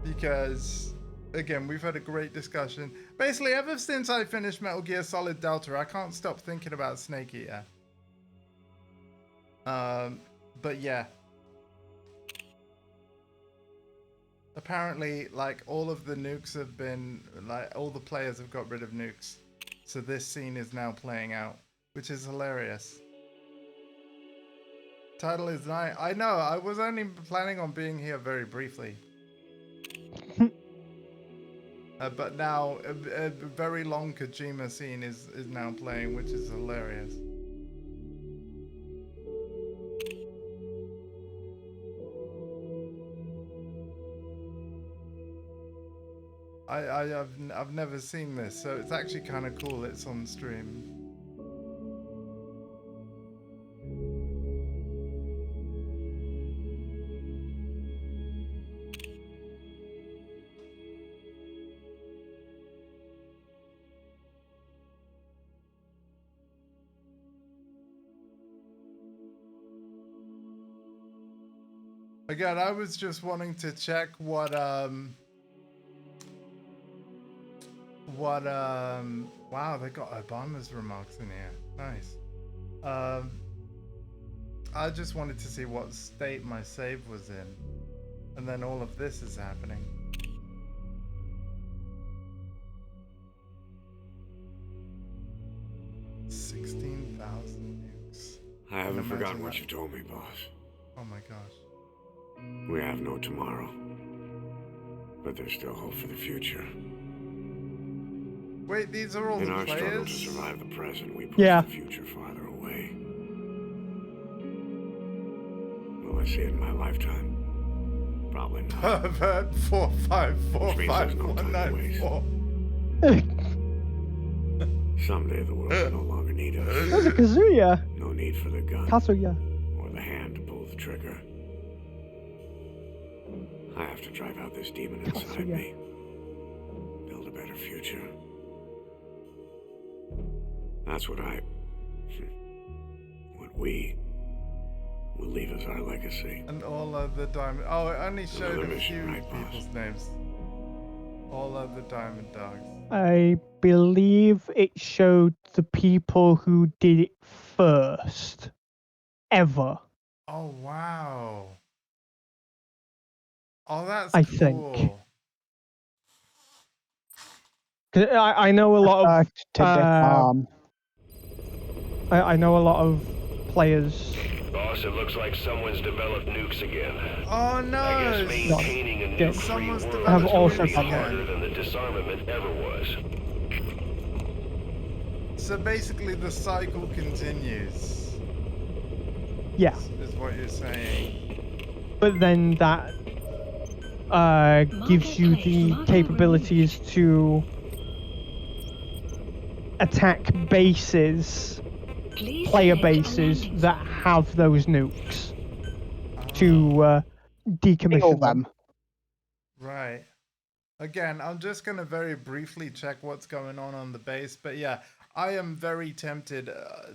because... Again, we've had a great discussion. Basically, ever since I finished Metal Gear Solid Delta, I can't stop thinking about Snake Eater. But yeah. Apparently, like, all of the nukes have been... Like, all the players have got rid of nukes. So this scene is now playing out, which is hilarious. Title is night. I know, I was only planning on being here very briefly. But now a very long Kojima scene is now playing, which is hilarious. I've never seen this, so it's actually kind of cool. It's on stream. Again, I was just wanting to check what wow, they got Obama's remarks in here. Nice. I just wanted to see what state my save was in. And then all of this is happening. $16,000 nukes. I haven't forgotten what you told me, boss. Oh my gosh. We have no tomorrow. But there's still hope for the future. Wait, these are all In the our struggle to players? survive the present, we push Yeah. the future farther away. Will I see it in my lifetime? Probably not. Pervert 454 Which means there's no time to waste. 5194. Someday the world will no longer need us. There's a Kazuya. No need for the gun Kazuya. or the hand to pull the trigger. I have to drive out this demon inside Kazuya. me. Build a better future. That's what we will leave as our legacy. And all of the diamond. Oh, it only showed Another a mission, few right, boss? people's names. All of the diamond dogs. I believe it showed the people who did it first. Ever. Oh, wow. Oh, that's I cool. think. 'Cause I know a lot of I know a lot of players. Boss, it looks like someone's developed nukes again. Oh no! I guess maintaining a nuke-free Someone's world have is also really done harder than the disarmament ever was. So basically, the cycle continues. Yeah. Is what you're saying. But then that gives you the capabilities to attack bases, player bases that have those nukes to decommission them. Right. Again, I'm just going to very briefly check what's going on the base, but yeah, I am very tempted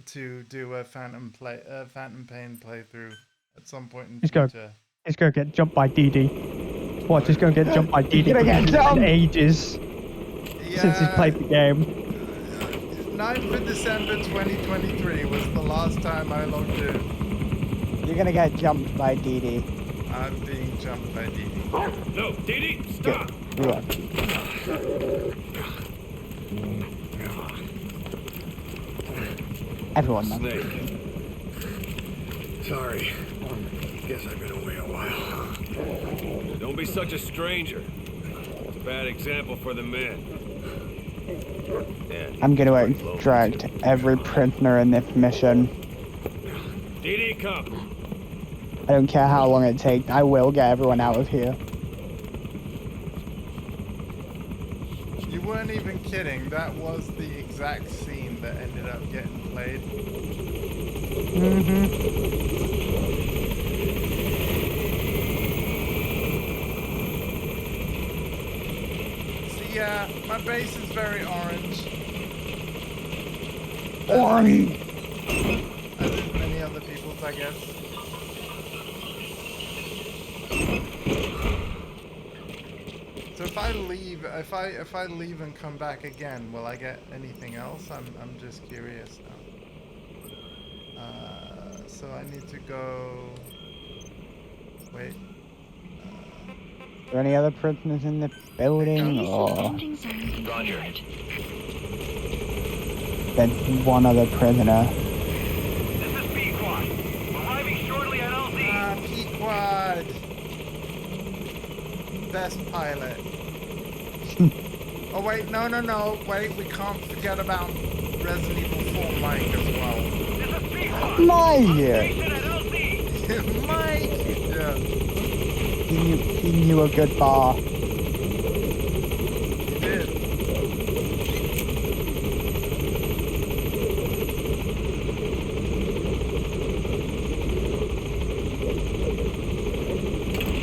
to do a Phantom Pain playthrough at some point in the future. He's going to get jumped by DD. What, he's going to get jumped by DD for ages since he's played the game. 9th of December 2023 was the last time I logged in. You're gonna get jumped by DD. I'm being jumped by DD. No, Didi, stop! Yeah. Everyone knows. Snake. Sorry. Guess I've been away a while. Don't be such a stranger. It's a bad example for the men. I'm gonna extract every prisoner in this mission. Didi, come. I don't care how long it takes. I will get everyone out of here. You weren't even kidding. That was the exact scene that ended up getting played. See, yeah, my base is very orange. Orange! As is many other people's, I guess. So if I leave, if I leave and come back again, will I get anything else? I'm just curious now. So I need to go. Wait. Are there any other prisoners in the building? Or Roger. there's one other prisoner. This is Pequod. Arriving shortly at LZ. Pequod! Best pilot. Oh wait, no, wait, we can't forget about Resident Evil 4 Mike as well. This is Pequod. Mike! Station at LZ. Mike! Yeah. He knew a good bar. He did.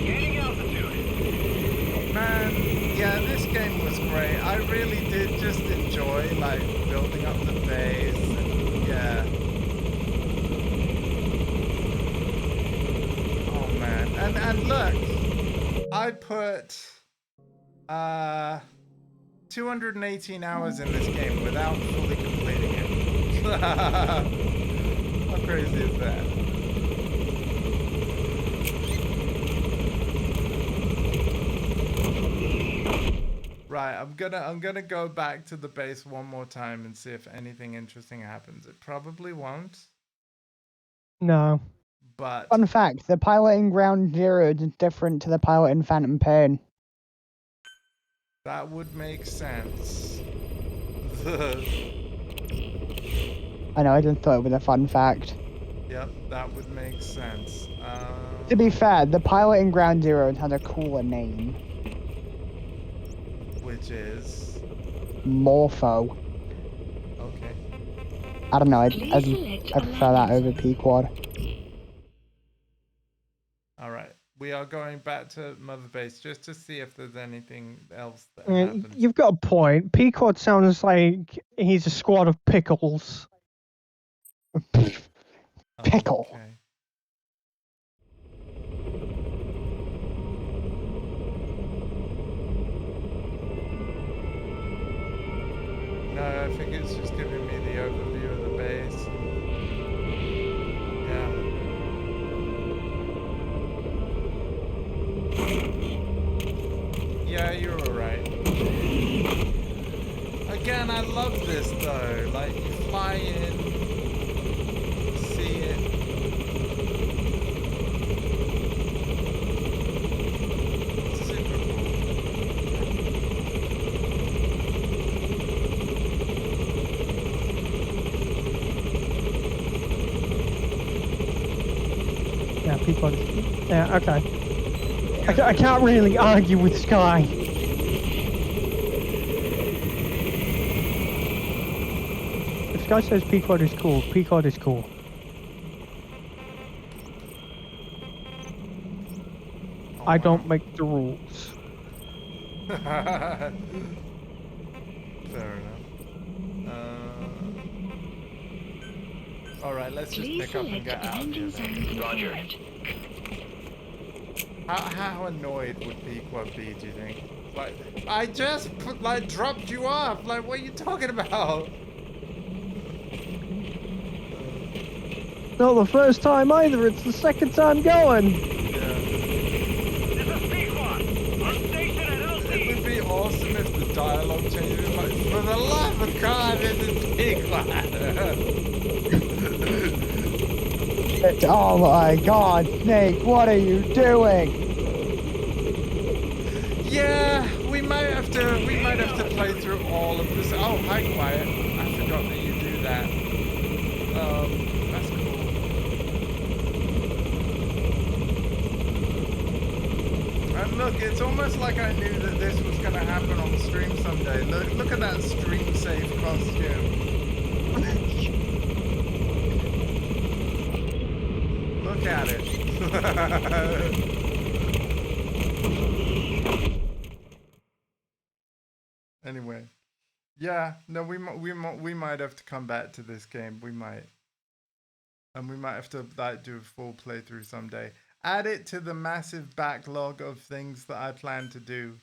Gaining altitude. Man, yeah, this game was great. I really did just enjoy, like, building up the base, and yeah. Oh man, and look, I put 218 hours in this game without fully completing it. How crazy is that? Right, I'm gonna go back to the base one more time and see if anything interesting happens. It probably won't, No. but Fun fact, the pilot in Ground Zero is different to the pilot in Phantom Pain. That would make sense. I know, I just thought it was a fun fact. Yep, that would make sense. To be fair, the pilot in Ground Zero has a cooler name. Which is? Morpho. Okay. I don't know, I prefer that over Pequod. Alright, we are going back to Mother Base just to see if there's anything else that happens. You've got a point. Pequod sounds like he's a squad of pickles. Pickle. Okay. No, I think it's just giving me the overview of the base. Yeah. Yeah, you're alright. Again, I love this though. Like, you fly in, see it. Super cool. Yeah, Pequod. Yeah, okay. I can't really argue with Sky. If Sky says Pequod is cool, Pequod is cool. I don't make the rules. Fair enough. Alright, let's just pick up and get out of here then. Roger. How annoyed would Pequod be, do you think? Like, I just dropped you off! Like, what are you talking about? Not the first time either, it's the second time going. It would be awesome if the dialogue changes. Like, for the love of God, this is Pequod! Oh my God, Snake, what are you doing? Yeah, we might have to play through all of this. Oh, hi, Quiet. I forgot that you do that. That's cool. And look, it's almost like I knew that this was gonna happen on stream someday. Look at that stream safe costume. Look at it. Anyway, yeah, no, we might have to come back to this game. We might, and we might have to do a full playthrough someday. Add it to the massive backlog of things that I plan to do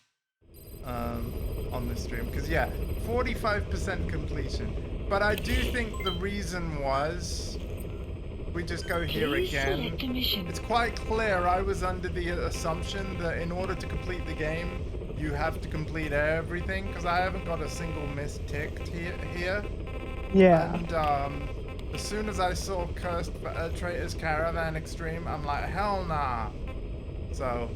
on this stream. Because yeah, 45% completion. But I do think the reason was. We just go here again. It's quite clear I was under the assumption that in order to complete the game, you have to complete everything, because I haven't got a single miss ticked here. Yeah. And as soon as I saw Cursed Traitors Caravan Extreme, I'm like, hell nah. So,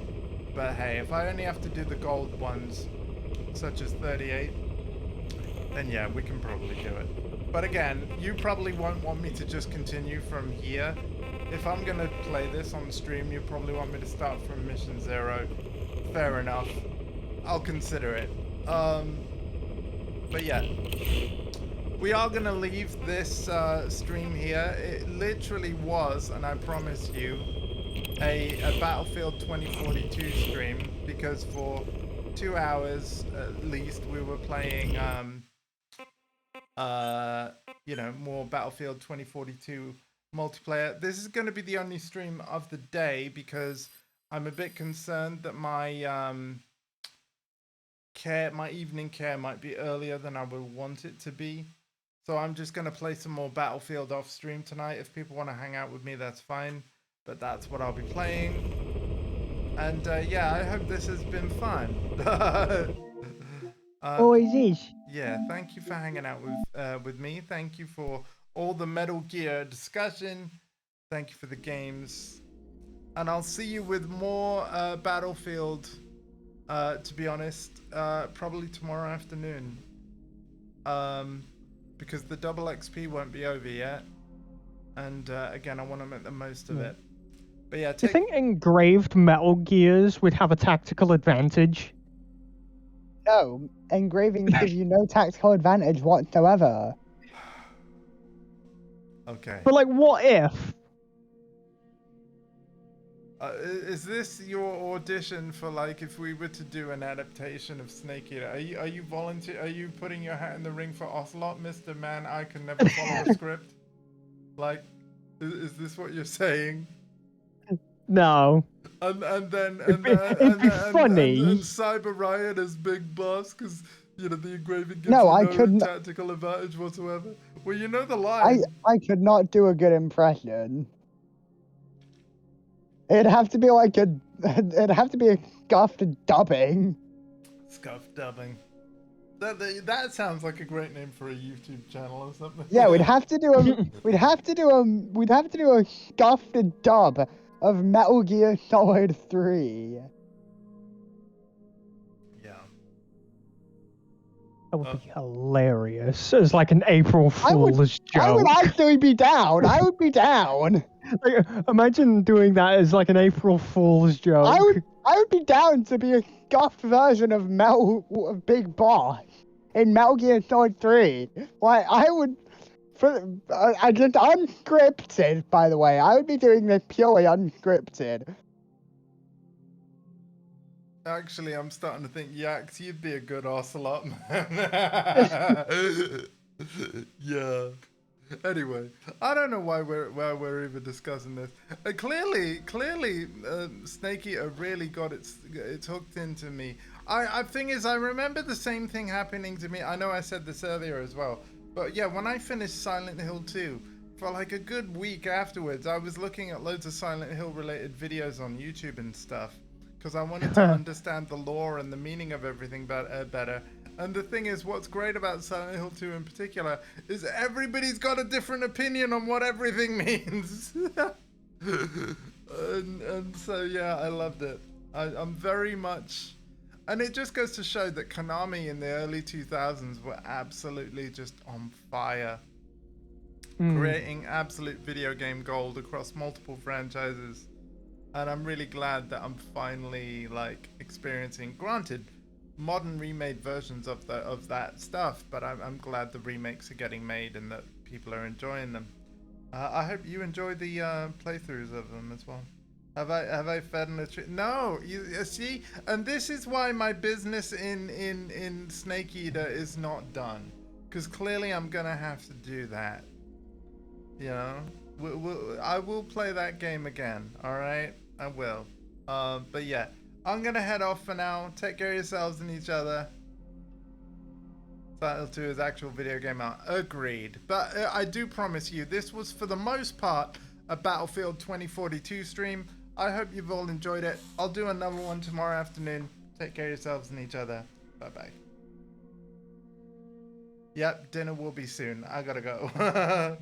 but hey, if I only have to do the gold ones, such as 38, then yeah, we can probably do it. But again, you probably won't want me to just continue from here. If I'm gonna play this on stream, you probably want me to start from Mission 0. Fair enough. I'll consider it. But yeah. We are gonna leave this stream here. It literally was, and I promise you, a Battlefield 2042 stream, because for 2 hours at least we were playing you know, more Battlefield 2042 multiplayer. This is going to be the only stream of the day because I'm a bit concerned that my my evening care might be earlier than I would want it to be. So I'm just going to play some more Battlefield off stream tonight. If people want to hang out with me, that's fine. But that's what I'll be playing. And yeah, I hope this has been fun. Always is. Yeah, thank you for hanging out with me. Thank you for all the Metal Gear discussion. Thank you for the games. And I'll see you with more Battlefield To be honest, probably tomorrow afternoon. Because the double XP won't be over yet. And again, I want to make the most of it. But yeah, Do you think engraved Metal Gears would have a tactical advantage? No, engraving gives you no tactical advantage whatsoever. Okay. But like, what if? Is this your audition for like if we were to do an adaptation of Snake Eater? Are you volunteer? Are you putting your hat in the ring for Ocelot, Mr. Man? I can never follow a script. Like, is this what you're saying? No. And then It'd be funny. And Cyber Riot as Big Boss because you know the engraving gives No, you I no couldn't. tactical advantage whatsoever. Well, you know the line. I could not do a good impression. It'd have to be like a. It'd have to be a scuffed dubbing. Scuff dubbing. That sounds like a great name for a YouTube channel or something. Yeah, we'd have to do a scuffed dub of Metal Gear Solid 3. Yeah. That would be hilarious. It's like an April Fool's joke. I would actually be down. I would be down. Like, imagine doing that as like an April Fool's joke. I would be down to be a scuffed version of Big Boss in Metal Gear Solid 3. Like I would, I just unscripted. By the way, I would be doing this purely unscripted. Actually, I'm starting to think, Yax, you'd be a good Ocelot, man. Yeah. Anyway, I don't know why we're even discussing this. Clearly, Snake Eater really got it's hooked into me. I thing is, I remember the same thing happening to me. I know I said this earlier as well, but yeah, when I finished Silent Hill 2, for like a good week afterwards, I was looking at loads of Silent Hill related videos on YouTube and stuff because I wanted to understand the lore and the meaning of everything better. And the thing is, what's great about Silent Hill 2 in particular is everybody's got a different opinion on what everything means. and so, yeah, I loved it. I'm very much... And it just goes to show that Konami in the early 2000s were absolutely just on fire. Creating absolute video game gold across multiple franchises. And I'm really glad that I'm finally, like, experiencing... Granted, modern remade versions of that stuff, but I'm glad the remakes are getting made and that people are enjoying them. I hope you enjoy the playthroughs of them as well. Have I fed in the tree? No, you see, and this is why my business in Snake Eater is not done, because clearly I'm gonna have to do that. You know, I will play that game again. All right, I will. But yeah. I'm gonna head off for now. Take care of yourselves and each other. Silent Hill 2 is actual video game art. Agreed. But I do promise you, this was for the most part a Battlefield 2042 stream. I hope you've all enjoyed it. I'll do another one tomorrow afternoon. Take care of yourselves and each other. Bye-bye. Yep, dinner will be soon. I gotta go.